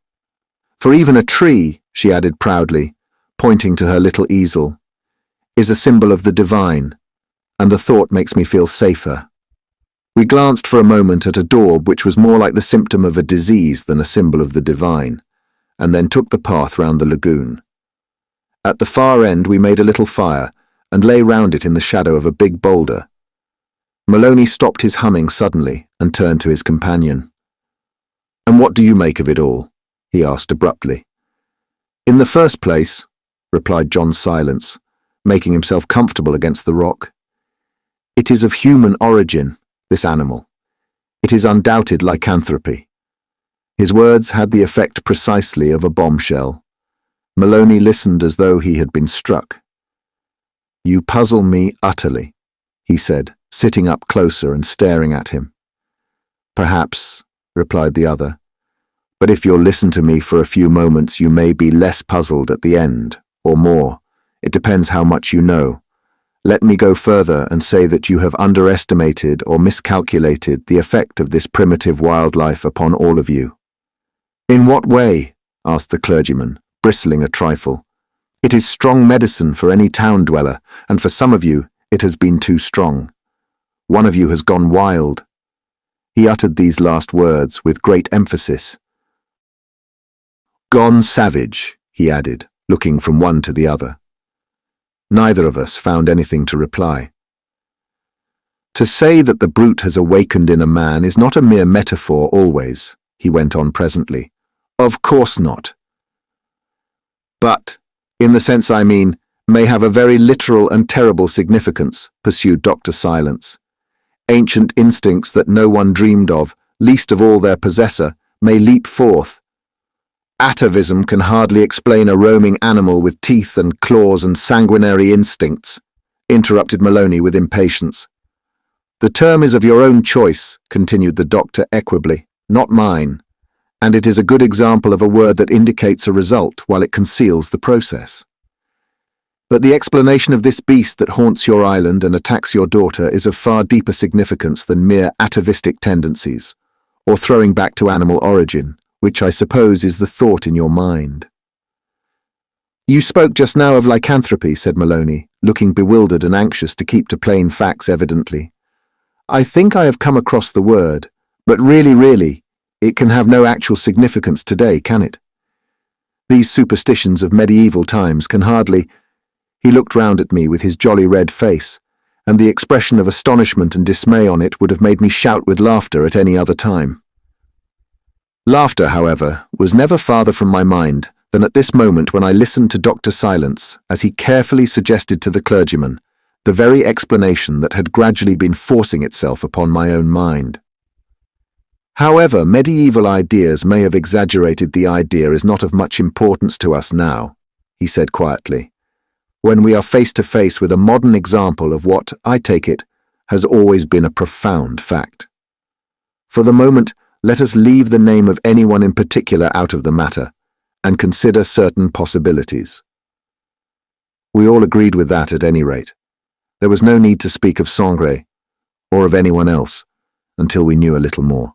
A: "For even a tree," she added proudly, pointing to her little easel, "is a symbol of the divine, and the thought makes me feel safer." We glanced for a moment at a daub which was more like the symptom of a disease than a symbol of the divine, and then took the path round the lagoon. At the far end we made a little fire and lay round it in the shadow of a big boulder. Maloney stopped his humming suddenly and turned to his companion. "And what do you make of it all?" he asked abruptly. "In the first place," replied John Silence, making himself comfortable against the rock, "it is of human origin, this animal. It is undoubted lycanthropy." His words had the effect precisely of a bombshell. Maloney listened as though he had been struck. "You puzzle me utterly," he said, sitting up closer and staring at him. "Perhaps," replied the other, "but if you'll listen to me for a few moments you may be less puzzled at the end, or more. It depends how much you know. Let me go further and say that you have underestimated or miscalculated the effect of this primitive wildlife upon all of you." "In what way?" asked the clergyman, bristling a trifle. "It is strong medicine for any town dweller, and for some of you it has been too strong. One of you has gone wild." He uttered these last words with great emphasis. "Gone savage," he added, looking from one to the other. Neither of us found anything to reply. "To say that the brute has awakened in a man is not a mere metaphor always," he went on presently. "Of course not. But, in the sense I mean, may have a very literal and terrible significance," pursued Dr. Silence. "Ancient instincts that no one dreamed of, least of all their possessor, may leap forth. Atavism can hardly explain a roaming animal with teeth and claws and sanguinary instincts," interrupted Maloney with impatience. "The term is of your own choice," continued the doctor equably, "not mine, and it is a good example of a word that indicates a result while it conceals the process. But the explanation of this beast that haunts your island and attacks your daughter is of far deeper significance than mere atavistic tendencies, or throwing back to animal origin, which I suppose is the thought in your mind." "You spoke just now of lycanthropy," said Maloney, looking bewildered and anxious to keep to plain facts evidently. "I think I have come across the word, but really, it can have no actual significance today, can it? These superstitions of medieval times can hardly—" He looked round at me with his jolly red face, and the expression of astonishment and dismay on it would have made me shout with laughter at any other time. Laughter, however, was never farther from my mind than at this moment when I listened to Dr. Silence as he carefully suggested to the clergyman the very explanation that had gradually been forcing itself upon my own mind. "However medieval ideas may have exaggerated, the idea is not of much importance to us now," he said quietly. when we are face to face with a modern example of what, I take it, has always been a profound fact. For the moment, let us leave the name of anyone in particular out of the matter and consider certain possibilities. We all agreed with that at any rate. There was no need to speak of Sangre or of anyone else until we knew a little more.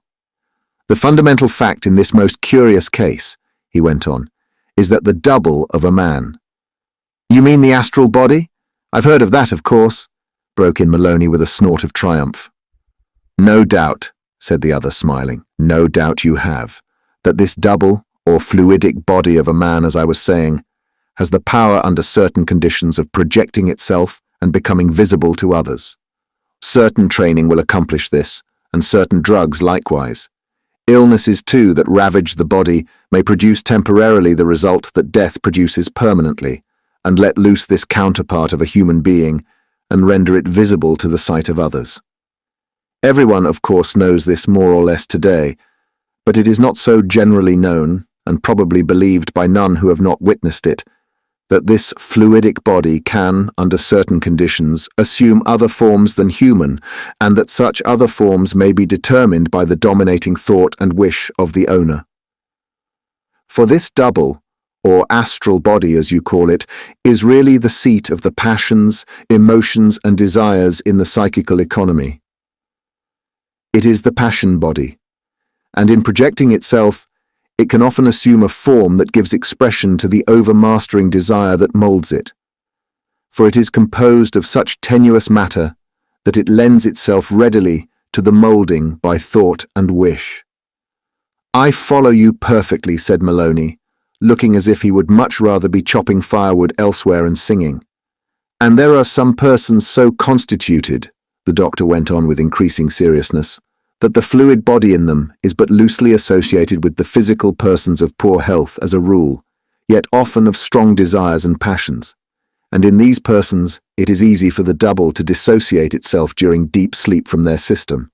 A: The fundamental fact in this most curious case, he went on, is that the double of a man. You mean the astral body? I've heard of that, of course, broke in Maloney with a snort of triumph. No doubt, said the other, smiling. No doubt you have, that this double, or fluidic body of a man, as I was saying, has the power under certain conditions of projecting itself and becoming visible to others. Certain training will accomplish this, and certain drugs likewise. Illnesses, too, that ravage the body may produce temporarily the result that death produces permanently, and let loose this counterpart of a human being and render it visible to the sight of others. Everyone, of course, knows this more or less today, but it is not so generally known, and probably believed by none who have not witnessed it, that this fluidic body can, under certain conditions, assume other forms than human, and that such other forms may be determined by the dominating thought and wish of the owner. For this double, or astral body as you call it, is really the seat of the passions, emotions and desires in the psychical economy. It is the passion body, and in projecting itself, it can often assume a form that gives expression to the overmastering desire that molds it. For it is composed of such tenuous matter that it lends itself readily to the molding by thought and wish. I follow you perfectly, said Maloney, looking as if he would much rather be chopping firewood elsewhere and singing. And there are some persons so constituted, the doctor went on with increasing seriousness, that the fluid body in them is but loosely associated with the physical persons of poor health as a rule, yet often of strong desires and passions. And in these persons it is easy for the double to dissociate itself during deep sleep from their system,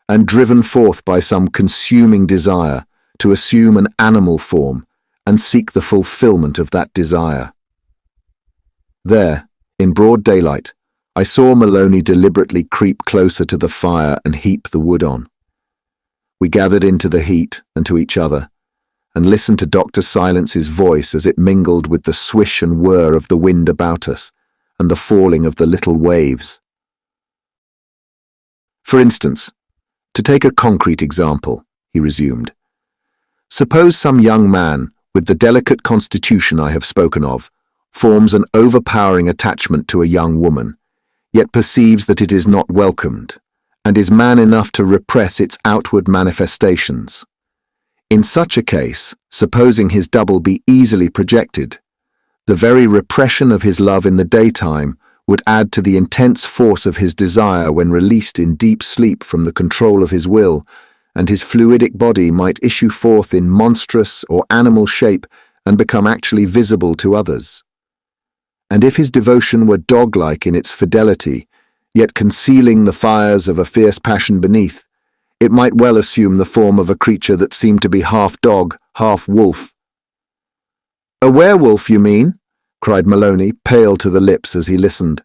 A: and driven forth by some consuming desire to assume an animal form and seek the fulfillment of that desire. There, in broad daylight, I saw Maloney deliberately creep closer to the fire and heap the wood on. We gathered into the heat and to each other, and listened to Dr. Silence's voice as it mingled with the swish and whir of the wind about us and the falling of the little waves. For instance, to take a concrete example, he resumed, suppose some young man, with the delicate constitution I have spoken of, forms an overpowering attachment to a young woman, yet perceives that it is not welcomed, and is man enough to repress its outward manifestations. In such a case, supposing his double be easily projected, the very repression of his love in the daytime would add to the intense force of his desire when released in deep sleep from the control of his will, and his fluidic body might issue forth in monstrous or animal shape and become actually visible to others. And if his devotion were dog-like in its fidelity, yet concealing the fires of a fierce passion beneath, it might well assume the form of a creature that seemed to be half dog, half wolf. A werewolf, you mean? Cried Maloney, pale to the lips as he listened.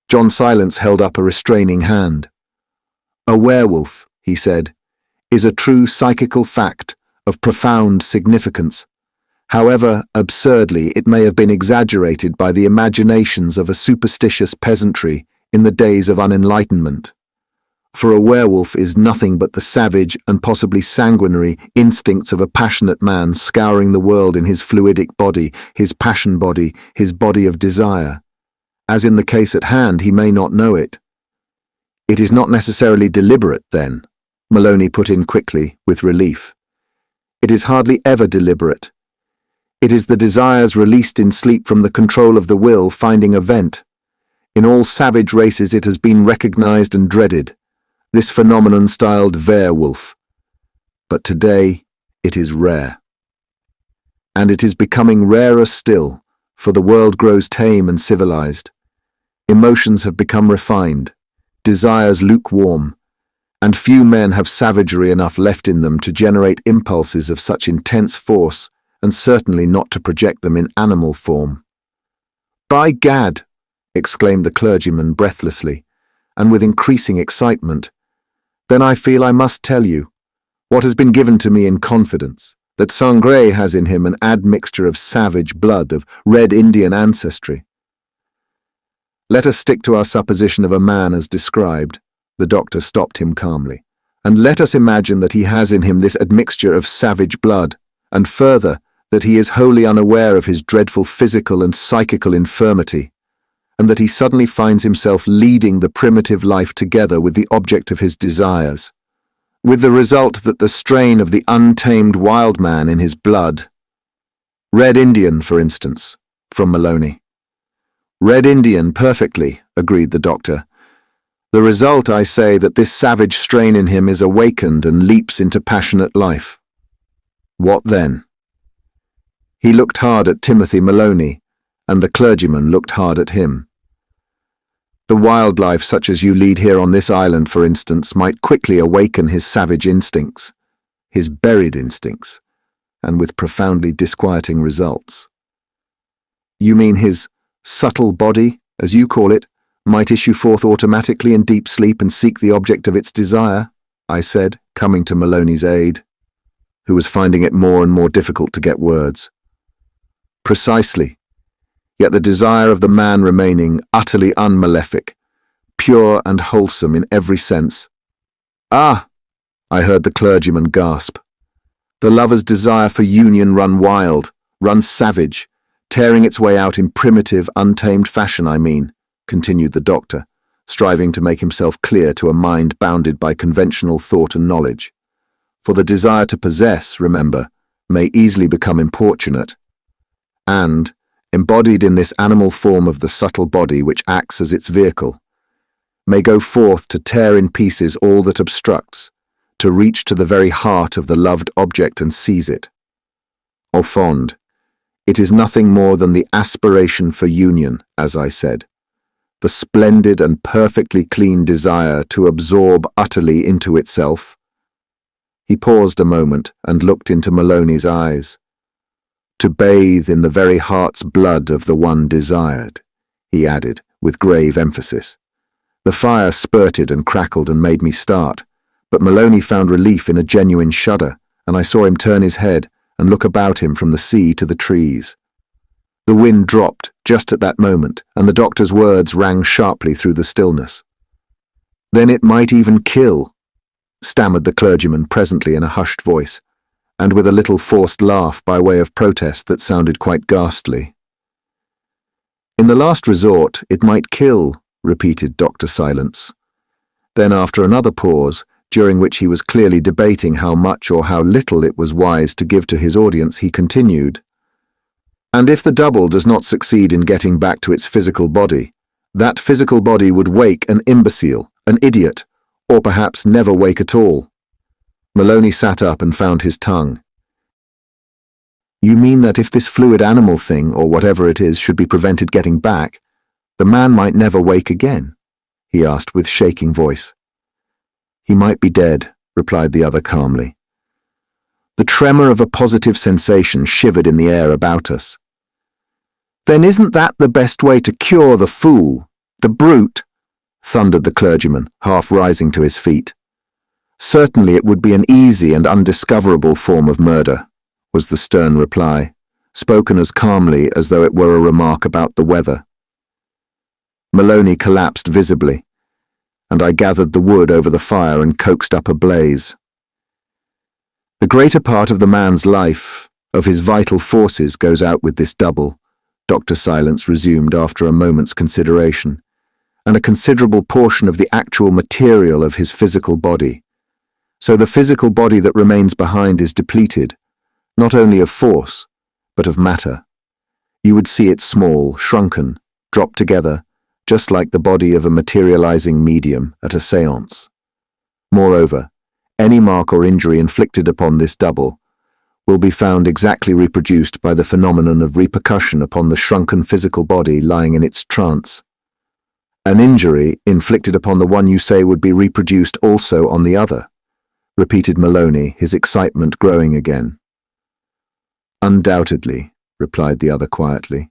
A: John Silence held up a restraining hand. A werewolf, he said, is a true psychical fact of profound significance. However absurdly it may have been exaggerated by the imaginations of a superstitious peasantry in the days of unenlightenment. For a werewolf is nothing but the savage and possibly sanguinary instincts of a passionate man scouring the world in his fluidic body, his passion body, his body of desire. As in the case at hand, he may not know it. It is not necessarily deliberate, then, Maloney put in quickly, with relief. It is hardly ever deliberate. It is the desires released in sleep from the control of the will finding a vent. In all savage races it has been recognized and dreaded, this phenomenon styled werewolf. But today it is rare. And it is becoming rarer still, for the world grows tame and civilized. Emotions have become refined, desires lukewarm, and few men have savagery enough left in them to generate impulses of such intense force, and certainly not to project them in animal form. "By gad!" exclaimed the clergyman breathlessly, and with increasing excitement. "Then I feel I must tell you what has been given to me in confidence, that Sangre has in him an admixture of savage blood, of Red Indian ancestry. Let us stick to our supposition of a man as described," the doctor stopped him calmly, "and let us imagine that he has in him this admixture of savage blood, and further, that he is wholly unaware of his dreadful physical and psychical infirmity, and that he suddenly finds himself leading the primitive life together with the object of his desires, with the result that the strain of the untamed wild man in his blood— Red Indian, for instance," from Maloney. "Red Indian, perfectly," agreed the doctor. "The result, I say, that this savage strain in him is awakened and leaps into passionate life." "What then?" He looked hard at Timothy Maloney, and the clergyman looked hard at him. "The wildlife such as you lead here on this island, for instance, might quickly awaken his savage instincts, his buried instincts, and with profoundly disquieting results." "You mean his subtle body, as you call it, might issue forth automatically in deep sleep and seek the object of its desire?" I said, coming to Maloney's aid, who was finding it more and more difficult to get words. "Precisely. Yet the desire of the man remaining utterly unmalefic, pure and wholesome in every sense." "Ah!" I heard the clergyman gasp. "The lover's desire for union run wild, run savage, tearing its way out in primitive, untamed fashion, I mean," continued the doctor, striving to make himself clear to a mind bounded by conventional thought and knowledge. "For the desire to possess, remember, may easily become importunate, and, embodied in this animal form of the subtle body which acts as its vehicle, may go forth to tear in pieces all that obstructs, to reach to the very heart of the loved object and seize it. Au fond, it is nothing more than the aspiration for union, as I said, the splendid and perfectly clean desire to absorb utterly into itself." He paused a moment and looked into Maloney's eyes. "To bathe in the very heart's blood of the one desired," he added, with grave emphasis. The fire spurted and crackled and made me start, but Maloney found relief in a genuine shudder, and I saw him turn his head and look about him from the sea to the trees. The wind dropped just at that moment, and the doctor's words rang sharply through the stillness. "Then it might even kill," stammered the clergyman presently in a hushed voice, and with a little forced laugh by way of protest that sounded quite ghastly. "In the last resort, it might kill," repeated Dr. Silence. Then, after another pause, during which he was clearly debating how much or how little it was wise to give to his audience, he continued, "And if the double does not succeed in getting back to its physical body, that physical body would wake an imbecile, an idiot, or perhaps never wake at all." Maloney sat up and found his tongue. "You mean that if this fluid animal thing, or whatever it is, should be prevented getting back, the man might never wake again?" he asked with shaking voice. "He might be dead," replied the other calmly. The tremor of a positive sensation shivered in the air about us. "Then isn't that the best way to cure the fool, the brute?" thundered the clergyman, half rising to his feet. "Certainly it would be an easy and undiscoverable form of murder," was the stern reply, spoken as calmly as though it were a remark about the weather. Maloney collapsed visibly, and I gathered the wood over the fire and coaxed up a blaze. "The greater part of the man's life, of his vital forces, goes out with this double," Dr. Silence resumed after a moment's consideration, "and a considerable portion of the actual material of his physical body. So the physical body that remains behind is depleted, not only of force, but of matter. You would see it small, shrunken, dropped together, just like the body of a materializing medium at a séance. Moreover, any mark or injury inflicted upon this double will be found exactly reproduced by the phenomenon of repercussion upon the shrunken physical body lying in its trance. An injury inflicted upon the one you say would be reproduced also on the other," repeated Maloney, his excitement growing again. "Undoubtedly," replied the other quietly.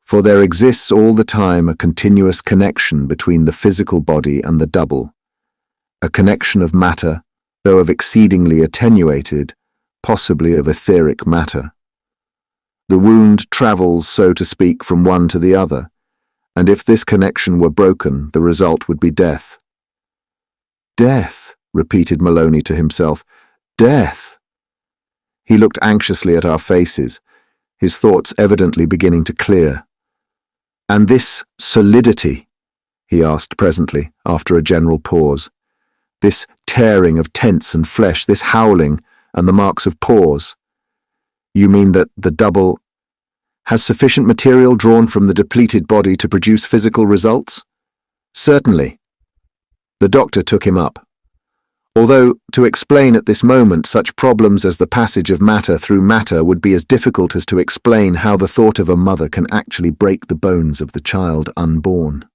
A: For there exists all the time a continuous connection between the physical body and the double, a connection of matter, though of exceedingly attenuated, possibly of etheric matter. The wound travels, so to speak, from one to the other, and if this connection were broken, the result would be death. Death, repeated Maloney to himself. Death. He looked anxiously at our faces, his thoughts evidently beginning to clear. And this solidity, he asked presently, after a general pause, this tearing of tents and flesh, this howling and the marks of paws. You mean that the double has sufficient material drawn from the depleted body to produce physical results? Certainly. The doctor took him up. Although, to explain at this moment such problems as the passage of matter through matter would be as difficult as to explain how the thought of a mother can actually break the bones of the child unborn.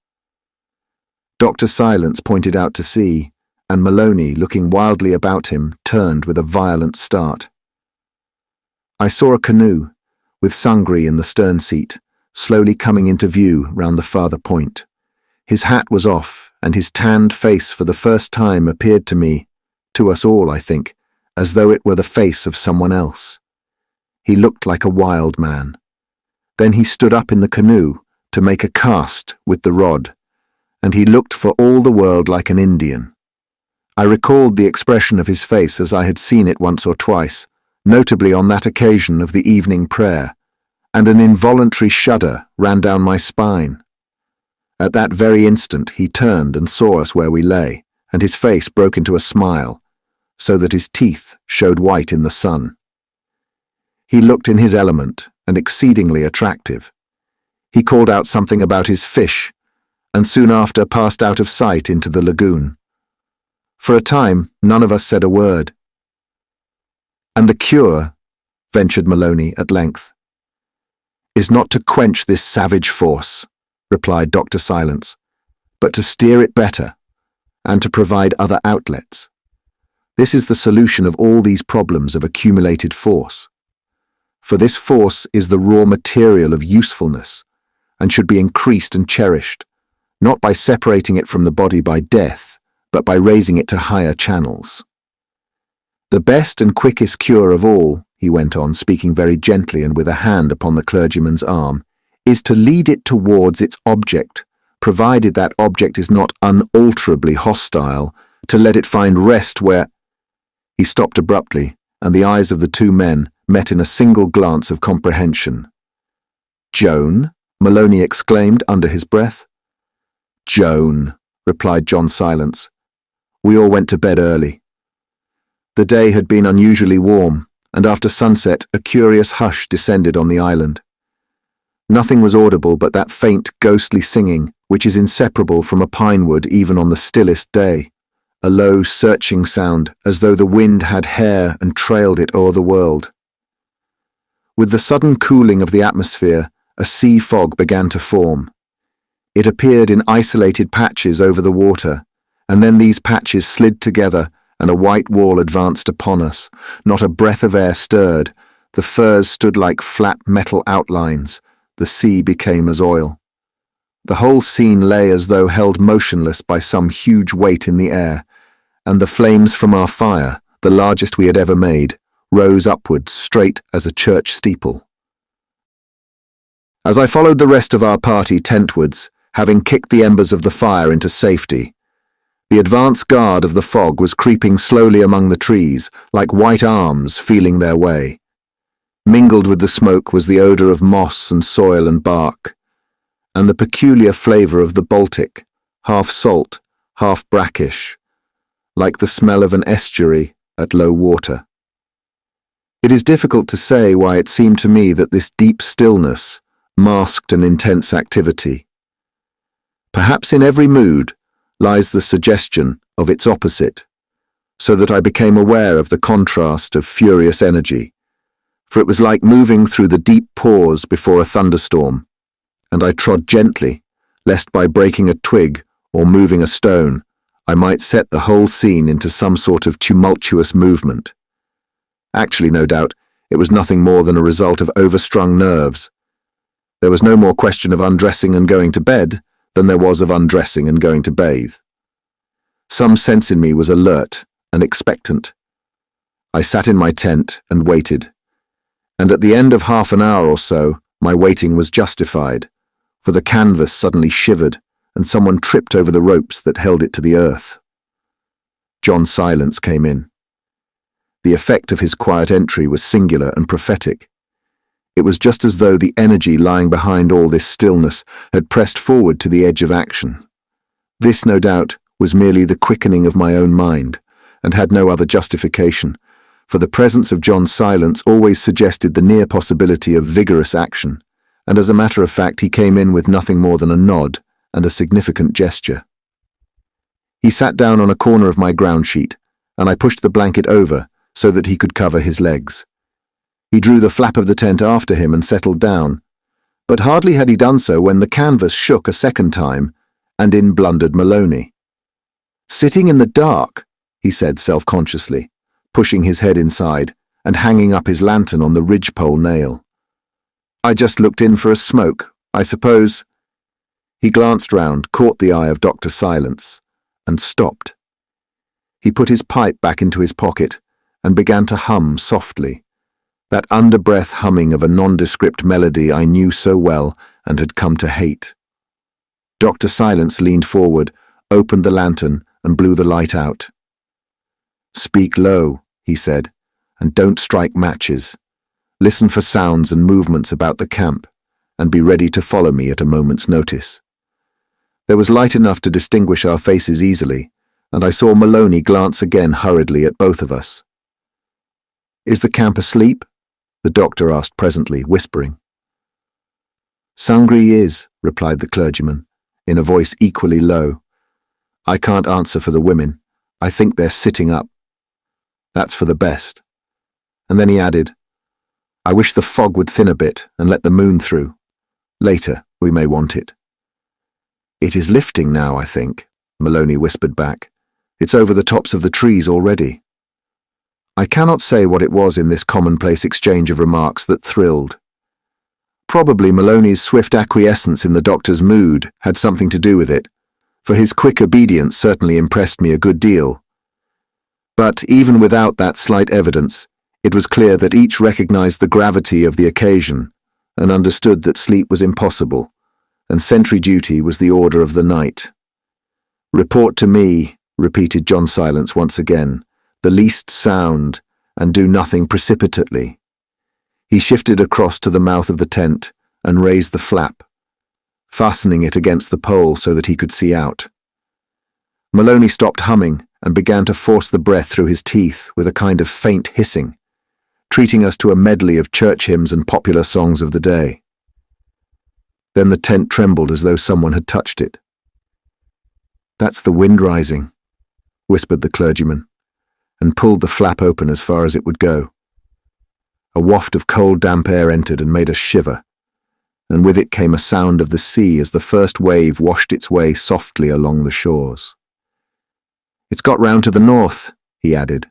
A: Dr. Silence pointed out to sea, and Maloney, looking wildly about him, turned with a violent start. I saw a canoe, with Sangri in the stern seat, slowly coming into view round the farther point. His hat was off, and his tanned face for the first time appeared to me, to us all, I think, as though it were the face of someone else. He looked like a wild man. Then he stood up in the canoe to make a cast with the rod, and he looked for all the world like an Indian. I recalled the expression of his face as I had seen it once or twice, notably on that occasion of the evening prayer, and an involuntary shudder ran down my spine. At that very instant he turned and saw us where we lay, and his face broke into a smile, so that his teeth showed white in the sun. He looked in his element and exceedingly attractive. He called out something about his fish, and soon after passed out of sight into the lagoon. For a time none of us said a word. And the cure, ventured Maloney at length, is not to quench this savage force, replied Dr. Silence, but to steer it better, and to provide other outlets. This is the solution of all these problems of accumulated force. For this force is the raw material of usefulness, and should be increased and cherished, not by separating it from the body by death, but by raising it to higher channels. The best and quickest cure of all, he went on, speaking very gently and with a hand upon the clergyman's arm, is to lead it towards its object, provided that object is not unalterably hostile, to let it find rest where— He stopped abruptly, and the eyes of the two men met in a single glance of comprehension. "Joan?" Maloney exclaimed under his breath. "Joan," replied John Silence. We all went to bed early. The day had been unusually warm, and after sunset a curious hush descended on the island. Nothing was audible but that faint, ghostly singing, which is inseparable from a pine wood even on the stillest day, a low, searching sound, as though the wind had hair and trailed it o'er the world. With the sudden cooling of the atmosphere, a sea fog began to form. It appeared in isolated patches over the water, and then these patches slid together, and a white wall advanced upon us. Not a breath of air stirred. The firs stood like flat metal outlines. The sea became as oil. The whole scene lay as though held motionless by some huge weight in the air, and the flames from our fire, the largest we had ever made, rose upwards straight as a church steeple. As I followed the rest of our party tentwards, having kicked the embers of the fire into safety, the advance guard of the fog was creeping slowly among the trees, like white arms feeling their way. Mingled with the smoke was the odour of moss and soil and bark, and the peculiar flavour of the Baltic, half salt, half brackish, like the smell of an estuary at low water. It is difficult to say why it seemed to me that this deep stillness masked an intense activity. Perhaps in every mood lies the suggestion of its opposite, so that I became aware of the contrast of furious energy, for it was like moving through the deep pause before a thunderstorm, and I trod gently, lest by breaking a twig or moving a stone, I might set the whole scene into some sort of tumultuous movement. Actually, no doubt, it was nothing more than a result of overstrung nerves. There was no more question of undressing and going to bed than there was of undressing and going to bathe. Some sense in me was alert and expectant. I sat in my tent and waited, and at the end of half an hour or so, my waiting was justified, for the canvas suddenly shivered and someone tripped over the ropes that held it to the earth. John Silence came in. The effect of his quiet entry was singular and prophetic. It was just as though the energy lying behind all this stillness had pressed forward to the edge of action. This, no doubt, was merely the quickening of my own mind, and had no other justification, for the presence of John Silence always suggested the near possibility of vigorous action, and as a matter of fact he came in with nothing more than a nod and a significant gesture. He sat down on a corner of my ground sheet, and I pushed the blanket over so that he could cover his legs. He drew the flap of the tent after him and settled down, but hardly had he done so when the canvas shook a second time, and in blundered Maloney. "Sitting in the dark," he said self-consciously, pushing his head inside and hanging up his lantern on the ridgepole nail. "I just looked in for a smoke, I suppose." He glanced round, caught the eye of Dr. Silence, and stopped. He put his pipe back into his pocket and began to hum softly, that under-breath humming of a nondescript melody I knew so well and had come to hate. Dr. Silence leaned forward, opened the lantern, and blew the light out. "Speak low," he said, "and don't strike matches. Listen for sounds and movements about the camp, and be ready to follow me at a moment's notice." There was light enough to distinguish our faces easily, and I saw Maloney glance again hurriedly at both of us. "Is the camp asleep?" the doctor asked presently, whispering. "Sangri is," replied the clergyman, in a voice equally low. "I can't answer for the women. I think they're sitting up. That's for the best." And then he added, "I wish the fog would thin a bit and let the moon through. Later, we may want it." "It is lifting now, I think," Maloney whispered back. "It's over the tops of the trees already." I cannot say what it was in this commonplace exchange of remarks that thrilled. Probably Maloney's swift acquiescence in the doctor's mood had something to do with it, for his quick obedience certainly impressed me a good deal. But even without that slight evidence, it was clear that each recognized the gravity of the occasion and understood that sleep was impossible, and sentry duty was the order of the night. "Report to me," repeated John Silence once again, "the least sound, and do nothing precipitately." He shifted across to the mouth of the tent and raised the flap, fastening it against the pole so that he could see out. Maloney stopped humming and began to force the breath through his teeth with a kind of faint hissing, treating us to a medley of church hymns and popular songs of the day. Then the tent trembled as though someone had touched it. "That's the wind rising," whispered the clergyman, and pulled the flap open as far as it would go. A waft of cold, damp air entered and made us shiver, and with it came a sound of the sea as the first wave washed its way softly along the shores. "It's got round to the north," he added,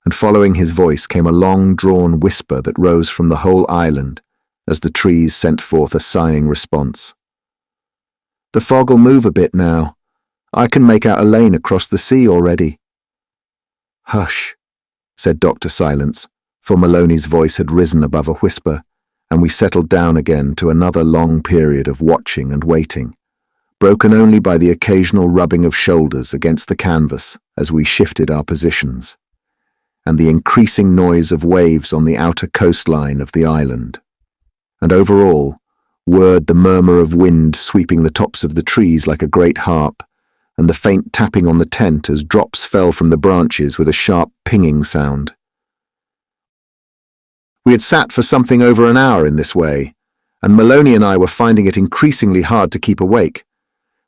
A: and following his voice came a long-drawn whisper that rose from the whole island as the trees sent forth a sighing response. "The fog'll move a bit now. I can make out a lane across the sea already." "Hush," said Dr. Silence, for Maloney's voice had risen above a whisper, and we settled down again to another long period of watching and waiting, broken only by the occasional rubbing of shoulders against the canvas as we shifted our positions, and the increasing noise of waves on the outer coastline of the island. And over all, whirred the murmur of wind sweeping the tops of the trees like a great harp, and the faint tapping on the tent as drops fell from the branches with a sharp pinging sound. We had sat for something over an hour in this way, and Maloney and I were finding it increasingly hard to keep awake,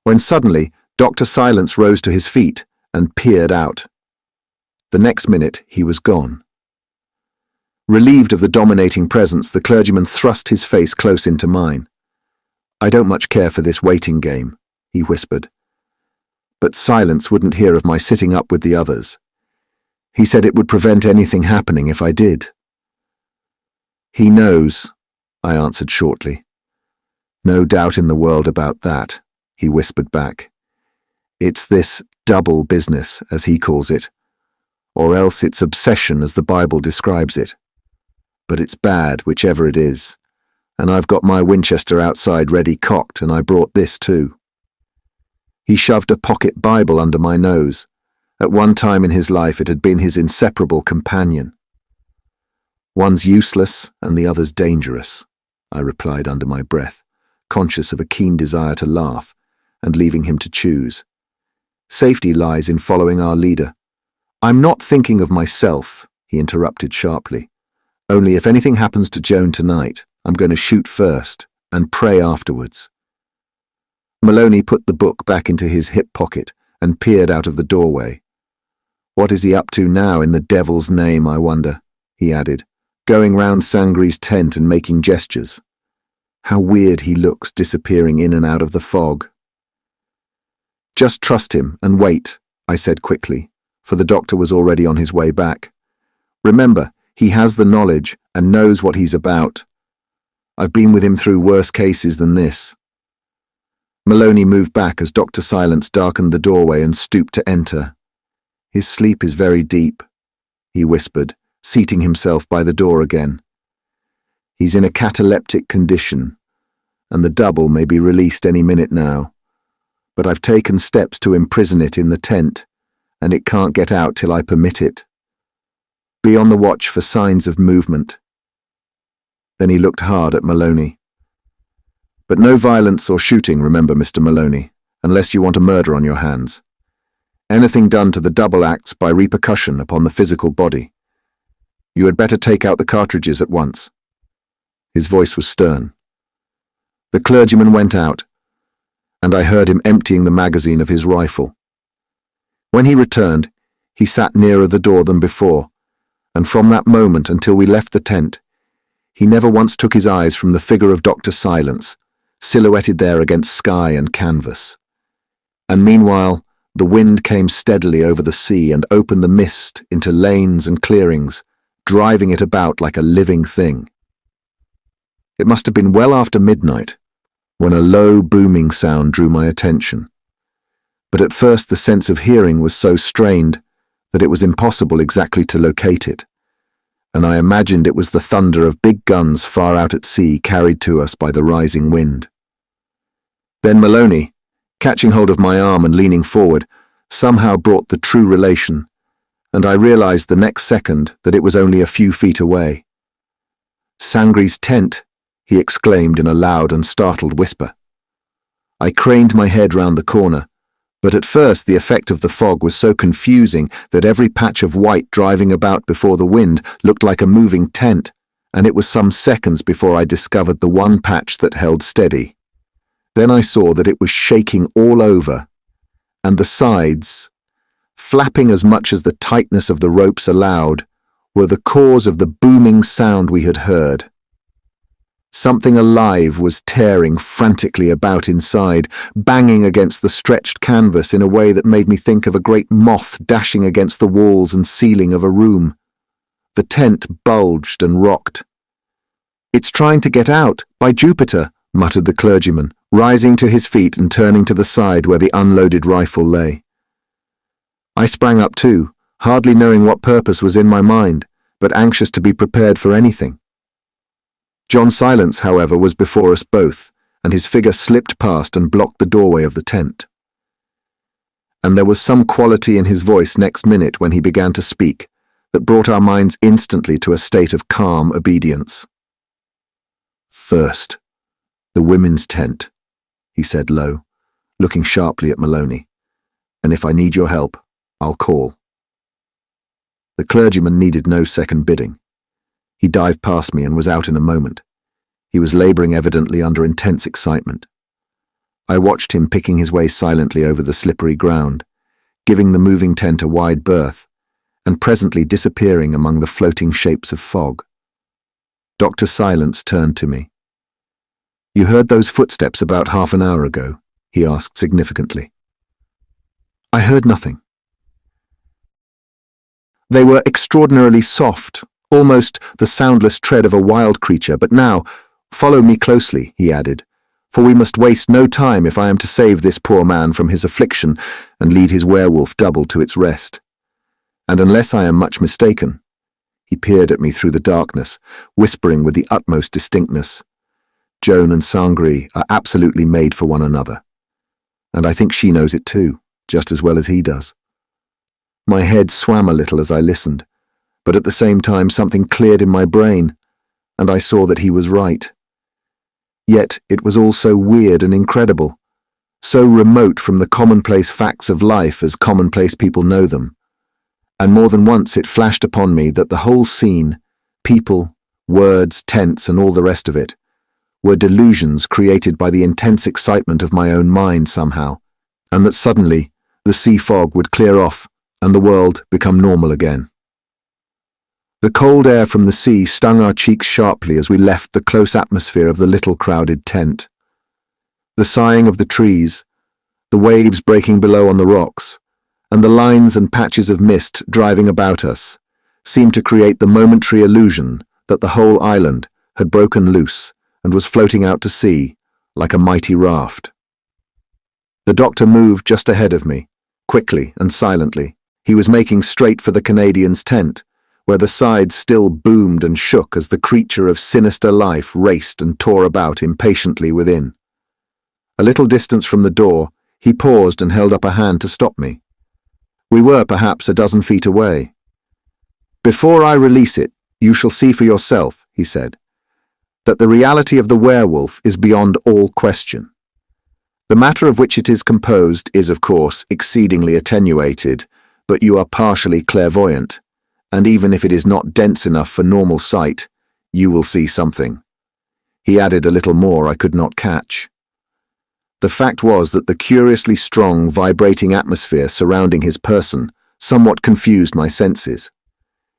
A: when suddenly Dr. Silence rose to his feet and peered out. The next minute he was gone. Relieved of the dominating presence, the clergyman thrust his face close into mine. "I don't much care for this waiting game," he whispered. But Silence wouldn't hear of my sitting up with the others. He said it would prevent anything happening if I did. "He knows," I answered shortly. No doubt in the world about that, he whispered back. It's this double business, as he calls it, or else it's obsession as the Bible describes it. But it's bad, whichever it is, and I've got my Winchester outside ready cocked, and I brought this too. He shoved a pocket Bible under my nose. At one time in his life it had been his inseparable companion. One's useless and the other's dangerous, I replied under my breath, conscious of a keen desire to laugh, and leaving him to choose. Safety lies in following our leader. I'm not thinking of myself, he interrupted sharply. Only if anything happens to Joan tonight, I'm going to shoot first and pray afterwards. Maloney put the book back into his hip pocket and peered out of the doorway. What is he up to now in the devil's name, I wonder, he added, going round Sangri's tent and making gestures. How weird he looks disappearing in and out of the fog. Just trust him and wait, I said quickly, for the doctor was already on his way back. Remember, he has the knowledge and knows what he's about. I've been with him through worse cases than this. Maloney moved back as Dr. Silence darkened the doorway and stooped to enter. His sleep is very deep, he whispered, seating himself by the door again. He's in a cataleptic condition, and the double may be released any minute now. But I've taken steps to imprison it in the tent, and it can't get out till I permit it. Be on the watch for signs of movement. Then he looked hard at Maloney. But no violence or shooting, remember, Mr. Maloney, unless you want a murder on your hands. Anything done to the double acts by repercussion upon the physical body. You had better take out the cartridges at once. His voice was stern. The clergyman went out, and I heard him emptying the magazine of his rifle. When he returned, he sat nearer the door than before, and from that moment until we left the tent, he never once took his eyes from the figure of Dr. Silence, silhouetted there against sky and canvas. And meanwhile, the wind came steadily over the sea and opened the mist into lanes and clearings, driving it about like a living thing. It must have been well after midnight, when a low booming sound drew my attention. But at first the sense of hearing was so strained that it was impossible exactly to locate it, and I imagined it was the thunder of big guns far out at sea carried to us by the rising wind. Then Maloney, catching hold of my arm and leaning forward, somehow brought the true relation, and I realized the next second that it was only a few feet away. Sangri's tent, he exclaimed in a loud and startled whisper. I craned my head round the corner, but at first the effect of the fog was so confusing that every patch of white driving about before the wind looked like a moving tent, and it was some seconds before I discovered the one patch that held steady. Then I saw that it was shaking all over, and the sides, flapping as much as the tightness of the ropes allowed, were the cause of the booming sound we had heard. Something alive was tearing frantically about inside, banging against the stretched canvas in a way that made me think of a great moth dashing against the walls and ceiling of a room. The tent bulged and rocked. "It's trying to get out, by Jupiter," muttered the clergyman, rising to his feet and turning to the side where the unloaded rifle lay. I sprang up too, hardly knowing what purpose was in my mind, but anxious to be prepared for anything. John Silence, however, was before us both, and his figure slipped past and blocked the doorway of the tent. And there was some quality in his voice next minute when he began to speak that brought our minds instantly to a state of calm obedience. "First, the women's tent," he said low, looking sharply at Maloney. "And if I need your help, I'll call." The clergyman needed no second bidding. He dived past me and was out in a moment. He was laboring evidently under intense excitement. I watched him picking his way silently over the slippery ground, giving the moving tent a wide berth, and presently disappearing among the floating shapes of fog. Dr. Silence turned to me. "You heard those footsteps about half an hour ago?" he asked significantly. "I heard nothing." "They were extraordinarily soft, almost the soundless tread of a wild creature, but now, follow me closely," he added, for we must waste no time if I am to save this poor man from his affliction and lead his werewolf double to its rest. And unless I am much mistaken, he peered at me through the darkness, whispering with the utmost distinctness, Joan and Sangri are absolutely made for one another. And I think she knows it too, just as well as he does. My head swam a little as I listened, but at the same time something cleared in my brain, and I saw that he was right. Yet it was all so weird and incredible, so remote from the commonplace facts of life as commonplace people know them. And more than once it flashed upon me that the whole scene, people, words, tents, and all the rest of it, were delusions created by the intense excitement of my own mind somehow, and that suddenly the sea fog would clear off and the world become normal again. The cold air from the sea stung our cheeks sharply as we left the close atmosphere of the little crowded tent. The sighing of the trees, the waves breaking below on the rocks, and the lines and patches of mist driving about us seemed to create the momentary illusion that the whole island had broken loose and was floating out to sea like a mighty raft. The doctor moved just ahead of me, quickly and silently. He was making straight for the Canadian's tent, where the sides still boomed and shook as the creature of sinister life raced and tore about impatiently within. A little distance from the door, he paused and held up a hand to stop me. We were perhaps a dozen feet away. "Before I release it, you shall see for yourself," he said, "that the reality of the werewolf is beyond all question. The matter of which it is composed is, of course, exceedingly attenuated, but you are partially clairvoyant, and even if it is not dense enough for normal sight, you will see something." He added a little more I could not catch. The fact was that the curiously strong, vibrating atmosphere surrounding his person somewhat confused my senses.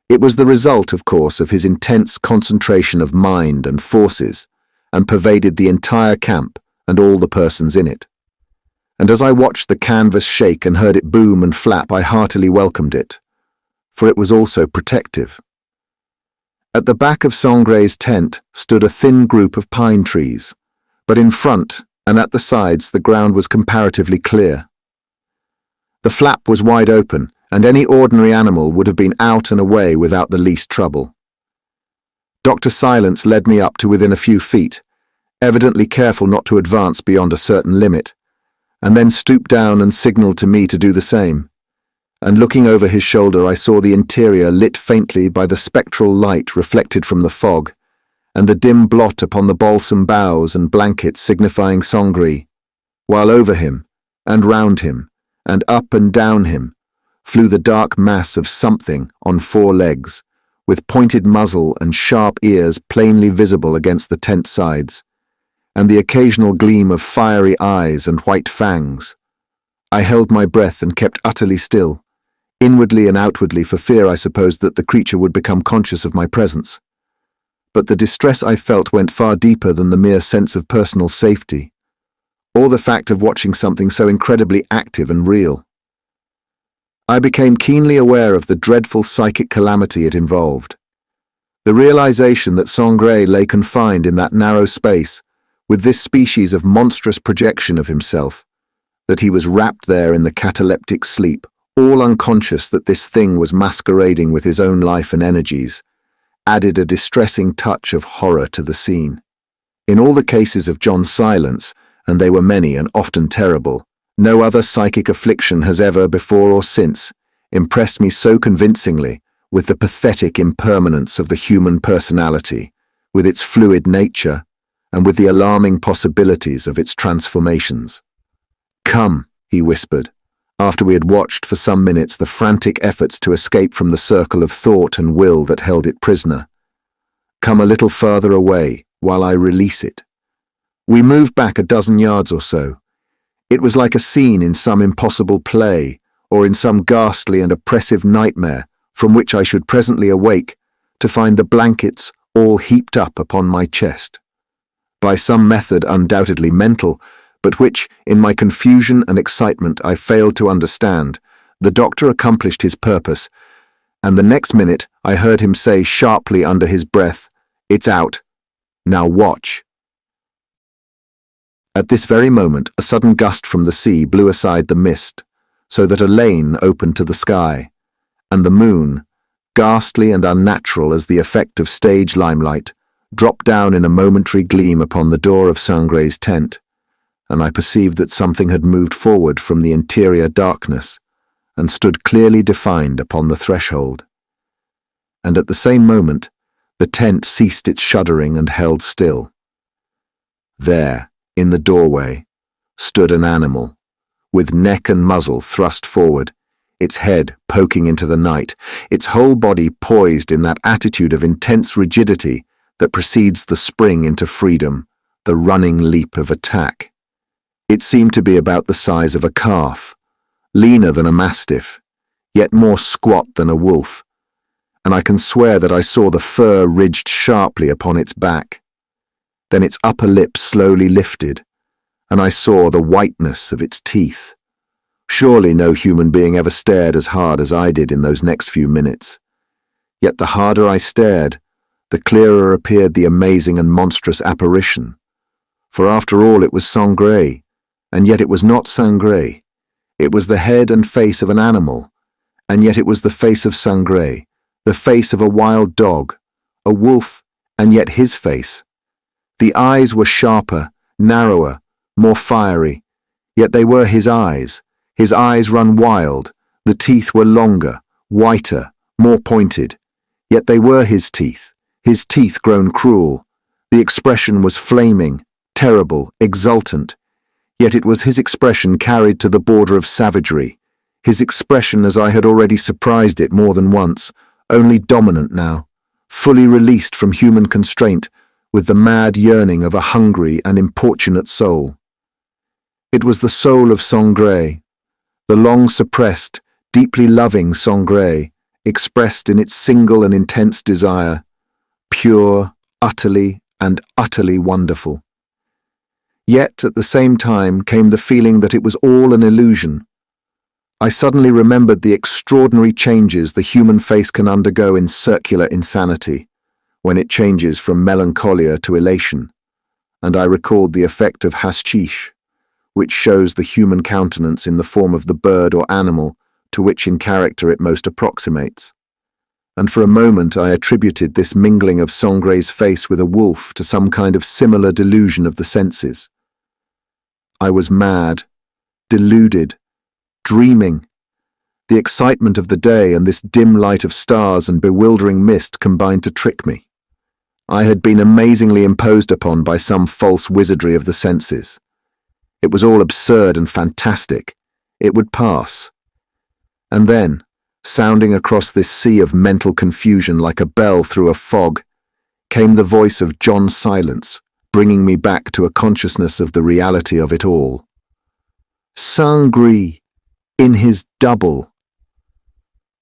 A: It was the result, of course, of his intense concentration of mind and forces, and pervaded the entire camp and all the persons in it. And as I watched the canvas shake and heard it boom and flap, I heartily welcomed it, for it was also protective. At the back of Sangre's tent stood a thin group of pine trees, but in front and at the sides the ground was comparatively clear. The flap was wide open, and any ordinary animal would have been out and away without the least trouble. Dr. Silence led me up to within a few feet, evidently careful not to advance beyond a certain limit, and then stooped down and signalled to me to do the same. And looking over his shoulder, I saw the interior lit faintly by the spectral light reflected from the fog, and the dim blot upon the balsam boughs and blankets signifying Sangre, while over him, and round him, and up and down him, flew the dark mass of something on 4 legs, with pointed muzzle and sharp ears plainly visible against the tent sides, and the occasional gleam of fiery eyes and white fangs. I held my breath and kept utterly still, inwardly and outwardly, for fear, I suppose, that the creature would become conscious of my presence. But the distress I felt went far deeper than the mere sense of personal safety, or the fact of watching something so incredibly active and real. I became keenly aware of the dreadful psychic calamity it involved. The realization that Sangre lay confined in that narrow space, with this species of monstrous projection of himself, that he was wrapped there in the cataleptic sleep, all unconscious that this thing was masquerading with his own life and energies, added a distressing touch of horror to the scene. In all the cases of John Silence, and they were many and often terrible, no other psychic affliction has ever, before or since, impressed me so convincingly with the pathetic impermanence of the human personality, with its fluid nature, and with the alarming possibilities of its transformations. "Come," he whispered, after we had watched for some minutes the frantic efforts to escape from the circle of thought and will that held it prisoner. "Come a little farther away, while I release it." We moved back a dozen yards or so. It was like a scene in some impossible play, or in some ghastly and oppressive nightmare from which I should presently awake to find the blankets all heaped up upon my chest. By some method undoubtedly mental, but which, in my confusion and excitement, I failed to understand, the doctor accomplished his purpose, and the next minute I heard him say sharply under his breath, "It's out. Now watch." At this very moment, a sudden gust from the sea blew aside the mist, so that a lane opened to the sky, and the moon, ghastly and unnatural as the effect of stage limelight, dropped down in a momentary gleam upon the door of Sangre's tent, and I perceived that something had moved forward from the interior darkness and stood clearly defined upon the threshold. And at the same moment, the tent ceased its shuddering and held still. There, in the doorway, stood an animal, with neck and muzzle thrust forward, its head poking into the night, its whole body poised in that attitude of intense rigidity that precedes the spring into freedom, the running leap of attack. It seemed to be about the size of a calf, leaner than a mastiff, yet more squat than a wolf, and I can swear that I saw the fur ridged sharply upon its back. Then its upper lip slowly lifted, and I saw the whiteness of its teeth. Surely no human being ever stared as hard as I did in those next few minutes. Yet the harder I stared, the clearer appeared the amazing and monstrous apparition. For after all it was Sangre, and yet it was not Sangre. It was the head and face of an animal, and yet it was the face of Sangre, the face of a wild dog, a wolf, and yet his face. The eyes were sharper, narrower, more fiery, yet they were his eyes run wild, the teeth were longer, whiter, more pointed, yet they were his teeth grown cruel. The expression was flaming, terrible, exultant, yet it was his expression carried to the border of savagery, his expression as I had already surprised it more than once, only dominant now, fully released from human constraint, with the mad yearning of a hungry and importunate soul. It was the soul of Sangre, the long-suppressed, deeply loving Sangre, expressed in its single and intense desire, pure, utterly and utterly wonderful. Yet at the same time came the feeling that it was all an illusion. I suddenly remembered the extraordinary changes the human face can undergo in circular insanity, when it changes from melancholia to elation, and I recalled the effect of haschish, which shows the human countenance in the form of the bird or animal to which in character it most approximates. And for a moment I attributed this mingling of Sangre's face with a wolf to some kind of similar delusion of the senses. I was mad, deluded, dreaming. The excitement of the day and this dim light of stars and bewildering mist combined to trick me. I had been amazingly imposed upon by some false wizardry of the senses. It was all absurd and fantastic. It would pass. And then, sounding across this sea of mental confusion like a bell through a fog, came the voice of John Silence, bringing me back to a consciousness of the reality of it all. Sangre, in his double.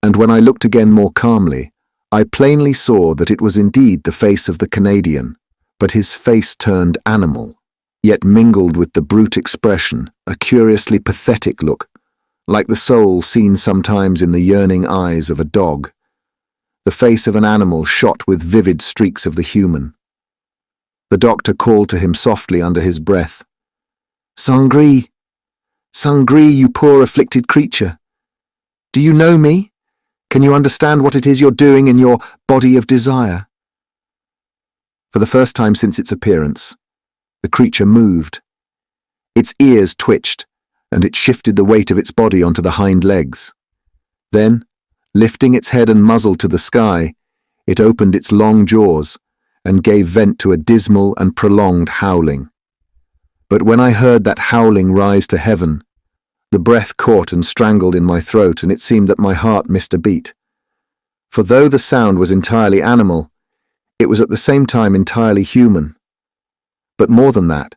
A: And when I looked again more calmly, I plainly saw that it was indeed the face of the Canadian, but his face turned animal, yet mingled with the brute expression, a curiously pathetic look, like the soul seen sometimes in the yearning eyes of a dog, the face of an animal shot with vivid streaks of the human. The doctor called to him softly under his breath, "Sangre, Sangre, you poor afflicted creature. Do you know me? Can you understand what it is you're doing in your body of desire?" For the first time since its appearance, the creature moved. Its ears twitched, and it shifted the weight of its body onto the hind legs. Then, lifting its head and muzzle to the sky, it opened its long jaws and gave vent to a dismal and prolonged howling. But when I heard that howling rise to heaven, the breath caught and strangled in my throat, and it seemed that my heart missed a beat. For though the sound was entirely animal, it was at the same time entirely human. But more than that,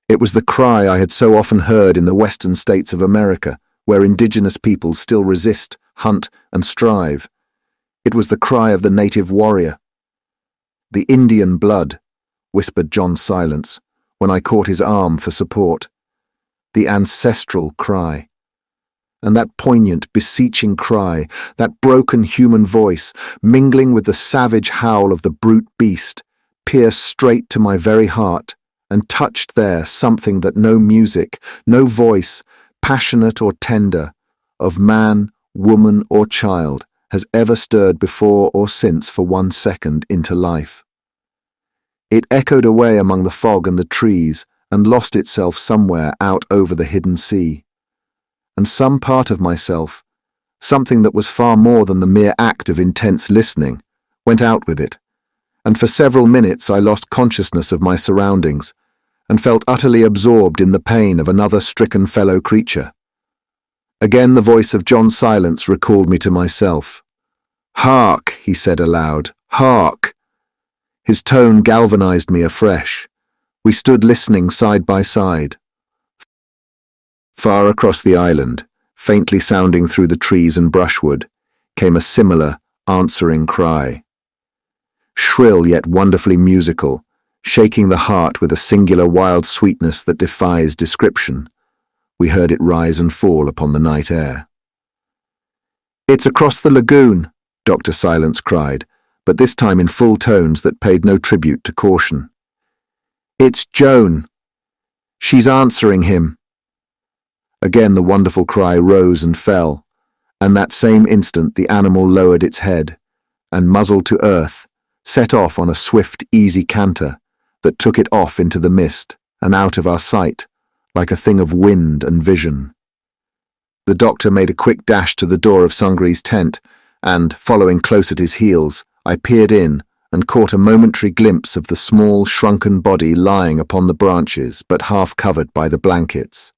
A: it was the cry I had so often heard in the western states of America, where indigenous peoples still resist, hunt, and strive. It was the cry of the native warrior. "The Indian blood," whispered John Silence, when I caught his arm for support. The ancestral cry. And that poignant, beseeching cry, that broken human voice, mingling with the savage howl of the brute beast, pierced straight to my very heart and touched there something that no music, no voice, passionate or tender, of man, woman, or child, has ever stirred before or since for 1 second into life. It echoed away among the fog and the trees and lost itself somewhere out over the hidden sea. And some part of myself, something that was far more than the mere act of intense listening, went out with it, and for several minutes I lost consciousness of my surroundings and felt utterly absorbed in the pain of another stricken fellow creature. Again the voice of John Silence recalled me to myself. "Hark," he said aloud, "hark." His tone galvanized me afresh. We stood listening side by side. Far across the island, faintly sounding through the trees and brushwood, came a similar, answering cry. Shrill yet wonderfully musical, shaking the heart with a singular wild sweetness that defies description, we heard it rise and fall upon the night air. "It's across the lagoon," Dr. Silence cried, but this time in full tones that paid no tribute to caution. "It's Joan. She's answering him." Again the wonderful cry rose and fell, and that same instant the animal lowered its head, and muzzle to earth, set off on a swift, easy canter that took it off into the mist and out of our sight, like a thing of wind and vision. The doctor made a quick dash to the door of Sangri's tent, and, following close at his heels, I peered in and caught a momentary glimpse of the small, shrunken body lying upon the branches but half covered by the blankets.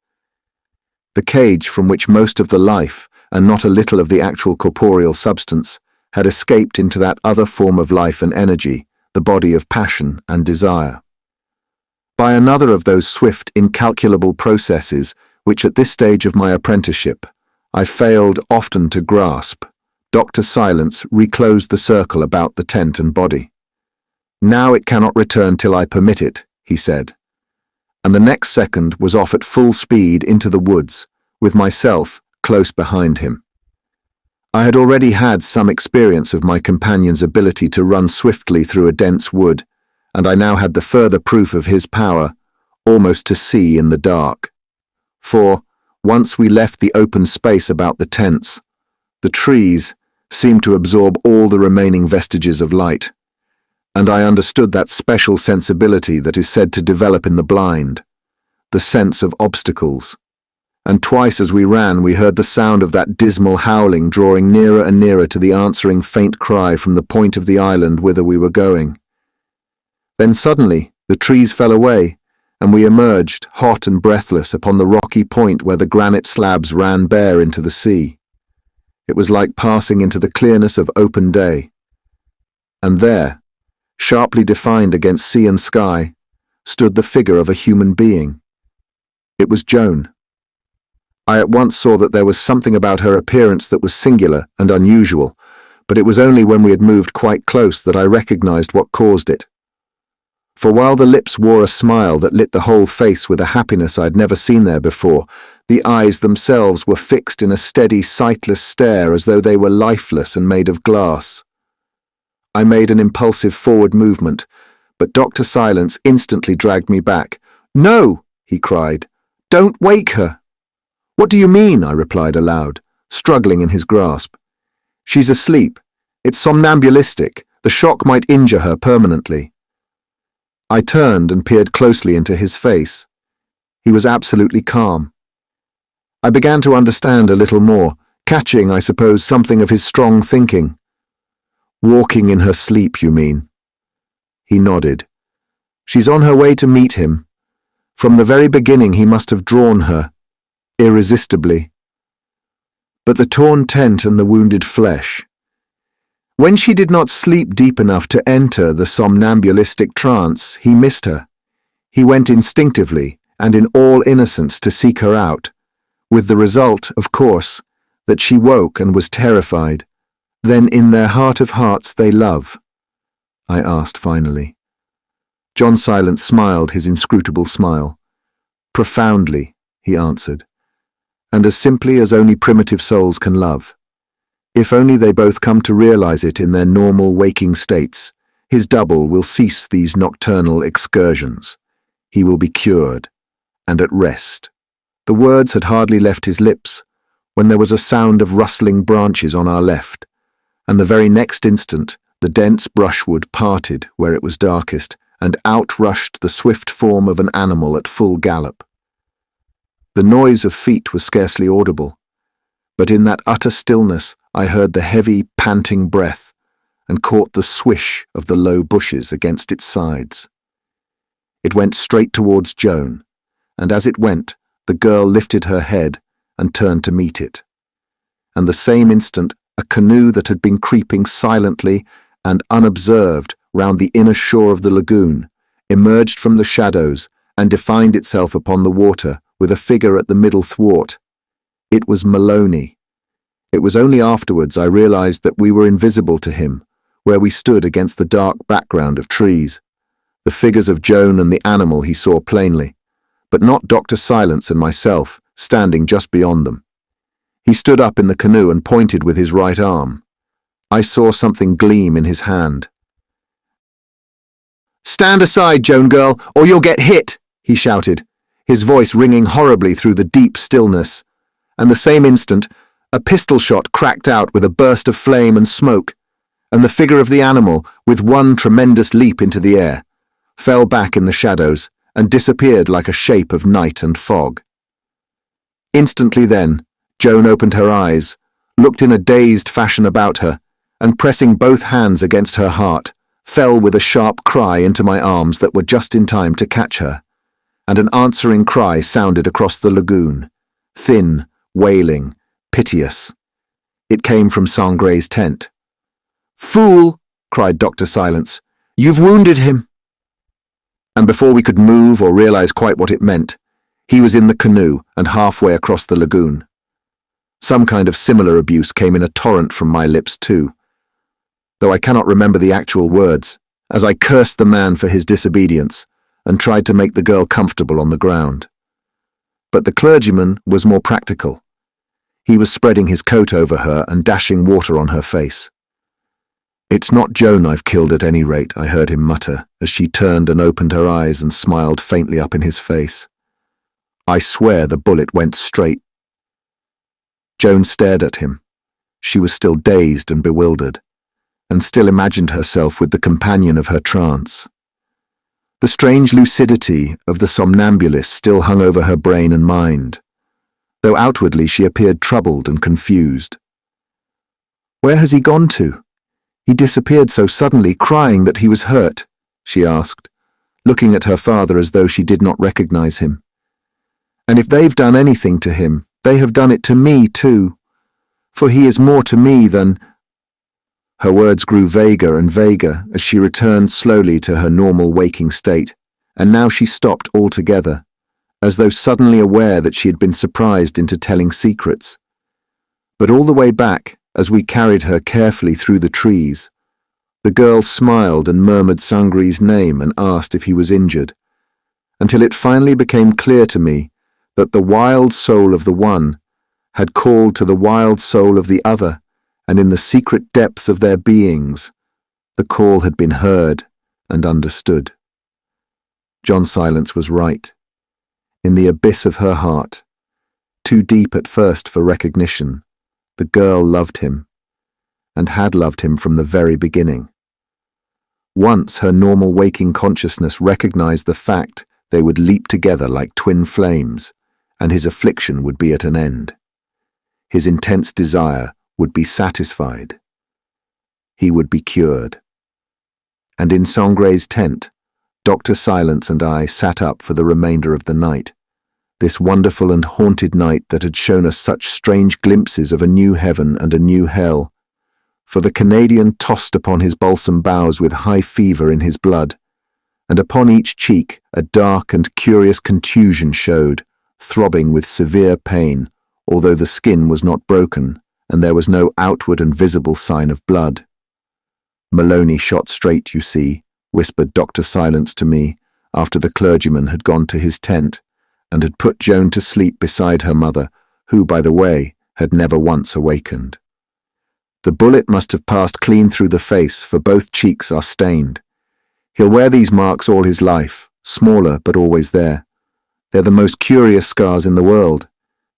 A: The cage from which most of the life, and not a little of the actual corporeal substance, had escaped into that other form of life and energy, the body of passion and desire. By another of those swift, incalculable processes which at this stage of my apprenticeship I failed often to grasp, Dr. Silence reclosed the circle about the tent and body. "Now it cannot return till I permit it," he said, and the next second was off at full speed into the woods, with myself close behind him. I had already had some experience of my companion's ability to run swiftly through a dense wood, and I now had the further proof of his power, almost to see in the dark. For, once we left the open space about the tents, the trees seemed to absorb all the remaining vestiges of light, and I understood that special sensibility that is said to develop in the blind, the sense of obstacles. And twice as we ran we heard the sound of that dismal howling drawing nearer and nearer to the answering faint cry from the point of the island whither we were going. Then suddenly the trees fell away, and we emerged, hot and breathless, upon the rocky point where the granite slabs ran bare into the sea. It was like passing into the clearness of open day. And there, sharply defined against sea and sky, stood the figure of a human being. It was Joan. I at once saw that there was something about her appearance that was singular and unusual, but it was only when we had moved quite close that I recognized what caused it. For while the lips wore a smile that lit the whole face with a happiness I'd never seen there before, the eyes themselves were fixed in a steady, sightless stare as though they were lifeless and made of glass. I made an impulsive forward movement, but Dr. Silence instantly dragged me back. "No!" he cried. "Don't wake her!" "What do you mean?" I replied aloud, struggling in his grasp. "She's asleep. It's somnambulistic. The shock might injure her permanently." I turned and peered closely into his face. He was absolutely calm. I began to understand a little more, catching, I suppose, something of his strong thinking. "Walking in her sleep, you mean?" He nodded. "She's on her way to meet him. From the very beginning he must have drawn her, irresistibly. But the torn tent and the wounded flesh. When she did not sleep deep enough to enter the somnambulistic trance, he missed her. He went instinctively and in all innocence to seek her out, with the result, of course, that she woke and was terrified. Then in their heart of hearts they love?" I asked finally. John Silence smiled his inscrutable smile. "Profoundly," he answered, "and as simply as only primitive souls can love. If only they both come to realize it in their normal waking states, his double will cease these nocturnal excursions. He will be cured, and at rest. The words had hardly left his lips when there was a sound of rustling branches on our left, and the very next instant the dense brushwood parted where it was darkest, and out rushed the swift form of an animal at full gallop. The noise of feet was scarcely audible, but in that utter stillness I heard the heavy, panting breath and caught the swish of the low bushes against its sides. It went straight towards Joan, and as it went, the girl lifted her head and turned to meet it. And the same instant, a canoe that had been creeping silently and unobserved round the inner shore of the lagoon emerged from the shadows and defined itself upon the water with a figure at the middle thwart. It was Maloney. It was only afterwards I realized that we were invisible to him, where we stood against the dark background of trees. The figures of Joan and the animal he saw plainly, but not Dr. Silence and myself, standing just beyond them. He stood up in the canoe and pointed with his right arm. I saw something gleam in his hand. "Stand aside, Joan girl, or you'll get hit," he shouted, his voice ringing horribly through the deep stillness. And the same instant, a pistol shot cracked out with a burst of flame and smoke, and the figure of the animal, with one tremendous leap into the air, fell back in the shadows and disappeared like a shape of night and fog. Instantly then, Joan opened her eyes, looked in a dazed fashion about her, and pressing both hands against her heart, fell with a sharp cry into my arms that were just in time to catch her, and an answering cry sounded across the lagoon, thin, wailing, piteous. It came from Sangre's tent. "Fool!" cried Dr. Silence. "You've wounded him!" And before we could move or realize quite what it meant, he was in the canoe and halfway across the lagoon. Some kind of similar abuse came in a torrent from my lips too, though I cannot remember the actual words, as I cursed the man for his disobedience and tried to make the girl comfortable on the ground. But the clergyman was more practical. He was spreading his coat over her and dashing water on her face. "It's not Joan I've killed at any rate," I heard him mutter, as she turned and opened her eyes and smiled faintly up in his face. "I swear the bullet went straight." Joan stared at him. She was still dazed and bewildered, and still imagined herself with the companion of her trance. The strange lucidity of the somnambulist still hung over her brain and mind, though outwardly she appeared troubled and confused. "Where has he gone to? He disappeared so suddenly, crying that he was hurt," she asked, looking at her father as though she did not recognize him. "And if they've done anything to him, they have done it to me too, for he is more to me than—" Her words grew vaguer and vaguer as she returned slowly to her normal waking state, and now she stopped altogether, as though suddenly aware that she had been surprised into telling secrets. But all the way back, as we carried her carefully through the trees, the girl smiled and murmured Sangre's name and asked if he was injured, until it finally became clear to me that the wild soul of the one had called to the wild soul of the other, and in the secret depths of their beings, the call had been heard and understood. John Silence was right. In the abyss of her heart, too deep at first for recognition, the girl loved him, and had loved him from the very beginning. Once her normal waking consciousness recognized the fact they would leap together like twin flames, and his affliction would be at an end. His intense desire would be satisfied. He would be cured. And in Sangre's tent, Dr. Silence and I sat up for the remainder of the night, this wonderful and haunted night that had shown us such strange glimpses of a new heaven and a new hell, for the Canadian tossed upon his balsam boughs with high fever in his blood, and upon each cheek a dark and curious contusion showed, throbbing with severe pain, although the skin was not broken, and there was no outward and visible sign of blood. "Maloney shot straight, you see," whispered Dr. Silence to me, after the clergyman had gone to his tent, and had put Joan to sleep beside her mother, who, by the way, had never once awakened. "The bullet must have passed clean through the face, for both cheeks are stained. He'll wear these marks all his life, smaller but always there. They're the most curious scars in the world.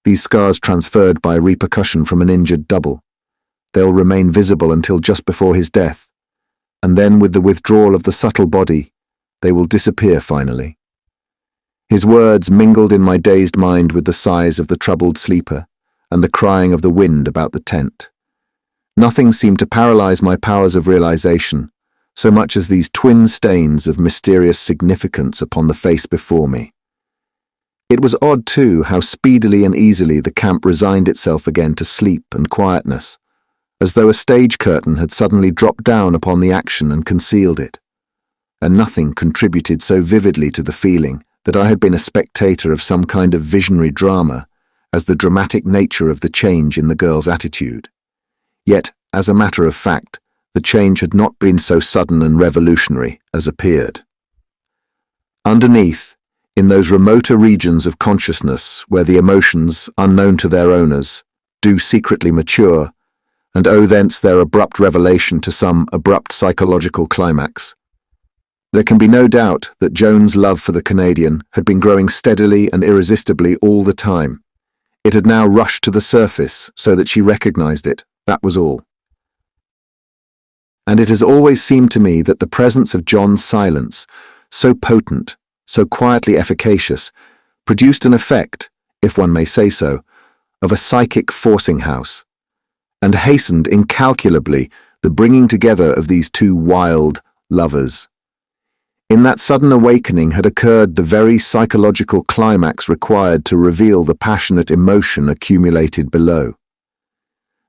A: These scars transferred by repercussion from an injured double. They'll remain visible until just before his death, and then with the withdrawal of the subtle body, they will disappear finally. His words mingled in my dazed mind with the sighs of the troubled sleeper and the crying of the wind about the tent. Nothing seemed to paralyze my powers of realization, so much as these twin stains of mysterious significance upon the face before me. It was odd, too, how speedily and easily the camp resigned itself again to sleep and quietness, as though a stage curtain had suddenly dropped down upon the action and concealed it. And nothing contributed so vividly to the feeling that I had been a spectator of some kind of visionary drama as the dramatic nature of the change in the girl's attitude. Yet, as a matter of fact, the change had not been so sudden and revolutionary as appeared. Underneath, in those remoter regions of consciousness where the emotions, unknown to their owners, do secretly mature, and owe thence their abrupt revelation to some abrupt psychological climax, there can be no doubt that Joan's love for the Canadian had been growing steadily and irresistibly all the time. It had now rushed to the surface so that she recognized it, that was all. And it has always seemed to me that the presence of John's silence, so potent, so quietly efficacious, produced an effect, if one may say so, of a psychic forcing house, and hastened incalculably the bringing together of these two wild lovers. In that sudden awakening had occurred the very psychological climax required to reveal the passionate emotion accumulated below.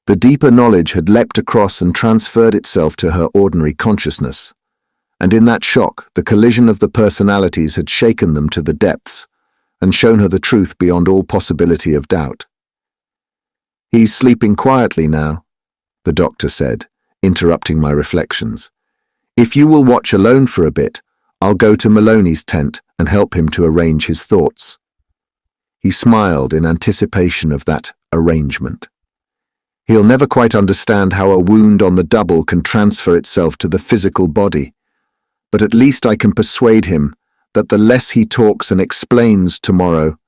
A: The deeper knowledge had leapt across and transferred itself to her ordinary consciousness, and in that shock the collision of the personalities had shaken them to the depths and shown her the truth beyond all possibility of doubt. "He's sleeping quietly now," the doctor said, interrupting my reflections. "If you will watch alone for a bit, I'll go to Maloney's tent and help him to arrange his thoughts." He smiled in anticipation of that arrangement. He'll never quite understand how a wound on the double can transfer itself to the physical body, but at least I can persuade him that the less he talks and explains tomorrow,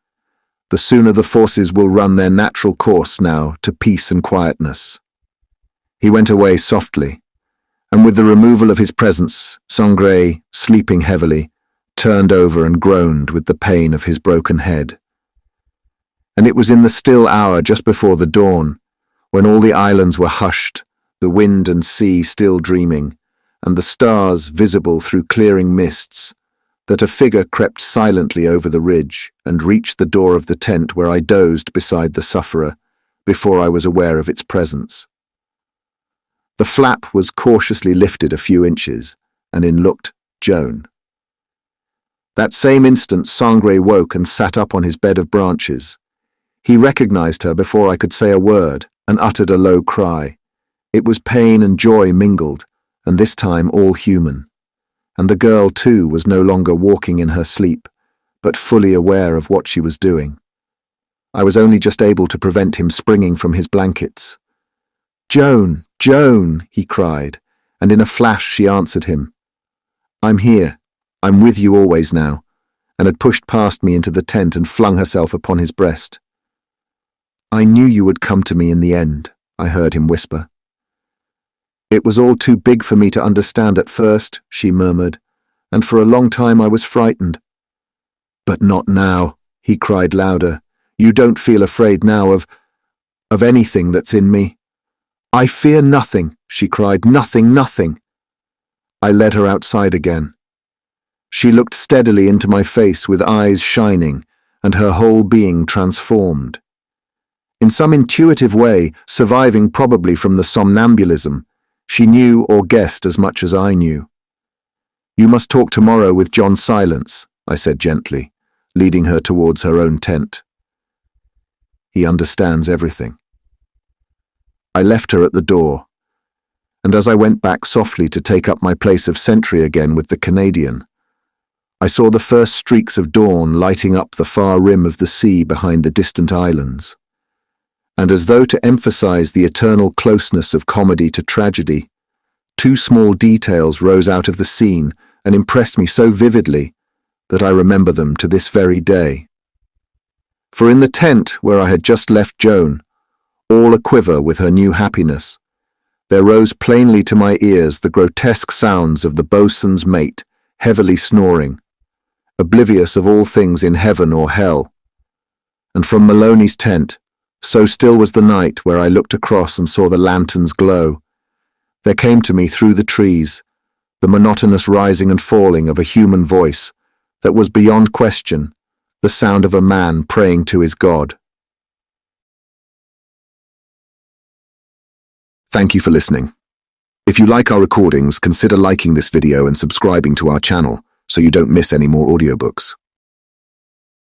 A: the sooner the forces will run their natural course now to peace and quietness. He went away softly, and with the removal of his presence, Sangre, sleeping heavily, turned over and groaned with the pain of his broken head. And it was in the still hour just before the dawn, when all the islands were hushed, the wind and sea still dreaming, and the stars visible through clearing mists, that a figure crept silently over the ridge and reached the door of the tent where I dozed beside the sufferer before I was aware of its presence. The flap was cautiously lifted a few inches, and in looked Joan. That same instant Sangre woke and sat up on his bed of branches. He recognized her before I could say a word and uttered a low cry. It was pain and joy mingled, and this time all human. And the girl, too, was no longer walking in her sleep, but fully aware of what she was doing. I was only just able to prevent him springing from his blankets. "Joan, Joan," he cried, and in a flash she answered him. "I'm here. I'm with you always now," and had pushed past me into the tent and flung herself upon his breast. "I knew you would come to me in the end," I heard him whisper. "It was all too big for me to understand at first," she murmured, "and for a long time I was frightened." "But not now," he cried louder. "You don't feel afraid now of anything that's in me?" "I fear nothing," she cried. "Nothing, nothing." I led her outside again. She looked steadily into my face with eyes shining and her whole being transformed. In some intuitive way, surviving probably from the somnambulism, she knew or guessed as much as I knew. "You must talk tomorrow with John Silence," I said gently, leading her towards her own tent. "He understands everything." I left her at the door, and as I went back softly to take up my place of sentry again with the Canadian, I saw the first streaks of dawn lighting up the far rim of the sea behind the distant islands. And as though to emphasize the eternal closeness of comedy to tragedy, two small details rose out of the scene and impressed me so vividly that I remember them to this very day. For in the tent where I had just left Joan, all a-quiver with her new happiness, there rose plainly to my ears the grotesque sounds of the boatswain's mate heavily snoring, oblivious of all things in heaven or hell. And from Maloney's tent, so still was the night where I looked across and saw the lanterns glow, there came to me through the trees the monotonous rising and falling of a human voice that was beyond question the sound of a man praying to his God. Thank you for listening. If you like our recordings, consider liking this video and subscribing to our channel so you don't miss any more audiobooks.